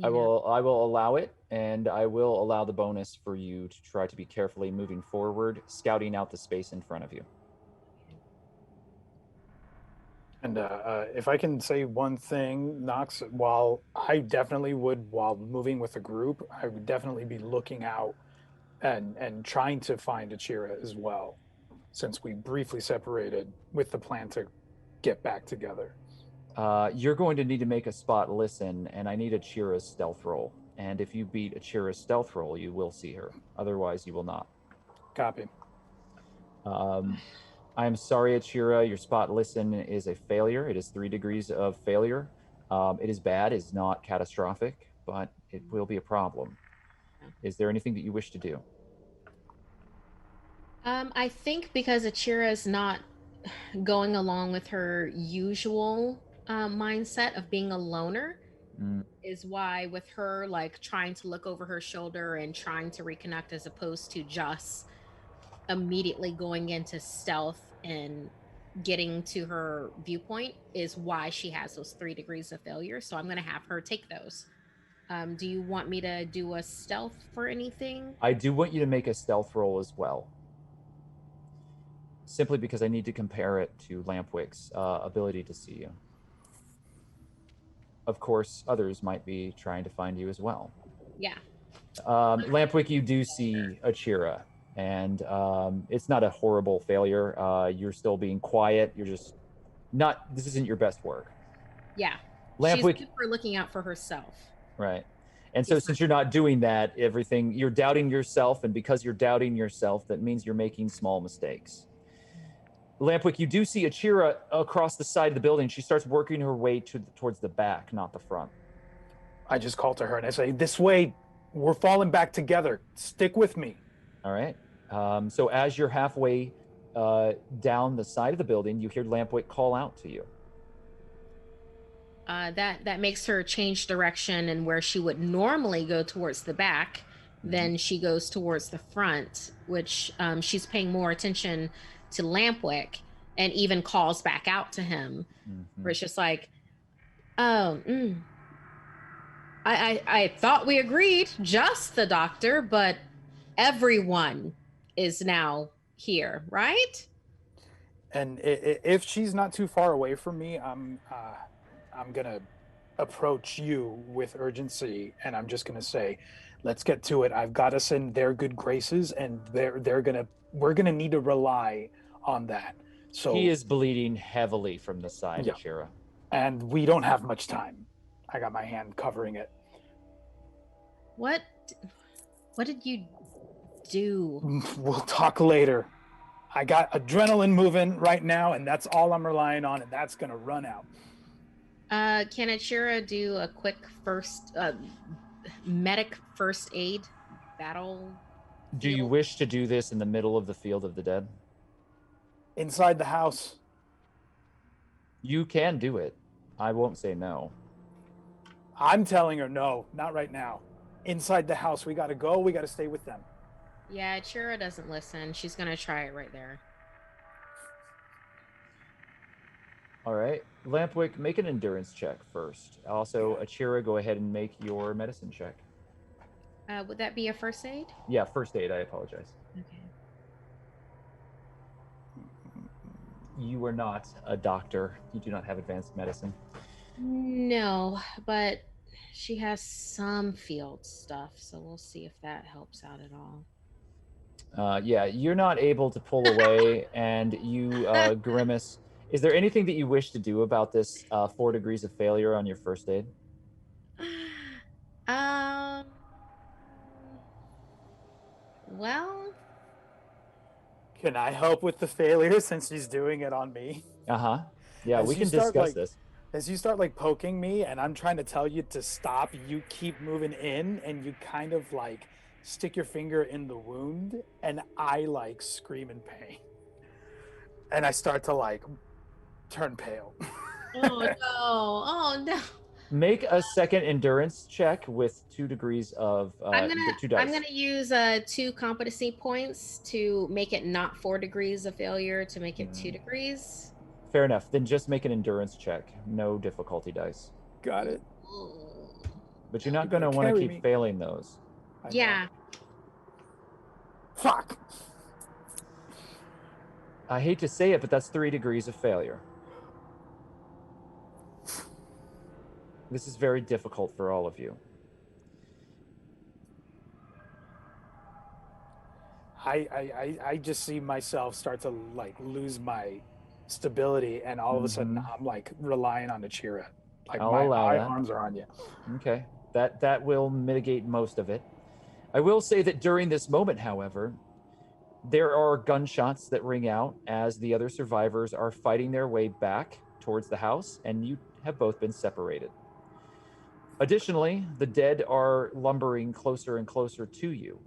[SPEAKER 1] I will allow it, and I will allow the bonus for you to try to be carefully moving forward, scouting out the space in front of you.
[SPEAKER 5] And if I can say one thing, Knox, while I definitely would, while moving with a group, I would definitely be looking out and trying to find Achira as well, since we briefly separated with the plan to get back together.
[SPEAKER 1] You're going to need to make a spot listen, and I need Achira's stealth roll. And if you beat Achira's stealth roll, you will see her. Otherwise, you will not.
[SPEAKER 5] Copy.
[SPEAKER 1] I am sorry, Achira. Your spot listen is a failure. It is 3 degrees of failure. It is bad. It's not catastrophic, but it will be a problem. Is there anything that you wish to do?
[SPEAKER 4] I think because Achira is not going along with her usual mindset of being a loner, is why with her like trying to look over her shoulder and trying to reconnect as opposed to just immediately going into stealth and getting to her viewpoint is why she has those 3 degrees of failure. So I'm going to have her take those. Do you want me to do a stealth for anything?
[SPEAKER 1] I do want you to make a stealth roll as well. Simply because I need to compare it to Lampwick's ability to see you. Of course, others might be trying to find you as well.
[SPEAKER 4] Yeah.
[SPEAKER 1] Lampwick, you do see Achira, and it's not a horrible failure. You're still being quiet. You're just not, this isn't your best work.
[SPEAKER 4] Yeah.
[SPEAKER 1] Lampwick,
[SPEAKER 4] She's super looking out for herself.
[SPEAKER 1] right. And so since you're not doing that, you're doubting yourself, and because you're doubting yourself, that means you're making small mistakes. Lampwick, you do see Achira across the side of the building. She starts working her way towards the back, not the front.
[SPEAKER 5] I just call to her and I say, this way, we're falling back together. Stick with me.
[SPEAKER 1] All right. So as you're halfway down the side of the building, you hear Lampwick call out to you.
[SPEAKER 4] That makes her change direction, and where she would normally go towards the back, then she goes towards the front, which she's paying more attention to Lampwick, and even calls back out to him, where it's just like, I thought we agreed, just the doctor, but everyone is now here, right?
[SPEAKER 5] And if she's not too far away from me, I'm gonna approach you with urgency, and I'm just gonna say, let's get to it. I've got us in their good graces, and we're gonna need to rely on that. So
[SPEAKER 1] he is bleeding heavily from the side,
[SPEAKER 5] yeah.
[SPEAKER 1] Achira.
[SPEAKER 5] And we don't have much time. I got my hand covering it.
[SPEAKER 4] What did you do?
[SPEAKER 5] We'll talk later. I got adrenaline moving right now, and that's all I'm relying on, and that's gonna run out.
[SPEAKER 4] Can Achira do a quick medic first aid battle?
[SPEAKER 1] Do you wish to do this in the middle of the field of the dead?
[SPEAKER 5] Inside the house.
[SPEAKER 1] You can do it. I won't say no.
[SPEAKER 5] I'm telling her no, not right now. Inside the house, we gotta go. We gotta stay with them.
[SPEAKER 4] Yeah, Chira doesn't listen. She's gonna try it right there.
[SPEAKER 1] All right. Lampwick, make an endurance check first. Also, Achira, go ahead and make your medicine check.
[SPEAKER 4] Would that be a first aid?
[SPEAKER 1] Yeah, first aid. I apologize.
[SPEAKER 4] Okay.
[SPEAKER 1] You are not a doctor. You do not have advanced medicine.
[SPEAKER 4] No, but she has some field stuff, so we'll see if that helps out at all.
[SPEAKER 1] Yeah, you're not able to pull away, and you grimace. Is there anything that you wish to do about this 4 degrees of failure on your first aid?
[SPEAKER 4] Um. Well,
[SPEAKER 5] Can I help with the failure since she's doing it on me?
[SPEAKER 1] Uh-huh. Yeah,
[SPEAKER 5] As
[SPEAKER 1] we
[SPEAKER 5] you
[SPEAKER 1] can
[SPEAKER 5] start,
[SPEAKER 1] discuss
[SPEAKER 5] like-
[SPEAKER 1] this.
[SPEAKER 5] As you start like poking me and I'm trying to tell you to stop, you keep moving in and you kind of like stick your finger in the wound and I like scream in pain. And I start to like turn pale.
[SPEAKER 4] oh no, oh no.
[SPEAKER 1] Make a second endurance check with 2 degrees of
[SPEAKER 4] I'm
[SPEAKER 1] 2 dice.
[SPEAKER 4] gonna use 2 competency points to make it not 4 degrees of failure, to make it 2 degrees.
[SPEAKER 1] Fair enough. Then just make an endurance check. No difficulty dice.
[SPEAKER 5] Got it.
[SPEAKER 1] But you're not
[SPEAKER 5] You
[SPEAKER 1] going to
[SPEAKER 5] better
[SPEAKER 1] want to
[SPEAKER 5] carry
[SPEAKER 1] keep
[SPEAKER 5] me.
[SPEAKER 1] failing those.
[SPEAKER 5] I know.
[SPEAKER 4] Yeah.
[SPEAKER 5] Fuck.
[SPEAKER 1] I hate to say it, but that's 3 degrees of failure. This is very difficult for all of you.
[SPEAKER 5] I just see myself start to like lose my stability and all of a sudden I'm like relying on the Chira. Like
[SPEAKER 1] I'll
[SPEAKER 5] my
[SPEAKER 1] allow that.
[SPEAKER 5] arms are on you.
[SPEAKER 1] Okay. That will mitigate most of it. I will say that during this moment, however, there are gunshots that ring out as the other survivors are fighting their way back towards the house, and you have both been separated. Additionally, the dead are lumbering closer and closer to you.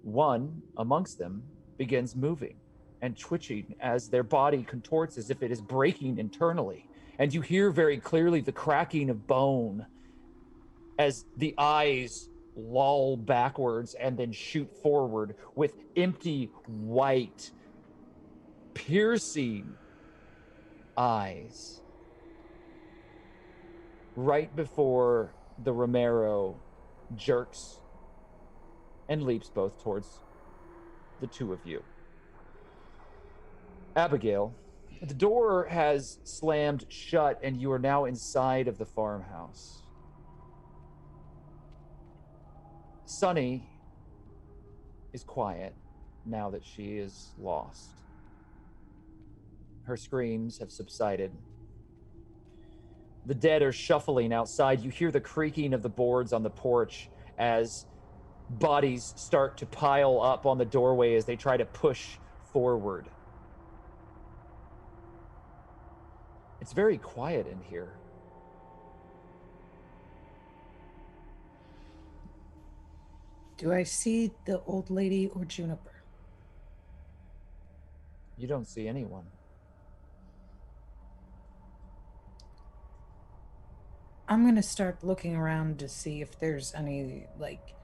[SPEAKER 1] One amongst them begins moving and twitching as their body contorts as if it is breaking internally. And you hear very clearly the cracking of bone as the eyes loll backwards and then shoot forward with empty, white, piercing eyes. Right before the Romero jerks and leaps both towards the two of you. Abigail, the door has slammed shut and you are now inside of the farmhouse. Sunny is quiet now that she is lost. Her screams have subsided. The dead are shuffling outside. You hear the creaking of the boards on the porch as bodies start to pile up on the doorway as they try to push forward. It's very quiet in here.
[SPEAKER 3] Do I see the old lady or Juniper?
[SPEAKER 1] You don't see anyone.
[SPEAKER 3] I'm going to start looking around to see if there's any, like,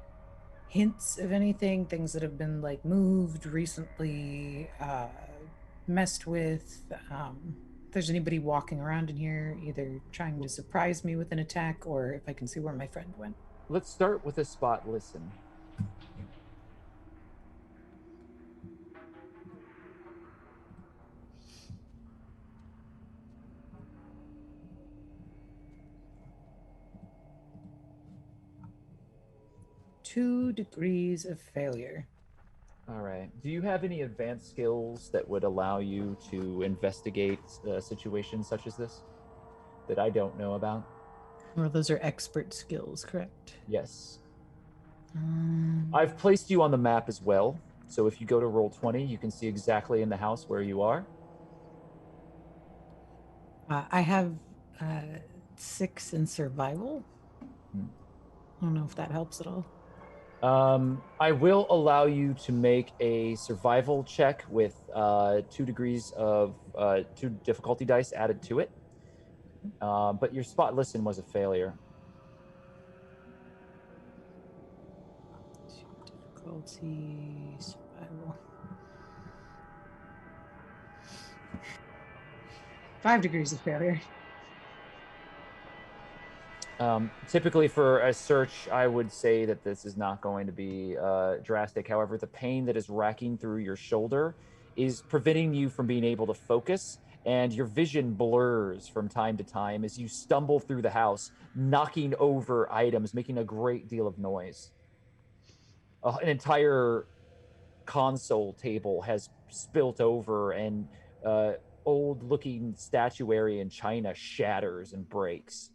[SPEAKER 3] hints of anything, things that have been, like, moved recently, messed with. If there's anybody walking around in here, either trying to surprise me with an attack or if I can see where my friend went.
[SPEAKER 1] Let's start with a spot listen.
[SPEAKER 3] Two degrees of failure.
[SPEAKER 1] All right. Do you have any advanced skills that would allow you to investigate situations such as this that I don't know about?
[SPEAKER 3] Well, those are expert skills, correct?
[SPEAKER 1] Yes. I've placed you on the map as well. So if you go to Roll20, you can see exactly in the house where you are.
[SPEAKER 3] I have 6 in survival. I don't know if that helps at all.
[SPEAKER 1] I will allow you to make a survival check with 2 degrees of 2 difficulty dice added to it. But your spot listen was a failure.
[SPEAKER 3] Difficulty survival. 5 degrees of failure.
[SPEAKER 1] Typically for a search, I would say that this is not going to be drastic. However, the pain that is racking through your shoulder is preventing you from being able to focus, and your vision blurs from time to time as you stumble through the house, knocking over items, making a great deal of noise. An entire console table has spilt over, and old-looking statuary in china shatters and breaks.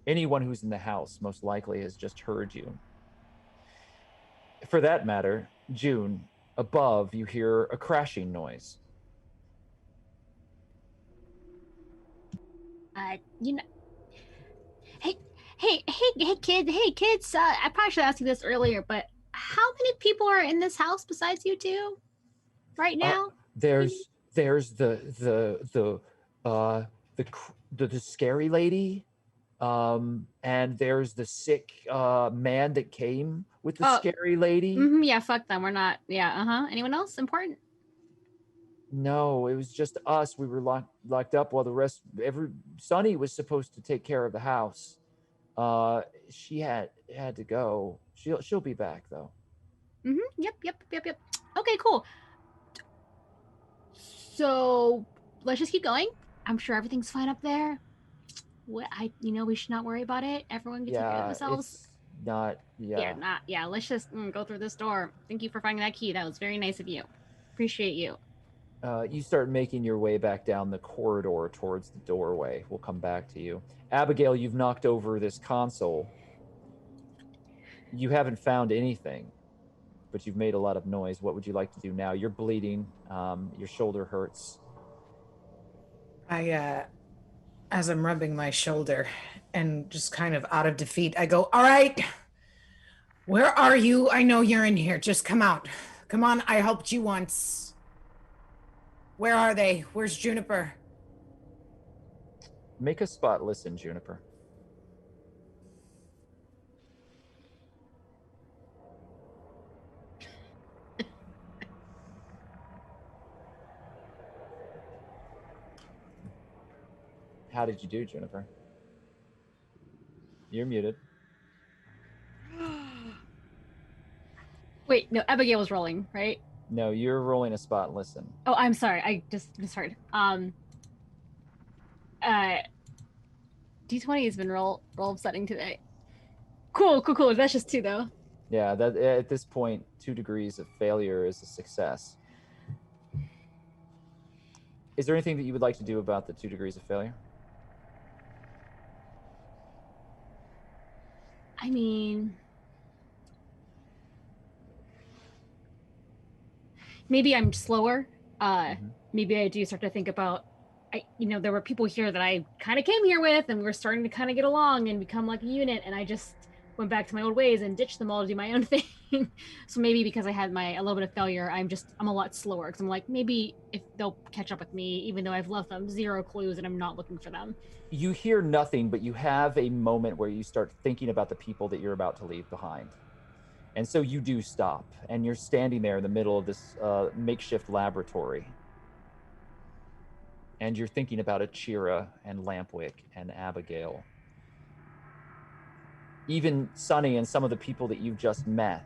[SPEAKER 1] Anyone who's in the house most likely has just heard you. For that matter, June, above you hear a crashing noise.
[SPEAKER 6] You know, hey, kids. I probably should ask you this earlier, but how many people are in this house besides you two right now?
[SPEAKER 1] There's the scary lady, and there's the sick man that came with the scary lady.
[SPEAKER 6] Yeah, fuck them. We're not. Yeah, Anyone else important?
[SPEAKER 1] No, it was just us. We were locked up while the rest. Sunny was supposed to take care of the house. She had to go. She'll be back though.
[SPEAKER 6] Yep. Okay, cool. So let's just keep going. I'm sure everything's fine up there. We should not worry about it. Everyone can take care of themselves.
[SPEAKER 1] It's not.
[SPEAKER 6] Yeah. Let's just go through this door. Thank you for finding that key. That was very nice of you. Appreciate you.
[SPEAKER 1] You start making your way back down the corridor towards the doorway. We'll come back to you. Abigail, you've knocked over this console. You haven't found anything, but you've made a lot of noise. What would you like to do now? You're bleeding. Your shoulder hurts.
[SPEAKER 3] As I'm rubbing my shoulder and just kind of out of defeat, I go, all right, where are you? I know you're in here. Just come out. Come on, I helped you once. Where are they? Where's Juniper?
[SPEAKER 1] Make a spot listen, Juniper. How did you do, Juniper? You're muted.
[SPEAKER 6] Wait, no, Abigail was rolling, right?
[SPEAKER 1] No, you're rolling a spot listen.
[SPEAKER 6] Oh, I'm sorry. I just misheard. D20 has been roll upsetting today. Cool. That's just 2 though.
[SPEAKER 1] Yeah, that at this point, 2 degrees of failure is a success. Is there anything that you would like to do about the 2 degrees of failure?
[SPEAKER 6] I mean, maybe I'm slower. Maybe I do start to think about, there were people here that I kind of came here with, and we were starting to kind of get along and become like a unit, and I just went back to my old ways and ditched them all to do my own thing. So maybe because I had a little bit of failure, I'm a lot slower, because I'm like, maybe if they'll catch up with me, even though I've left them 0 clues and I'm not looking for them.
[SPEAKER 1] You hear nothing, but you have a moment where you start thinking about the people that you're about to leave behind. And so you do stop, and you're standing there in the middle of this makeshift laboratory. And you're thinking about Achira and Lampwick and Abigail. Even Sunny and some of the people that you've just met.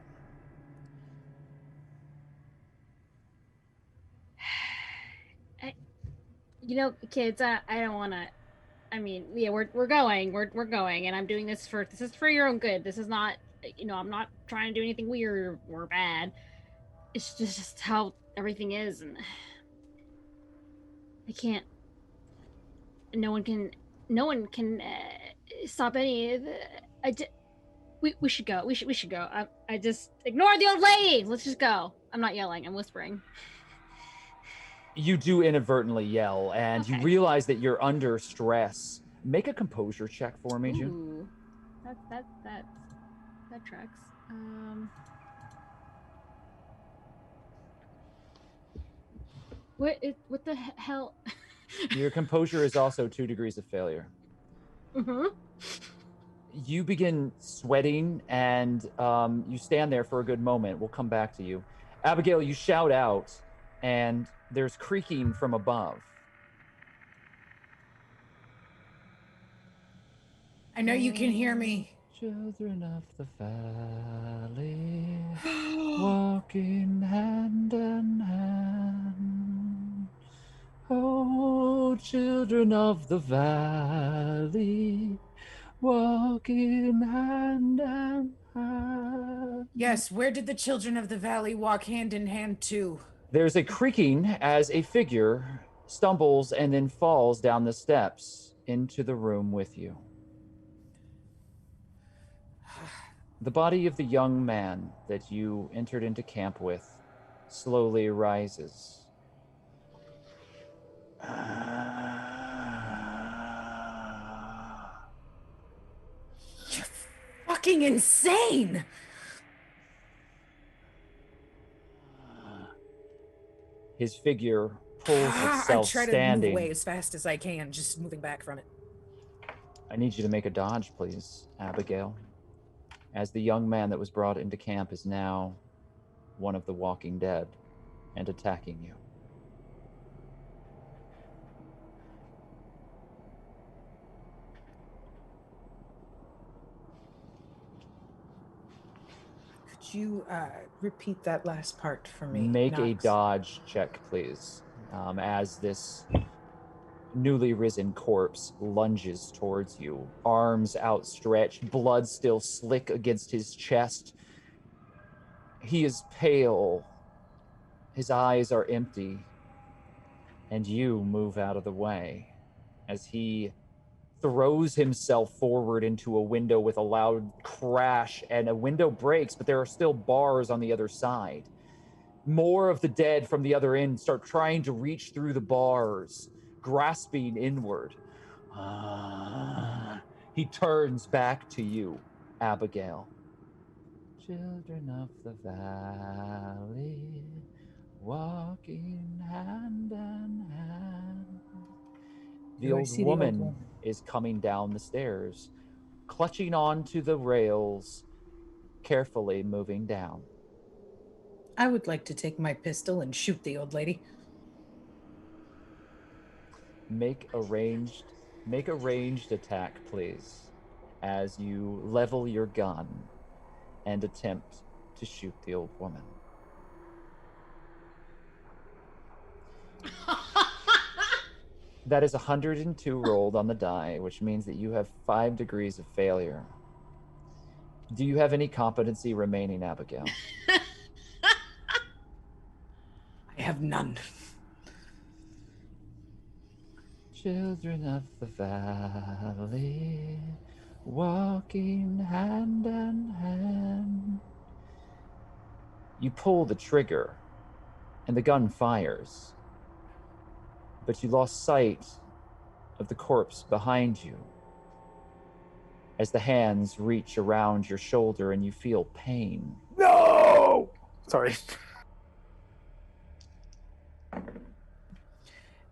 [SPEAKER 6] Kids, I don't want to. I mean, yeah, we're going, and I'm doing this is for your own good. This is not, I'm not trying to do anything weird or bad. It's just how everything is, and I can't. No one can stop any of the. We should go. We should go. I just ignore the old lady. Let's just go. I'm not yelling. I'm whispering.
[SPEAKER 1] You do inadvertently yell, and you realize that you're under stress. Make a composure check for me, June.
[SPEAKER 6] That tracks. What the hell?
[SPEAKER 1] Your composure is also 2 degrees of failure. you begin sweating, and you stand there for a good moment. We'll come back to you. Abigail, you shout out, and there's creaking from above.
[SPEAKER 3] I know you can hear me.
[SPEAKER 1] Children of the valley, walking hand in hand. Oh, children of the valley, walking hand in hand.
[SPEAKER 3] Yes, where did the children of the valley walk hand in hand to?
[SPEAKER 1] There's a creaking as a figure stumbles and then falls down the steps into the room with you. The body of the young man that you entered into camp with slowly rises.
[SPEAKER 3] You're fucking insane!
[SPEAKER 1] His figure pulls
[SPEAKER 3] I
[SPEAKER 1] itself
[SPEAKER 3] try to
[SPEAKER 1] standing.
[SPEAKER 3] move away as fast as I can, just moving back from it.
[SPEAKER 1] I need you to make a dodge, please, Abigail. As the young man that was brought into camp is now one of the walking dead and attacking you.
[SPEAKER 3] Could you repeat that last part for me?
[SPEAKER 1] Make a
[SPEAKER 3] Nox?
[SPEAKER 1] dodge check, please, as this newly risen corpse lunges towards you, arms outstretched, blood still slick against his chest. He is pale, his eyes are empty, and you move out of the way as he throws himself forward into a window with a loud crash, and a window breaks, but there are still bars on the other side. More of the dead from the other end start trying to reach through the bars, grasping inward. He turns back to you, Abigail. Children of the valley, walking hand in hand. The
[SPEAKER 3] Do I
[SPEAKER 1] old
[SPEAKER 3] see the old
[SPEAKER 1] woman
[SPEAKER 3] woman?
[SPEAKER 1] is coming down the stairs, clutching onto the rails, carefully moving down.
[SPEAKER 3] I would like to take my pistol and shoot the old lady.
[SPEAKER 1] Make a ranged attack, please, as you level your gun and attempt to shoot the old woman. That is 102 rolled on the die, which means that you have 5 degrees of failure. Do you have any competency remaining, Abigail?
[SPEAKER 3] I have none.
[SPEAKER 1] Children of the valley, walking hand in hand. You pull the trigger, and the gun fires. But you lost sight of the corpse behind you as the hands reach around your shoulder and you feel pain.
[SPEAKER 5] No! Sorry.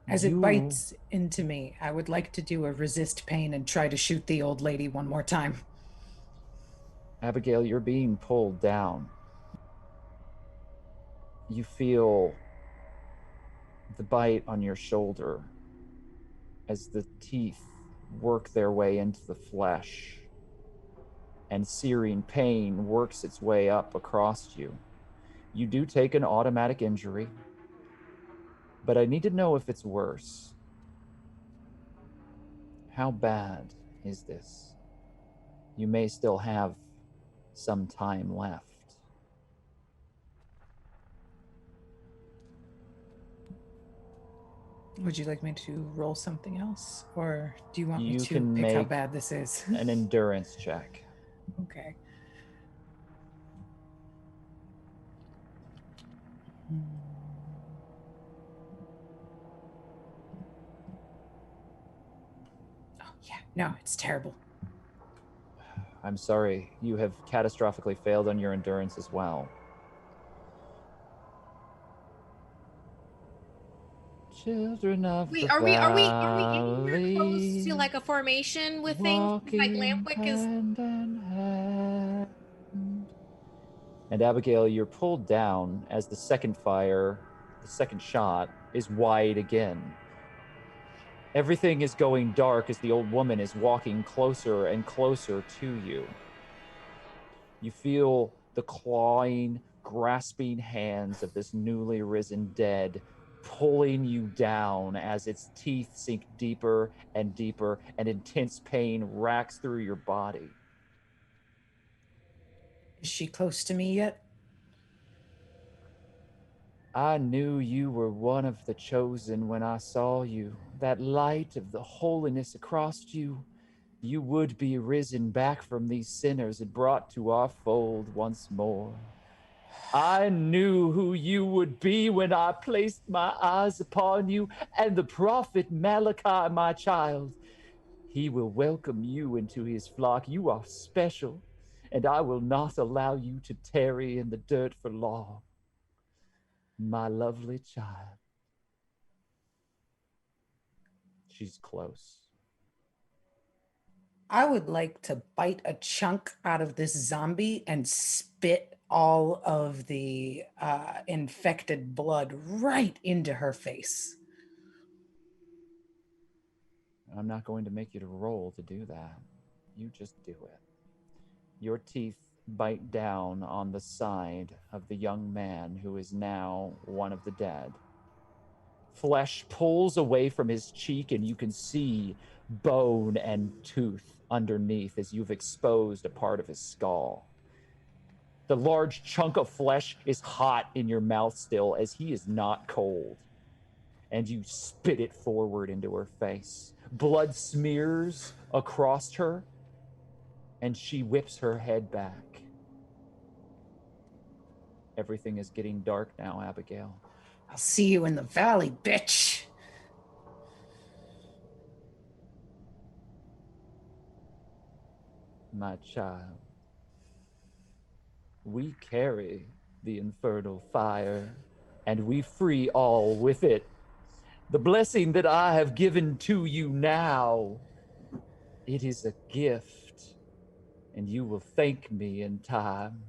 [SPEAKER 3] As it bites into me, I would like to do a resist pain and try to shoot the old lady one more time.
[SPEAKER 1] Abigail, you're being pulled down. You feel the bite on your shoulder as the teeth work their way into the flesh, and searing pain works its way up across you. You do take an automatic injury, but I need to know if it's worse. How bad is this? You may still have some time left.
[SPEAKER 3] Would you like me to roll something else? Or do you want me
[SPEAKER 1] You
[SPEAKER 3] to
[SPEAKER 1] can
[SPEAKER 3] pick how
[SPEAKER 1] make
[SPEAKER 3] bad this is?
[SPEAKER 1] An endurance check.
[SPEAKER 3] Okay. Oh, yeah. No, it's terrible.
[SPEAKER 1] I'm sorry, you have catastrophically failed on your endurance as well. Children of
[SPEAKER 4] Wait,
[SPEAKER 1] the
[SPEAKER 4] are we anywhere
[SPEAKER 1] valley,
[SPEAKER 4] close to like a formation with things like
[SPEAKER 1] walking
[SPEAKER 4] Lampwick is?
[SPEAKER 1] hand in hand. And Abigail, you're pulled down as the second shot, is wide again. Everything is going dark as the old woman is walking closer and closer to you. You feel the clawing, grasping hands of this newly risen dead pulling you down as its teeth sink deeper and deeper, and intense pain racks through your body.
[SPEAKER 3] Is she close to me yet?
[SPEAKER 1] I knew you were one of the chosen when I saw you. That light of the holiness across you. You would be risen back from these sinners and brought to our fold once more. I knew who you would be when I placed my eyes upon you, and the prophet Malachi, my child. He will welcome you into his flock. You are special, and I will not allow you to tarry in the dirt for long. My lovely child. She's close.
[SPEAKER 3] I would like to bite a chunk out of this zombie and spit all of the infected blood right into her face.
[SPEAKER 1] I'm not going to make you to roll to do that. You just do it. Your teeth bite down on the side of the young man who is now one of the dead. Flesh pulls away from his cheek, and you can see bone and tooth underneath as you've exposed a part of his skull. The large chunk of flesh is hot in your mouth still, as he is not cold. And you spit it forward into her face. Blood smears across her, and she whips her head back. Everything is getting dark now, Abigail.
[SPEAKER 3] I'll see you in the valley, bitch.
[SPEAKER 1] My child, we carry the infernal fire, and we free all with it. The blessing that I have given to you now, it is a gift, and you will thank me in time,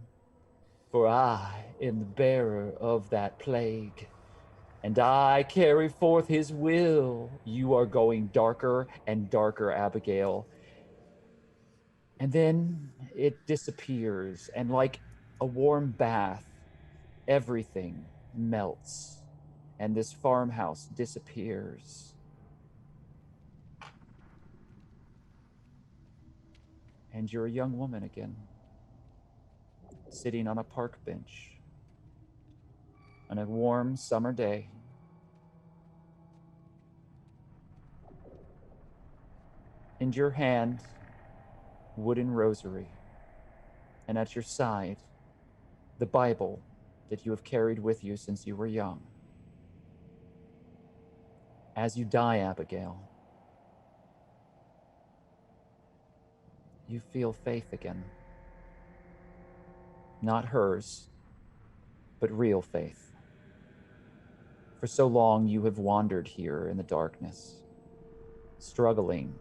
[SPEAKER 1] for I am the bearer of that plague, and I carry forth his will. You are going darker and darker, Abigail. And then it disappears, and like a warm bath, everything melts, and this farmhouse disappears. And you're a young woman again, sitting on a park bench on a warm summer day. In your hand, wooden rosary, and at your side, the Bible that you have carried with you since you were young. As you die, Abigail, you feel faith again. Not hers, but real faith. For so long you have wandered here in the darkness, struggling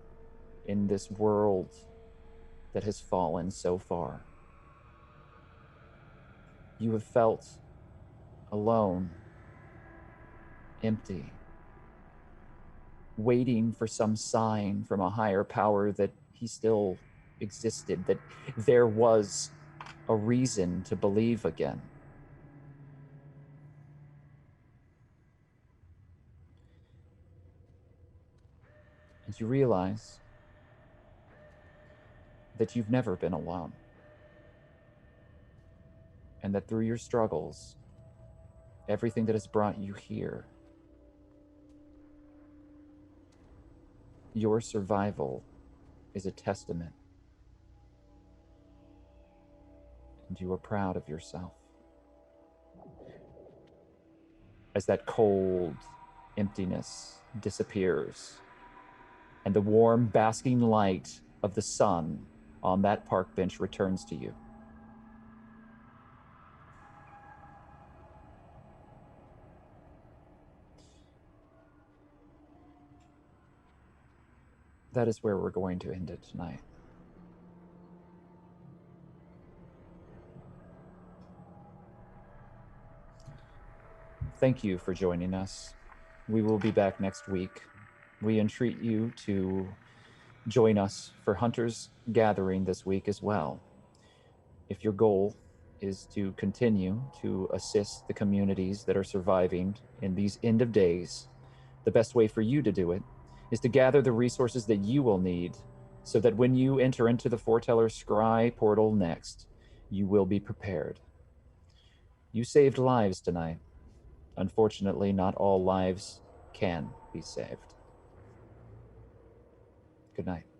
[SPEAKER 1] in this world that has fallen so far. You have felt alone, empty, waiting for some sign from a higher power that he still existed, that there was a reason to believe again. And you realize that you've never been alone, and that through your struggles, everything that has brought you here, your survival is a testament, and you are proud of yourself. As that cold emptiness disappears, and the warm, basking light of the sun on that park bench returns to you. that is where we're going to end it tonight. Thank you for joining us. We will be back next week. We entreat you to join us for Hunter's Gathering this week as well. If your goal is to continue to assist the communities that are surviving in these end of days, the best way for you to do it is to gather the resources that you will need so that when you enter into the Foreteller Scry portal next, you will be prepared. You saved lives tonight. Unfortunately, not all lives can be saved. Good night.